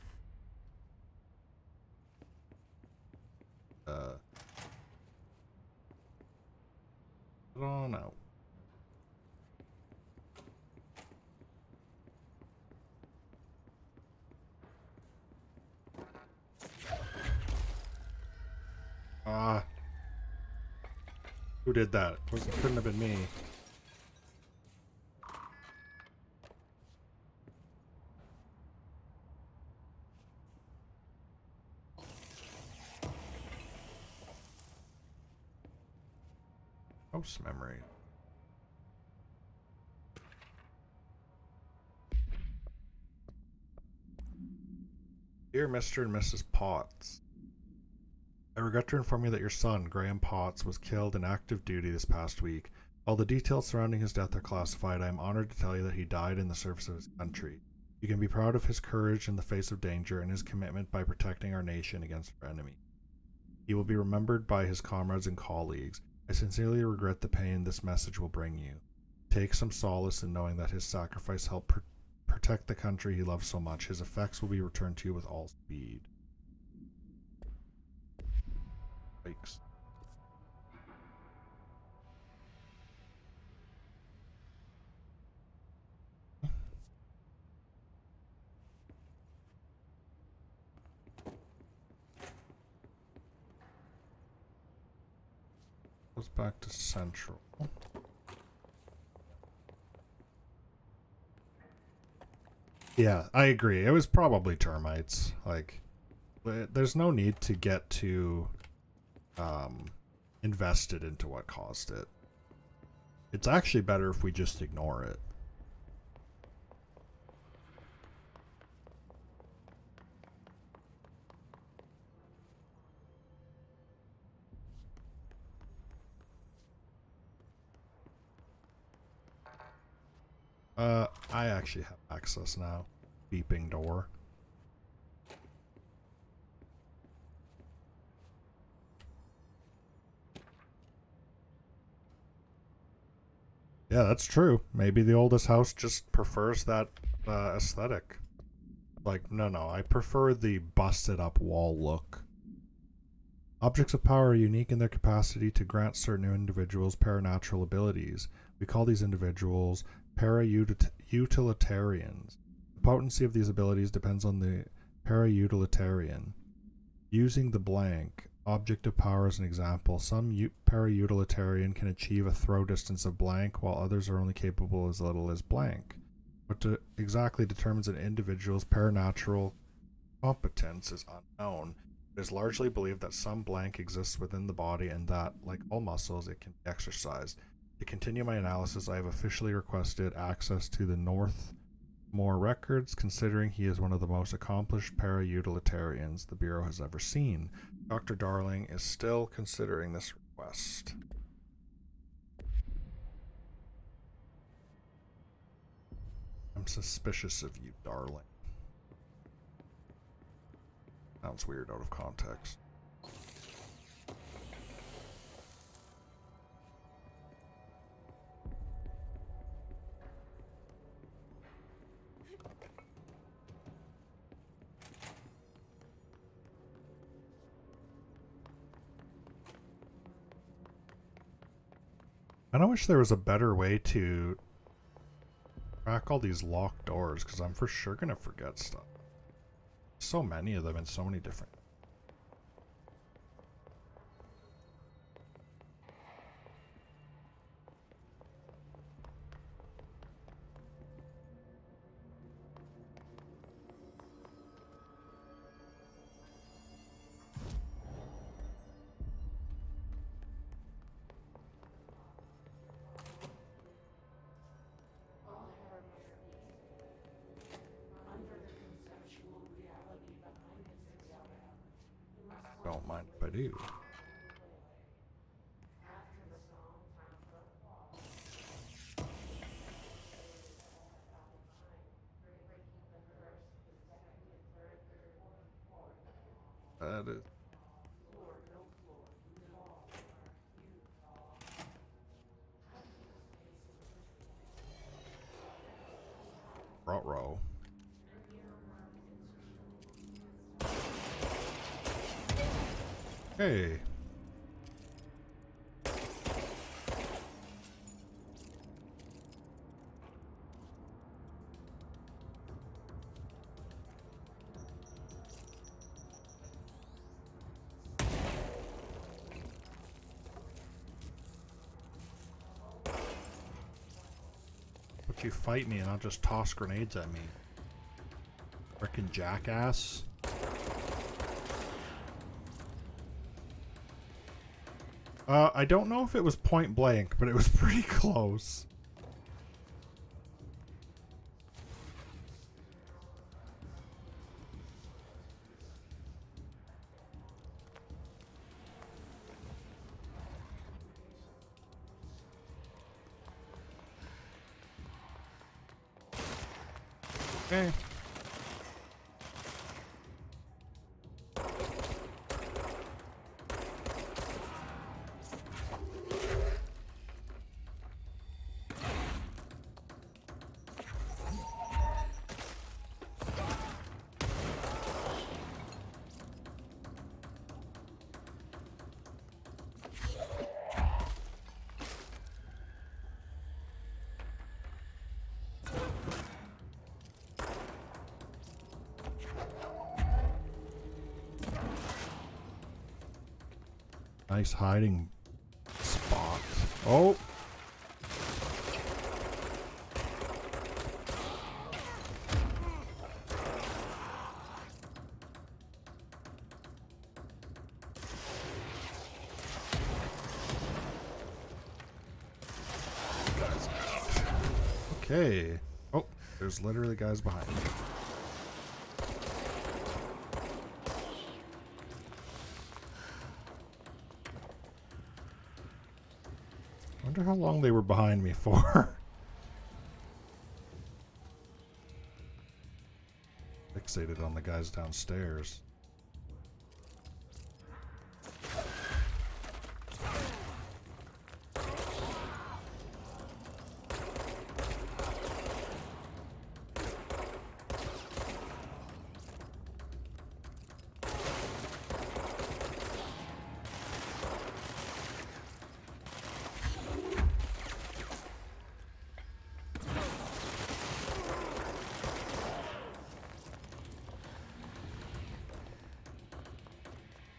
Put on out. Who did that? Couldn't have been me. House memory. Dear Mr. and Mrs. Potts, I regret to inform you that your son, Graham Potts, was killed in active duty this past week. While the details surrounding his death are classified, I am honored to tell you that he died in the service of his country. You can be proud of his courage in the face of danger and his commitment by protecting our nation against our enemy. He will be remembered by his comrades and colleagues. I sincerely regret the pain this message will bring you. Take some solace in knowing that his sacrifice helped protect the country he loves so much. His effects will be returned to you with all speed. Yikes. Goes back to Central. Yeah, I agree. It was probably termites. Like, there's no need to get too invested into what caused it. It's actually better if we just ignore it. I actually have access now. Beeping door. Yeah, that's true. Maybe the oldest house just prefers that aesthetic. Like, no, I prefer the busted up wall look. Objects of power are unique in their capacity to grant certain individuals paranatural abilities. We call these individuals para-utilitarians. The potency of these abilities depends on the para-utilitarian. Using the blank object of power as an example, some para-utilitarian can achieve a throw distance of blank, while others are only capable as little as blank. What exactly determines an individual's paranatural competence is unknown. It is largely believed that some blank exists within the body and that, like all muscles, it can be exercised. To continue my analysis, I have officially requested access to the Northmore records, considering he is one of the most accomplished para-utilitarians the Bureau has ever seen. Dr. Darling is still considering this request. I'm suspicious of you, Darling. Sounds weird out of context. I wish there was a better way to track all these locked doors, because I'm for sure gonna forget stuff. So many of them in so many different. Don't mind if I do. That is. Row. Hey. But you fight me and I'll just toss grenades at me. Frickin' jackass. I don't know if it was point blank, but it was pretty close. Okay. nice hiding spot. Oh! Okay. Oh, there's literally guys behind me. Wonder how long they were behind me for. Fixated on the guys downstairs.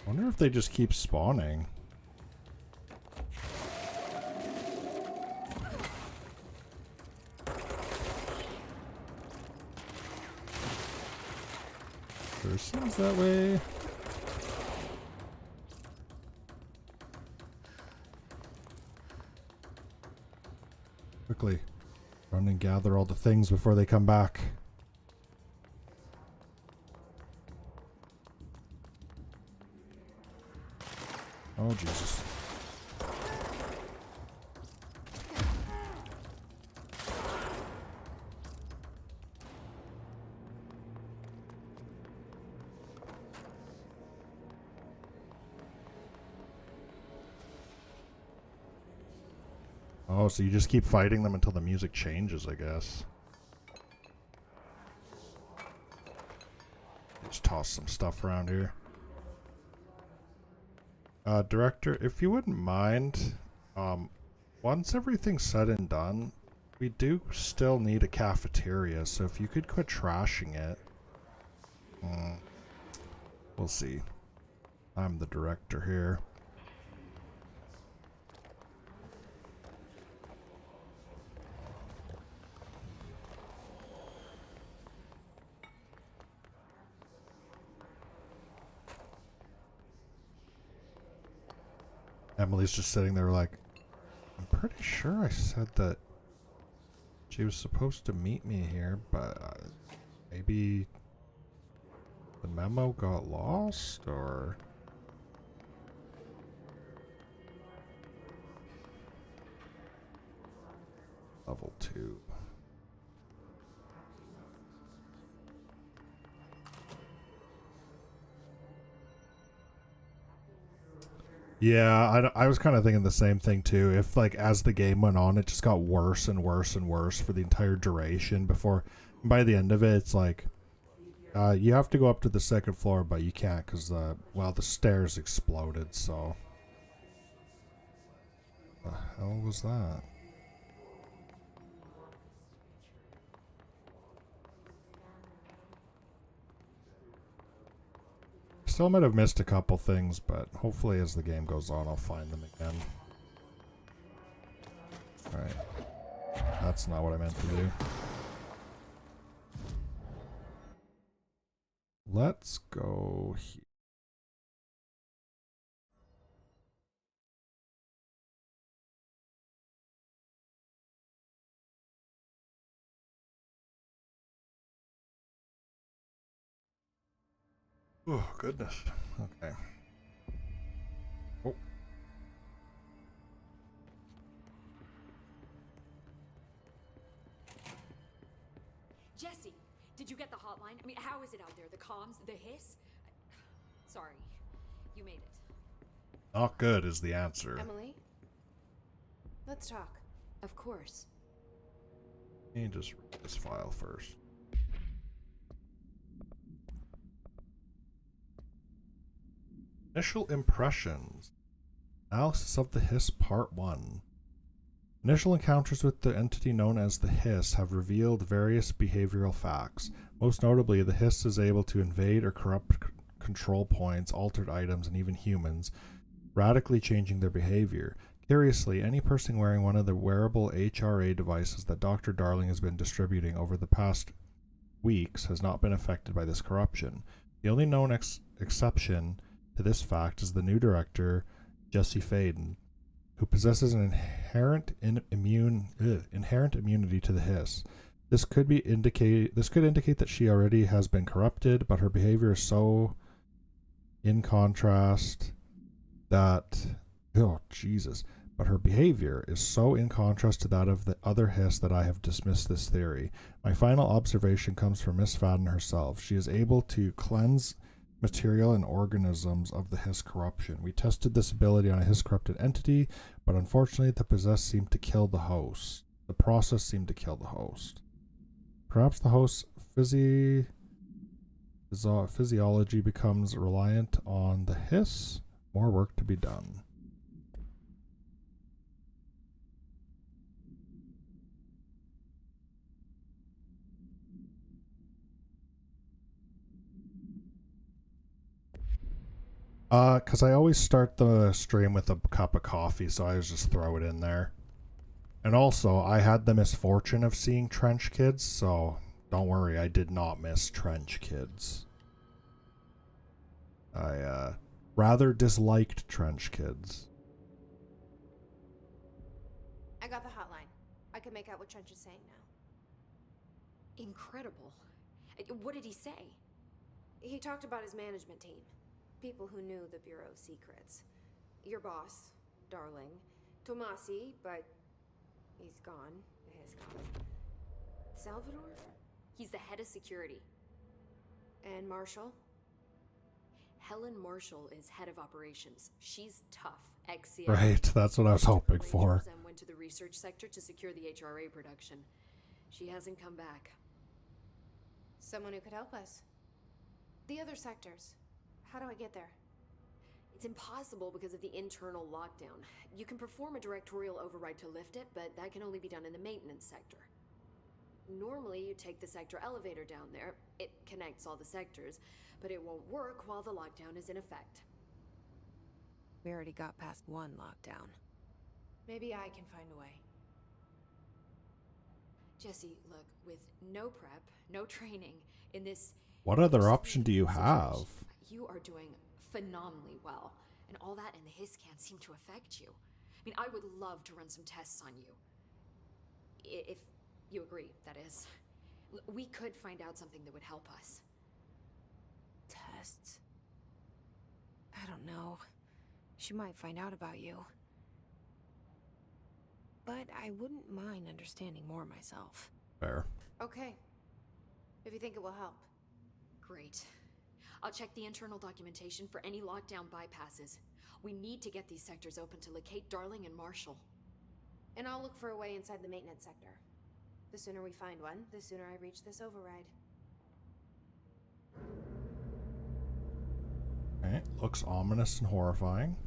I wonder if they just keep spawning. Sure seems that way. Quickly, run and gather all the things before they come back. Oh, Jesus. Oh, so you just keep fighting them until the music changes, I guess. Just toss some stuff around here. Director, if you wouldn't mind, once everything's said and done, we do still need a cafeteria, so if you could quit trashing it. We'll see. I'm the director here. Emily's just sitting there like, I'm pretty sure I said that she was supposed to meet me here, but maybe the memo got lost, or... Level 2. Yeah, I was kind of thinking the same thing too. If like as the game went on, it just got worse and worse and worse for the entire duration before by the end of it, it's like you have to go up to the second floor, but you can't because well, the stairs exploded. So the hell was that? Still might have missed a couple things, but hopefully as the game goes on, I'll find them again. Alright. That's not what I meant to do. Let's go here. Oh, goodness. Okay. Oh. Jesse, did you get the hotline? I mean, how is it out there? The comms, the hiss? Sorry, you made it. Not good is the answer. Emily, let's talk. Of course. Let me just read this file first. Initial impressions. Analysis of the Hiss Part 1. Initial encounters with the entity known as the Hiss have revealed various behavioral facts. Most notably, the Hiss is able to invade or corrupt control points, altered items, and even humans. radically changing their behavior. Curiously, any person wearing one of the wearable HRA devices that Dr. Darling has been distributing over the past weeks has not been affected by this corruption. The only known exception to this fact is the new director, Jesse Faden, who possesses an inherent immunity to the hiss. This could indicate that she already has been corrupted, but her behavior is so in contrast that but her behavior is so in contrast to that of the other hiss that I have dismissed this theory. My final observation comes from Miss Faden herself. She is able to cleanse material and organisms of the hiss corruption. We tested this ability on a hiss corrupted entity, but unfortunately the possessed seemed to kill the host. The process seemed to kill the host. Perhaps the host's physiology becomes reliant on the hiss. More work to be done. Because I always start the stream with a cup of coffee, so I just throw it in there. And also, I had the misfortune of seeing Trench Kids, so don't worry, I did not miss Trench Kids. I rather disliked Trench Kids. I got the hotline. I can make out what Trench is saying now. Incredible. What did he say? He talked about his management team. People who knew the Bureau's secrets. Your boss, Darling. Tomasi, but he's gone. He's gone. Salvador? He's the head of security. And Marshall? Helen Marshall is head of operations. She's tough. Ex-CIA. Right, that's what I was hoping for. And went to the research sector to secure the HRA production. She hasn't come back. Someone who could help us. The other sectors. How do I get there? It's impossible because of the internal lockdown. You can perform a directorial override to lift it, but that can only be done in the maintenance sector. Normally, you take the sector elevator down there. It connects all the sectors, but it won't work while the lockdown is in effect. We already got past one lockdown. Maybe I can find a way. Jesse, look, with no prep, no training, in this... What other option do you have? You are doing phenomenally well, and all that and the hiss can't seem to affect you. I mean, I would love to run some tests on you. If you agree, that is. We could find out something that would help us. Tests? I don't know. She might find out about you. But I wouldn't mind understanding more myself. Fair. Okay. If you think it will help. Great. I'll check the internal documentation for any lockdown bypasses. We need to get these sectors open to locate Darling and Marshall. And I'll look for a way inside the maintenance sector. The sooner we find one, the sooner I reach this override. Okay, looks ominous and horrifying.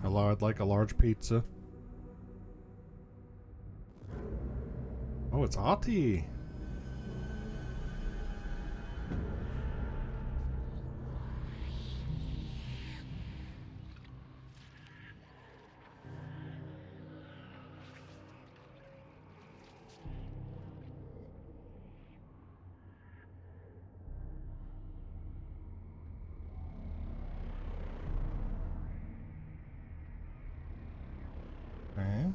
Hello, I'd like a large pizza. Oh, it's Ati. Okay.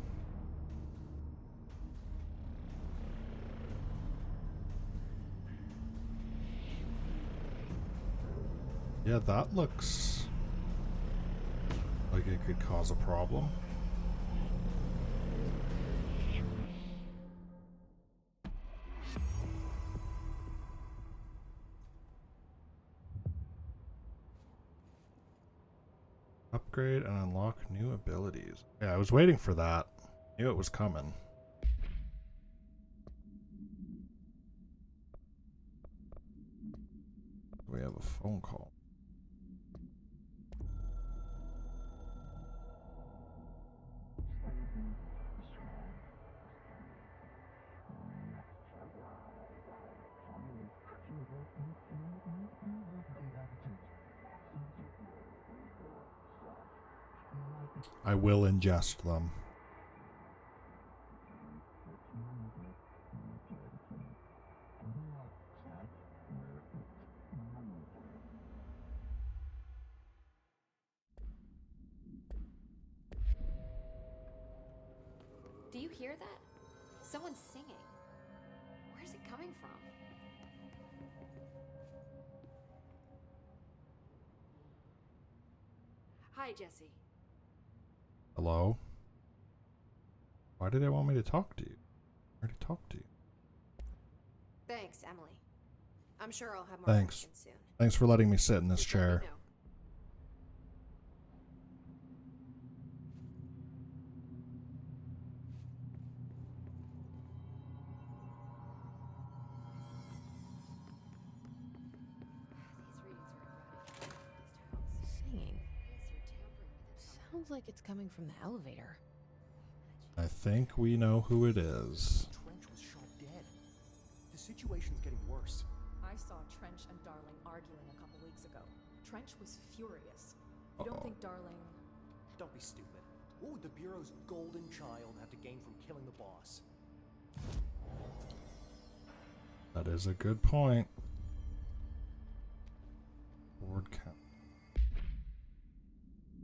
Yeah, that looks like it could cause a problem. Upgrade and unlock new abilities. Yeah, I was waiting for that. Knew it was coming. We have a phone call. I will ingest them. Do you hear that? Someone's singing. Where's it coming from? Hi, Jesse. Hello? Why did they want me to talk to you? I already talked to you. Thanks, Emily. I'm sure I'll have more Thanks. questions soon. Thanks for letting me sit in this Just let me chair. know. Singing. Sounds like it's coming from the elevator. I think we know who it is. Trench was shot dead. The situation's getting worse. I saw Trench and Darling arguing a couple weeks ago. Trench was furious. You don't think Darling... Don't be stupid. What would the Bureau's golden child have to gain from killing the boss? That is a good point. Board count.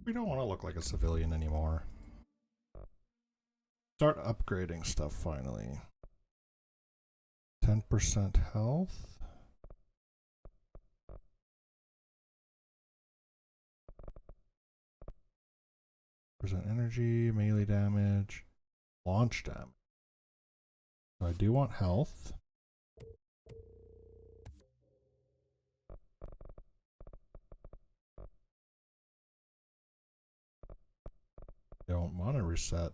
We don't want to look like a civilian anymore. Start upgrading stuff finally. 10% health. Percent energy, melee damage, launch damage. So I do want health. Don't want to reset.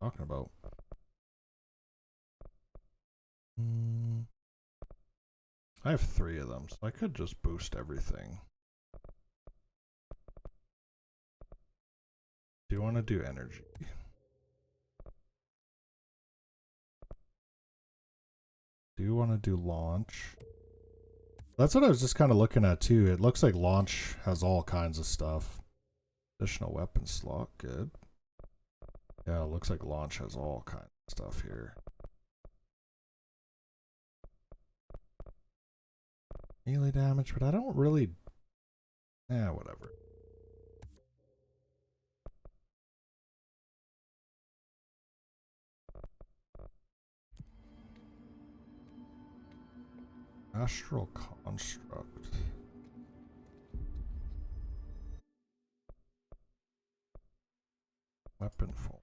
Talking about. I have 3 of them, so I could just boost everything. Do you want to do energy? Do you want to do launch? That's what I was just kind of looking at too. It looks like launch has all kinds of stuff. Additional weapon slot, good. Yeah, it looks like launch has all kinds of stuff here. Melee damage, but I don't really... whatever. Astral construct. Weapon form.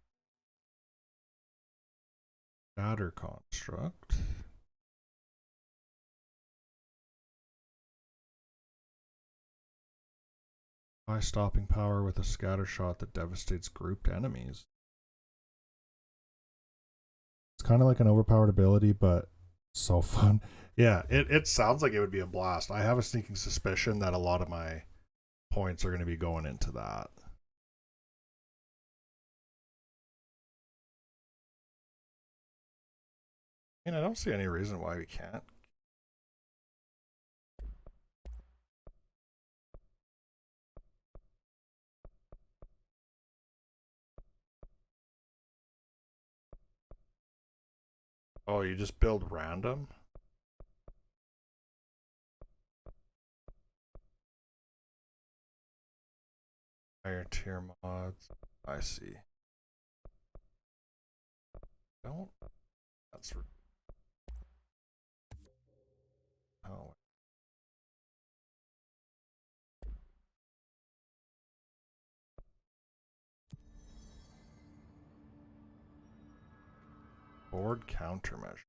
Shatter construct. High stopping power with a scatter shot that devastates grouped enemies. It's kind of like an overpowered ability, but so fun. Yeah, it sounds like it would be a blast. I have a sneaking suspicion that a lot of my points are going to be going into that. I mean, I don't see any reason why we can't. Oh, you just build random? Higher tier mods. I see. Don't. That's. Oh. Board countermeasure.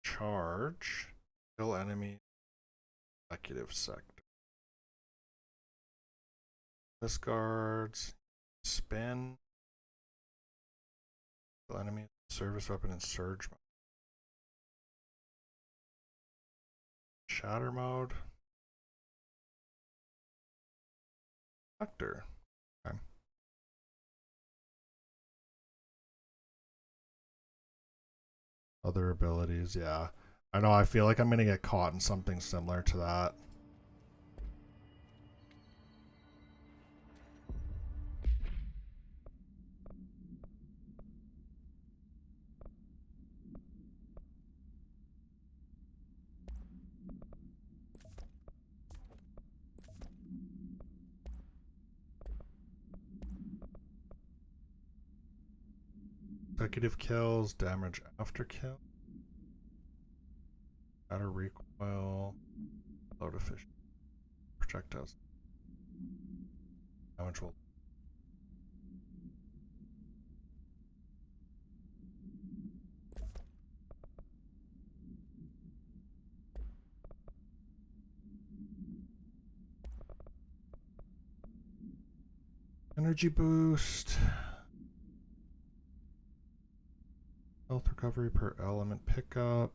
Charge. Kill enemy. Executive sector. Discards. Spin. Kill enemy. Service weapon and surge mode. Shatter mode. Sector. Okay. Other abilities, yeah. I know, I feel like I'm gonna get caught in something similar to that. Consecutive kills, damage after kill. Auto recoil. Load efficient. Projectiles. Damage will. Energy boost. Health recovery per element pickup.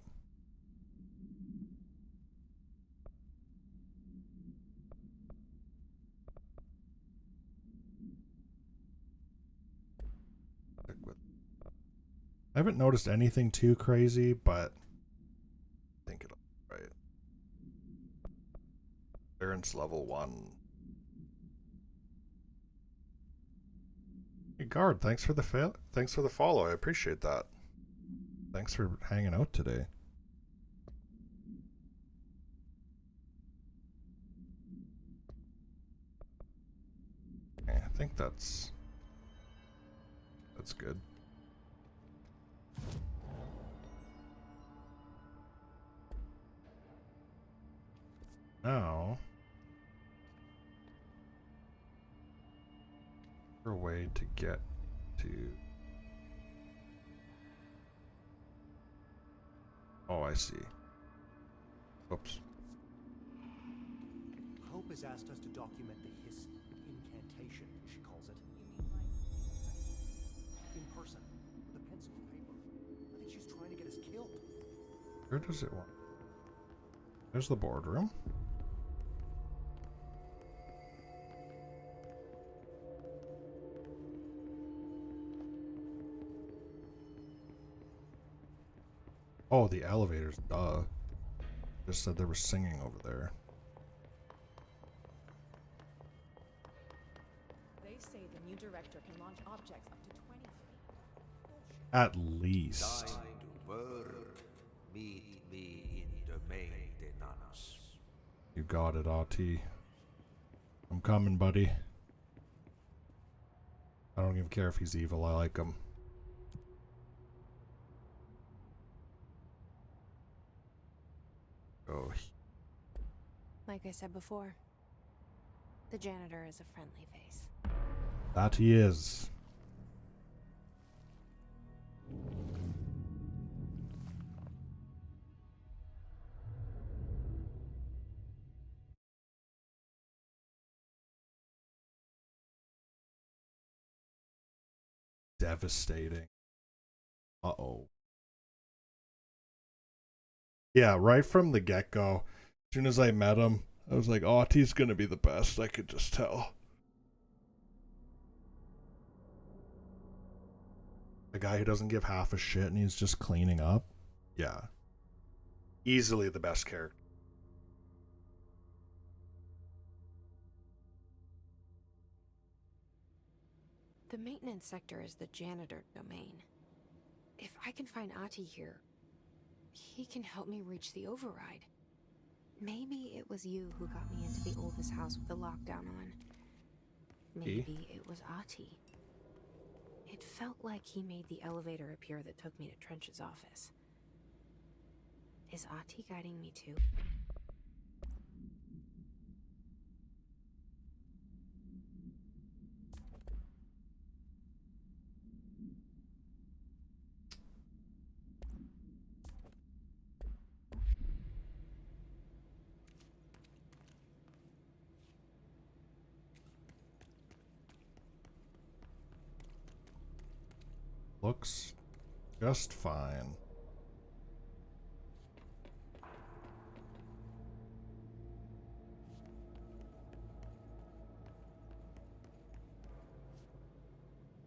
I haven't noticed anything too crazy, but I think it'll be right. Clearance level 1. Hey guard, thanks for the follow. I appreciate that. Thanks for hanging out today. Okay, I think that's good. Now, a way to get to. Oh, I see. Oops. Hope has asked us to document the incantation, she calls it. In person, with a pencil and paper. I think she's trying to get us killed. Where does it want? There's the boardroom. Oh, the elevators, duh. Just said there was singing over there. They say the new director can launch objects up to 20 feet. At least. Time to work. Meet me in the maintenance. You got it, RT. I'm coming, buddy. I don't even care if he's evil, I like him. Oh. Like I said before, the janitor is a friendly face. That he is. Devastating. Uh-oh. Yeah, right from the get-go, as soon as I met him, I was like, oh, he's gonna be the best. I could just tell. The guy who doesn't give half a shit and he's just cleaning up. Yeah. Easily the best character. The maintenance sector is the janitor domain. If I can find Ati here, he can help me reach the override. Maybe it was you who got me into the oldest house with the lockdown on. Maybe it was Ati. It felt like he made the elevator appear that took me to Trench's office. Is Ati guiding me too? Looks just fine.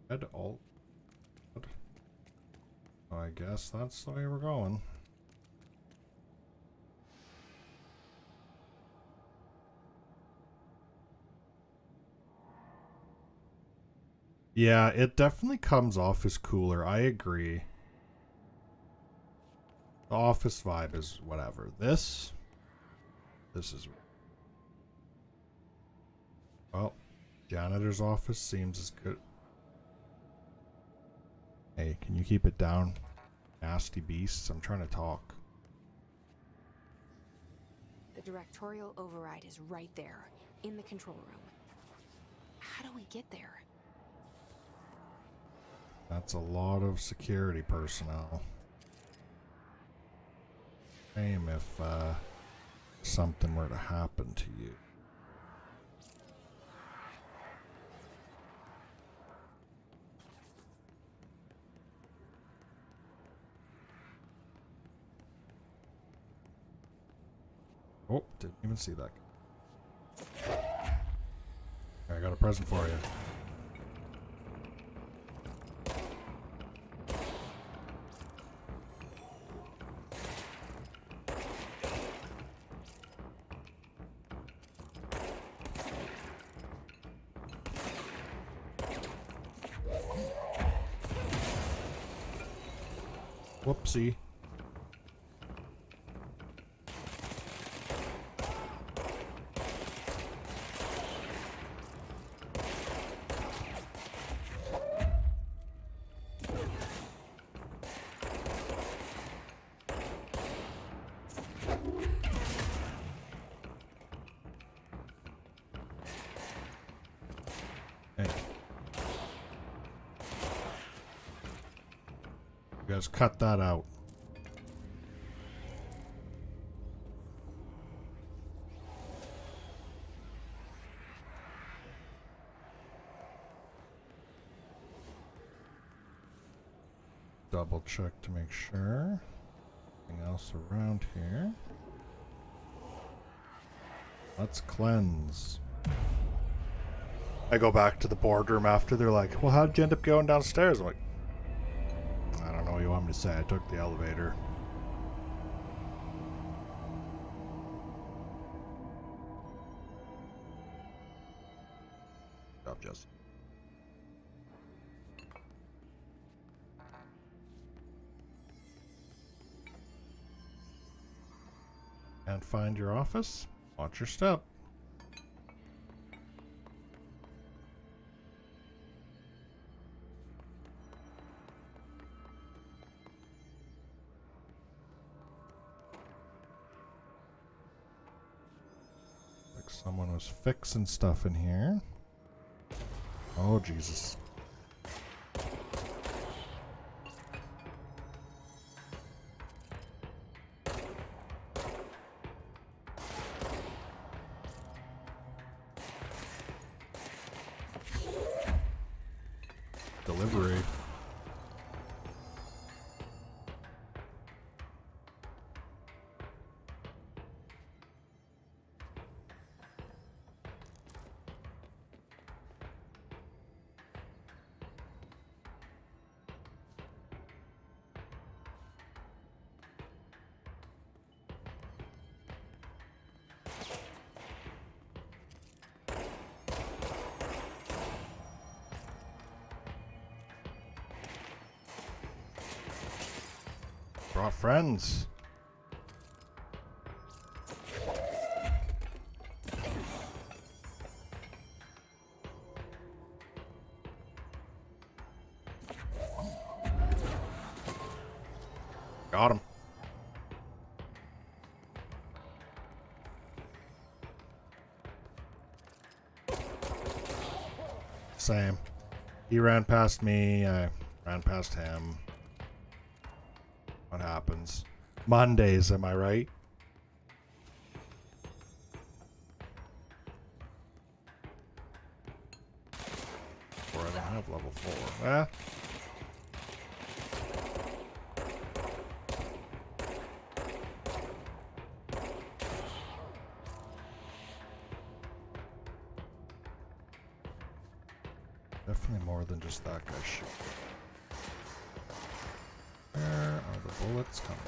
Head alt. I guess that's the way we're going. Yeah, it definitely comes off as cooler. I agree. The office vibe is whatever. This is... Well, janitor's office seems as good. Hey, can you keep it down? Nasty beasts, I'm trying to talk. The directorial override is right there, in the control room. How do we get there? That's a lot of security personnel. Shame if something were to happen to you. Oh, didn't even see that. I got a present for you. Whoopsie. Hey. You guys cut that out. Double check to make sure. Anything else around here? Let's cleanse. I go back to the boardroom after. They're like, well, how'd you end up going downstairs? I'm like, I don't know what you want me to say. I took the elevator. Good job, Jess. And find your office. Watch your step. Like someone was fixing stuff in here. Oh, Jesus. Delivery. Brought friends. Got him. Same. He ran past me. I ran past him. What happens? Mondays, am I right? Or I don't have level 4. Eh? Definitely more than just that guy shit. Where are the bullets coming?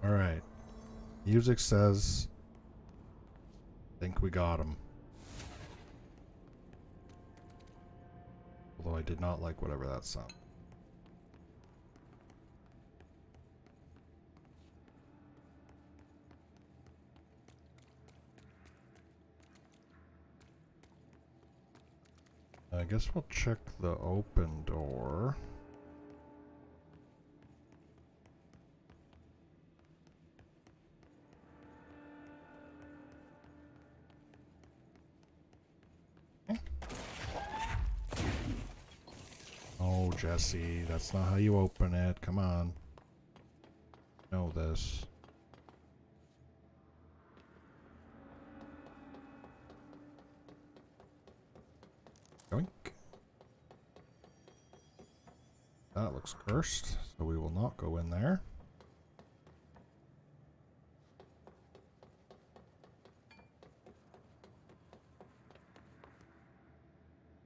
Alright. Music says, think we got him. Although I did not like whatever that sound. I guess we'll check the open door. Oh, Jesse, that's not how you open it. Come on. Know this. Yoink. That looks cursed, so we will not go in there.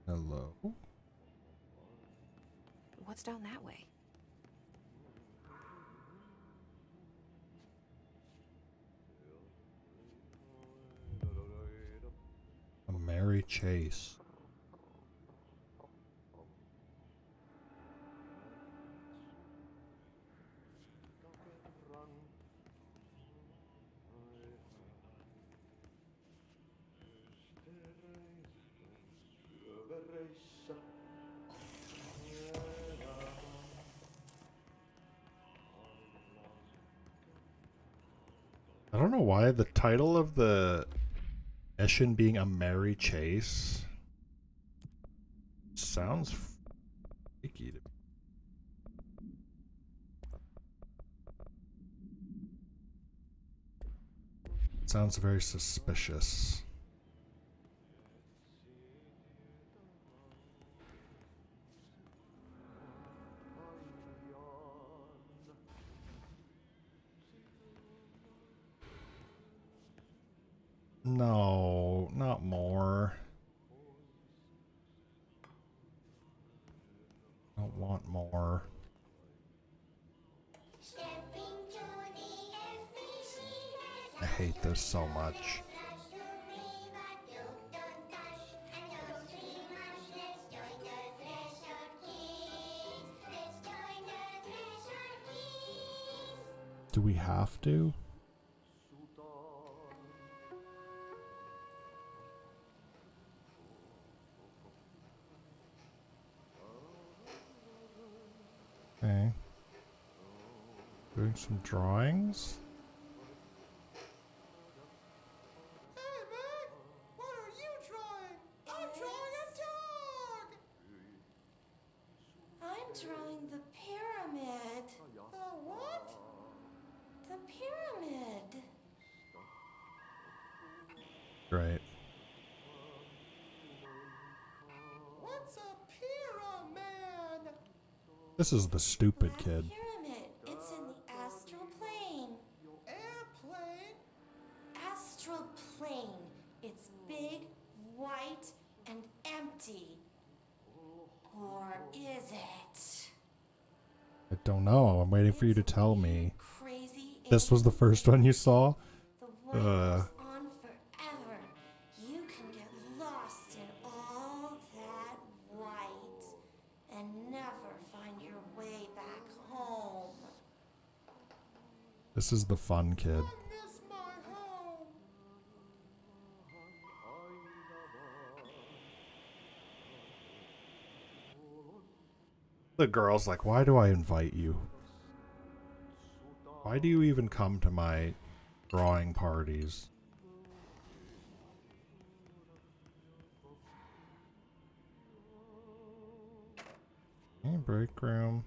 Hello? What's down that way? A merry chase. I don't know why the title of the mission being a merry chase sounds freaky to me. Sounds very suspicious. No, not more. Don't want more. I hate this so much. Do we have to? Okay. Doing some drawings. Hey, Meg! What are you drawing? I'm drawing a dog! I'm drawing the pyramid. The what? The pyramid. Great. What's a pyramid? This is the stupid kid. Pyramid. It's in the astral plane. Airplane? Astral plane. It's big, white, and empty. Or is it? I don't know. I'm waiting for you to tell me. Crazy. This was the first one you saw? The white goes on forever. You can get lost in all that white and never find your way back home. This is the fun kid. I miss my home. The girl's like, why do I invite you? Why do you even come to my drawing parties? Okay, break room.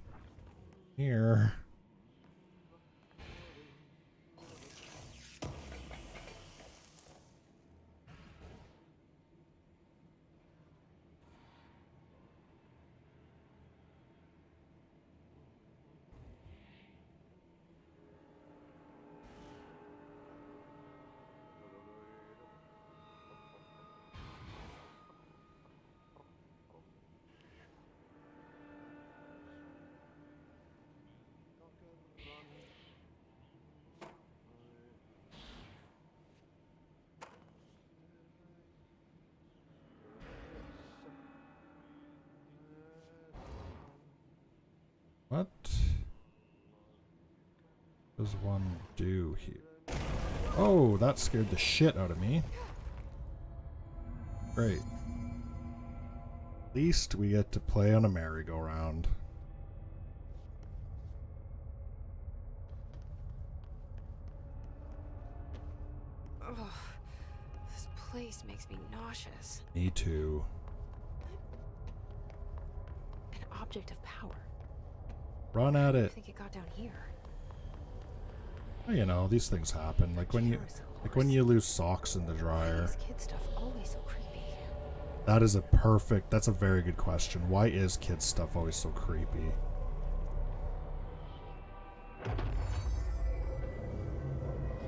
Here. What does one do here? Oh, that scared the shit out of me. Great. At least we get to play on a merry-go-round. Ugh, this place makes me nauseous. Me too. An object of power. Run at I it. think it got down here. Well, you know, these things happen. Like when you lose socks in the dryer. This kid stuff always so creepy. That is that's a very good question. Why is kids stuff always so creepy?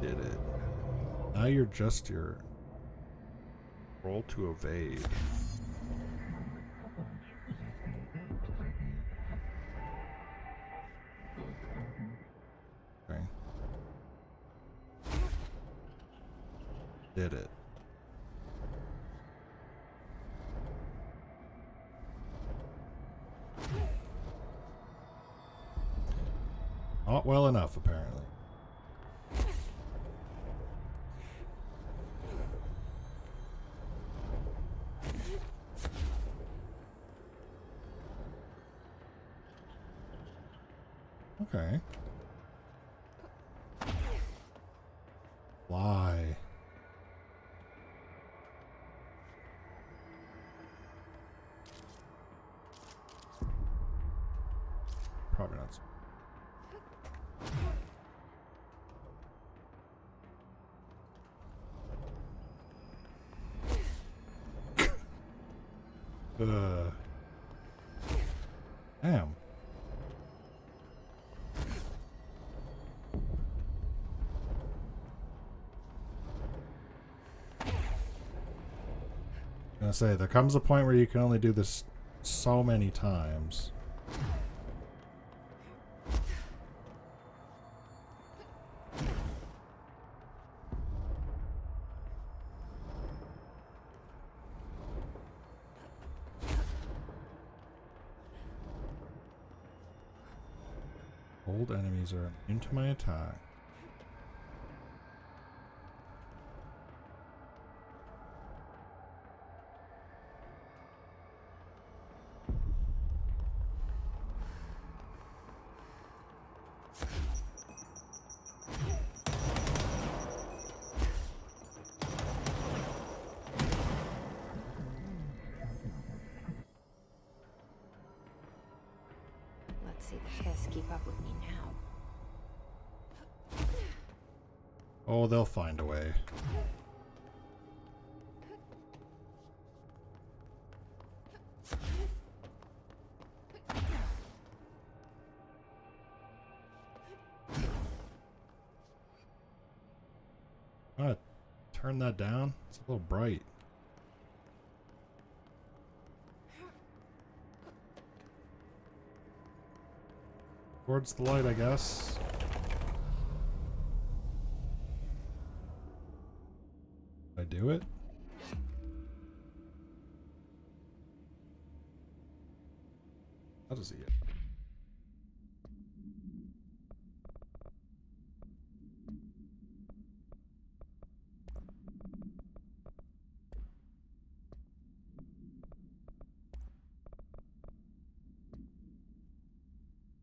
Did it. Now you're just your roll to evade. Okay. Did it. Not well enough, apparently. Okay. Why? Probably not. Damn. I'm gonna say, there comes a point where you can only do this so many times. Old enemies are immune to my attack. Let's see the Hiss keep up with me now. Oh, they'll find a way. I'm gonna turn that down. It's a little bright. Towards the light, I guess. Did I do it? How does he get?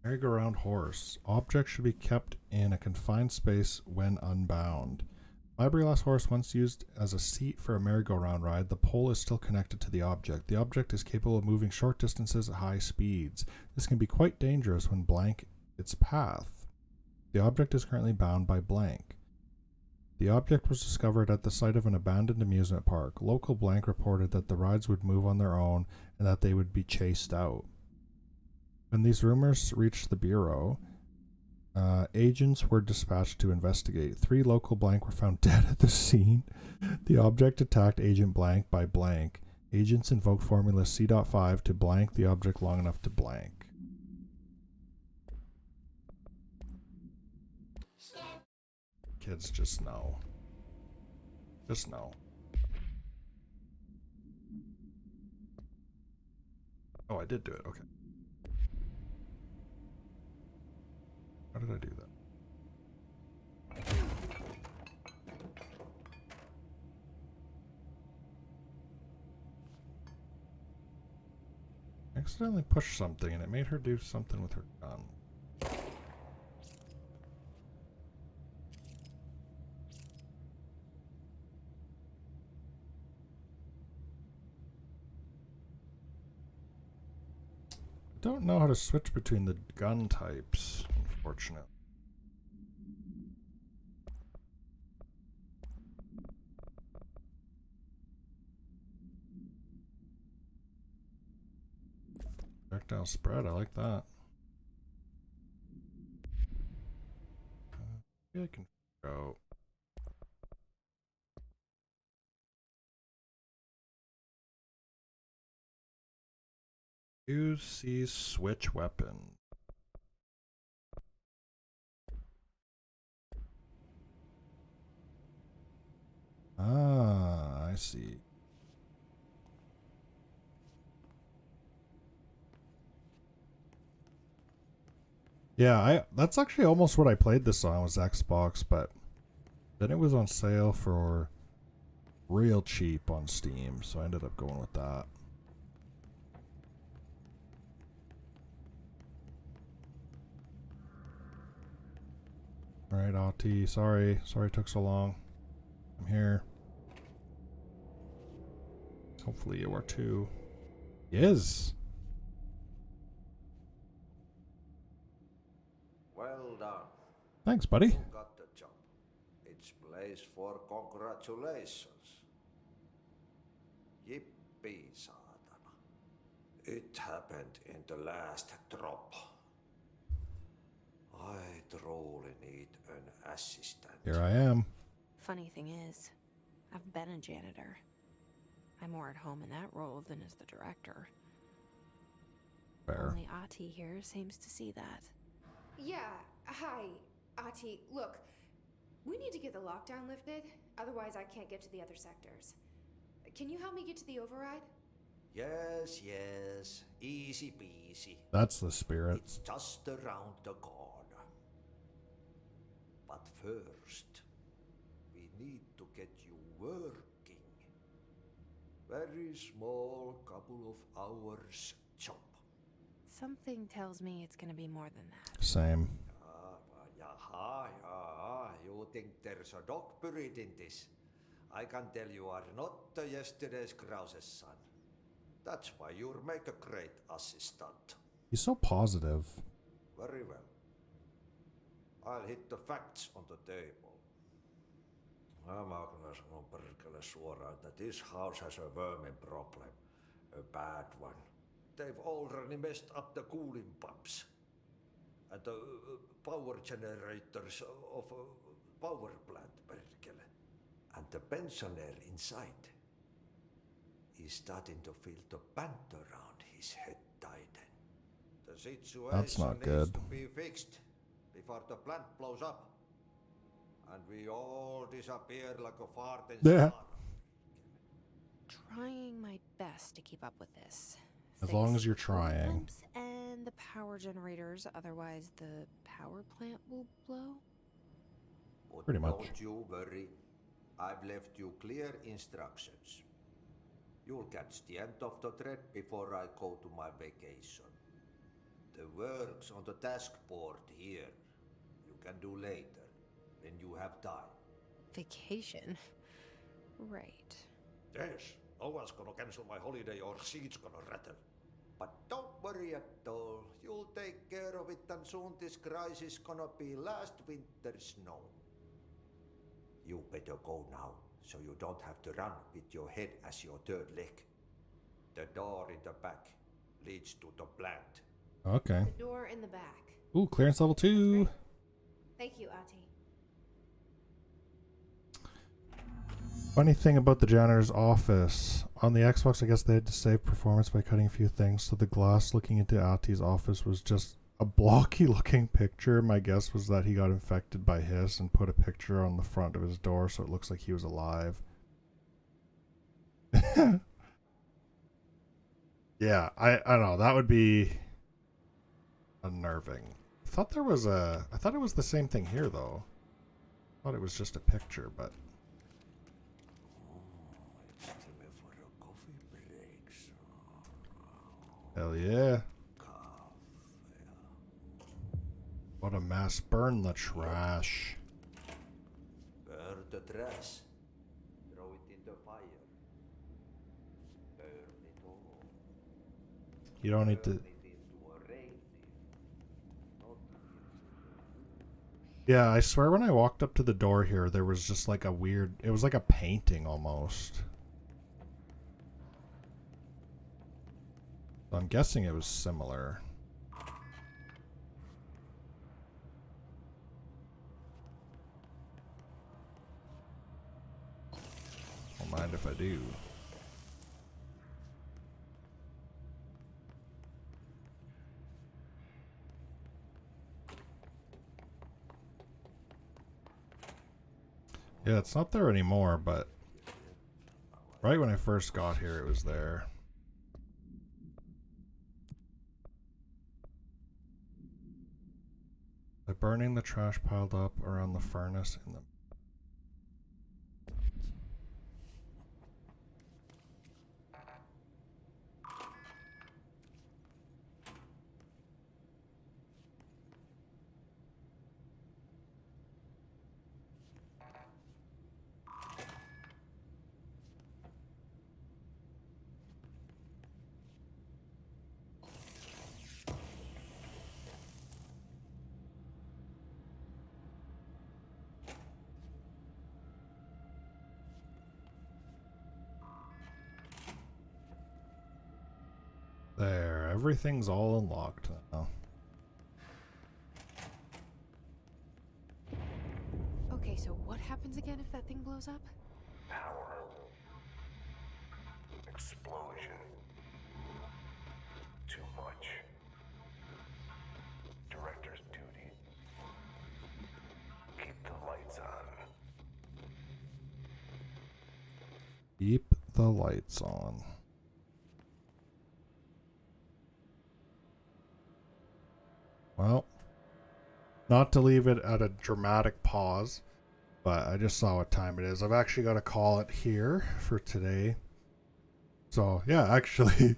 Merry-go-round horse. Objects should be kept in a confined space when unbound. Fiberglass horse, once used as a seat for a merry-go-round ride, the pole is still connected to the object. The object is capable of moving short distances at high speeds. This can be quite dangerous when blank its path. The object is currently bound by blank. The object was discovered at the site of an abandoned amusement park. Local blank reported that the rides would move on their own and that they would be chased out. When these rumors reached the Bureau, agents were dispatched to investigate. 3 local blank were found dead at the scene. The object attacked Agent Blank by blank. Agents invoked formula C.5 to blank the object long enough to blank. Kids just know. Just know. Oh, I did do it. Okay. How did I do that? accidentally pushed something and it made her do something with her gun. I don't know how to switch between the gun types, unfortunately. Projectile spread, I like that. Maybe I can figure out. Use C switch weapon. Ah, I see. Yeah, that's actually almost what I played this on was Xbox, but then it was on sale for real cheap on Steam, so I ended up going with that. Alright, Ati, sorry it took so long. I'm here. Hopefully you are too. Yes. Well done. Thanks, buddy. You got the job. It's place for congratulations. Yippee, saatana. It happened in the last drop. I truly need an assistant. Here I am. Funny thing is, I've been a janitor. I'm more at home in that role than as the director. Fair. Only Ati here seems to see that. Yeah, hi, Ati. Look, we need to get the lockdown lifted, otherwise I can't get to the other sectors. Can you help me get to the override? Yes, easy peasy. That's the spirit. It's just around the corner. But first, we need to get you working. Very small, couple of hours job. Something tells me it's gonna be more than that. Same. You think there's a dog buried in this? I can tell you are not yesterday's Krause's son. That's why you'll make a great assistant. He's so positive. Very well. I'll hit the facts on the table. I'm gonna sanon perkele suoraan, that this house has a vermin problem. A bad one. They've already messed up the cooling pumps. And the power generators of a power plant, perkele. And the pensioner inside is starting to feel the band around his head tighten. The situation That's not needs good. to be fixed before the plant blows up. And we all disappear like a fart in Yeah. Trying my best to keep up with this. As long Fix as you're the cooling trying. pumps and the power generators, otherwise the power plant will blow. But Pretty much. don't you worry. I've left you clear instructions. You'll catch the end of the thread before I go to my vacation. The work's on the task board here. You can do later, when you have time. Vacation? Right. Yes, no one's gonna cancel my holiday or seat's gonna rattle. But don't worry at all. You'll take care of it and soon this crisis gonna be last winter's snow. You better go now, so you don't have to run with your head as your third leg. The door in the back leads to the plant. Okay. The door in the back. Ooh, clearance level 2. Thank you, Ati. Funny thing about the janitor's office. On the Xbox, I guess they had to save performance by cutting a few things, so the glass looking into Ati's office was just a blocky looking picture. My guess was that he got infected by hiss and put a picture on the front of his door so it looks like he was alive. Yeah, I don't know. That would be unnerving. I thought it was the same thing here though. I thought it was just a picture, but Hell yeah. What a mess. Burn the trash. Burn the trash. Throw it in the fire. Burn it all. You don't need to... Turn it into a reindeer. Not Yeah, I swear when I walked up to the door here, there was just like a weird... It was like a painting almost. I'm guessing it was similar. Don't mind if I do. Yeah, it's not there anymore, but right when I first got here, it was there. By burning the trash piled up around the furnace in the... There, everything's all unlocked now. Okay, so what happens again if that thing blows up? Power. Explosion. Too much. Director's duty. Keep the lights on. Keep the lights on. Well, not to leave it at a dramatic pause, but I just saw what time it is. I've actually got to call it here for today. So, yeah, actually,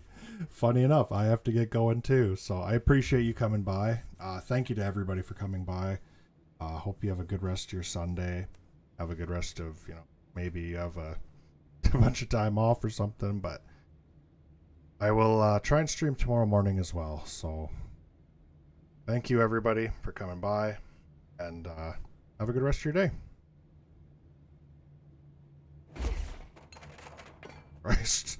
funny enough, I have to get going too. So I appreciate you coming by. Thank you to everybody for coming by. Hope you have a good rest of your Sunday. Have a good rest of, maybe you have a bunch of time off or something, but I will try and stream tomorrow morning as well. So thank you everybody for coming by, and have a good rest of your day. Christ.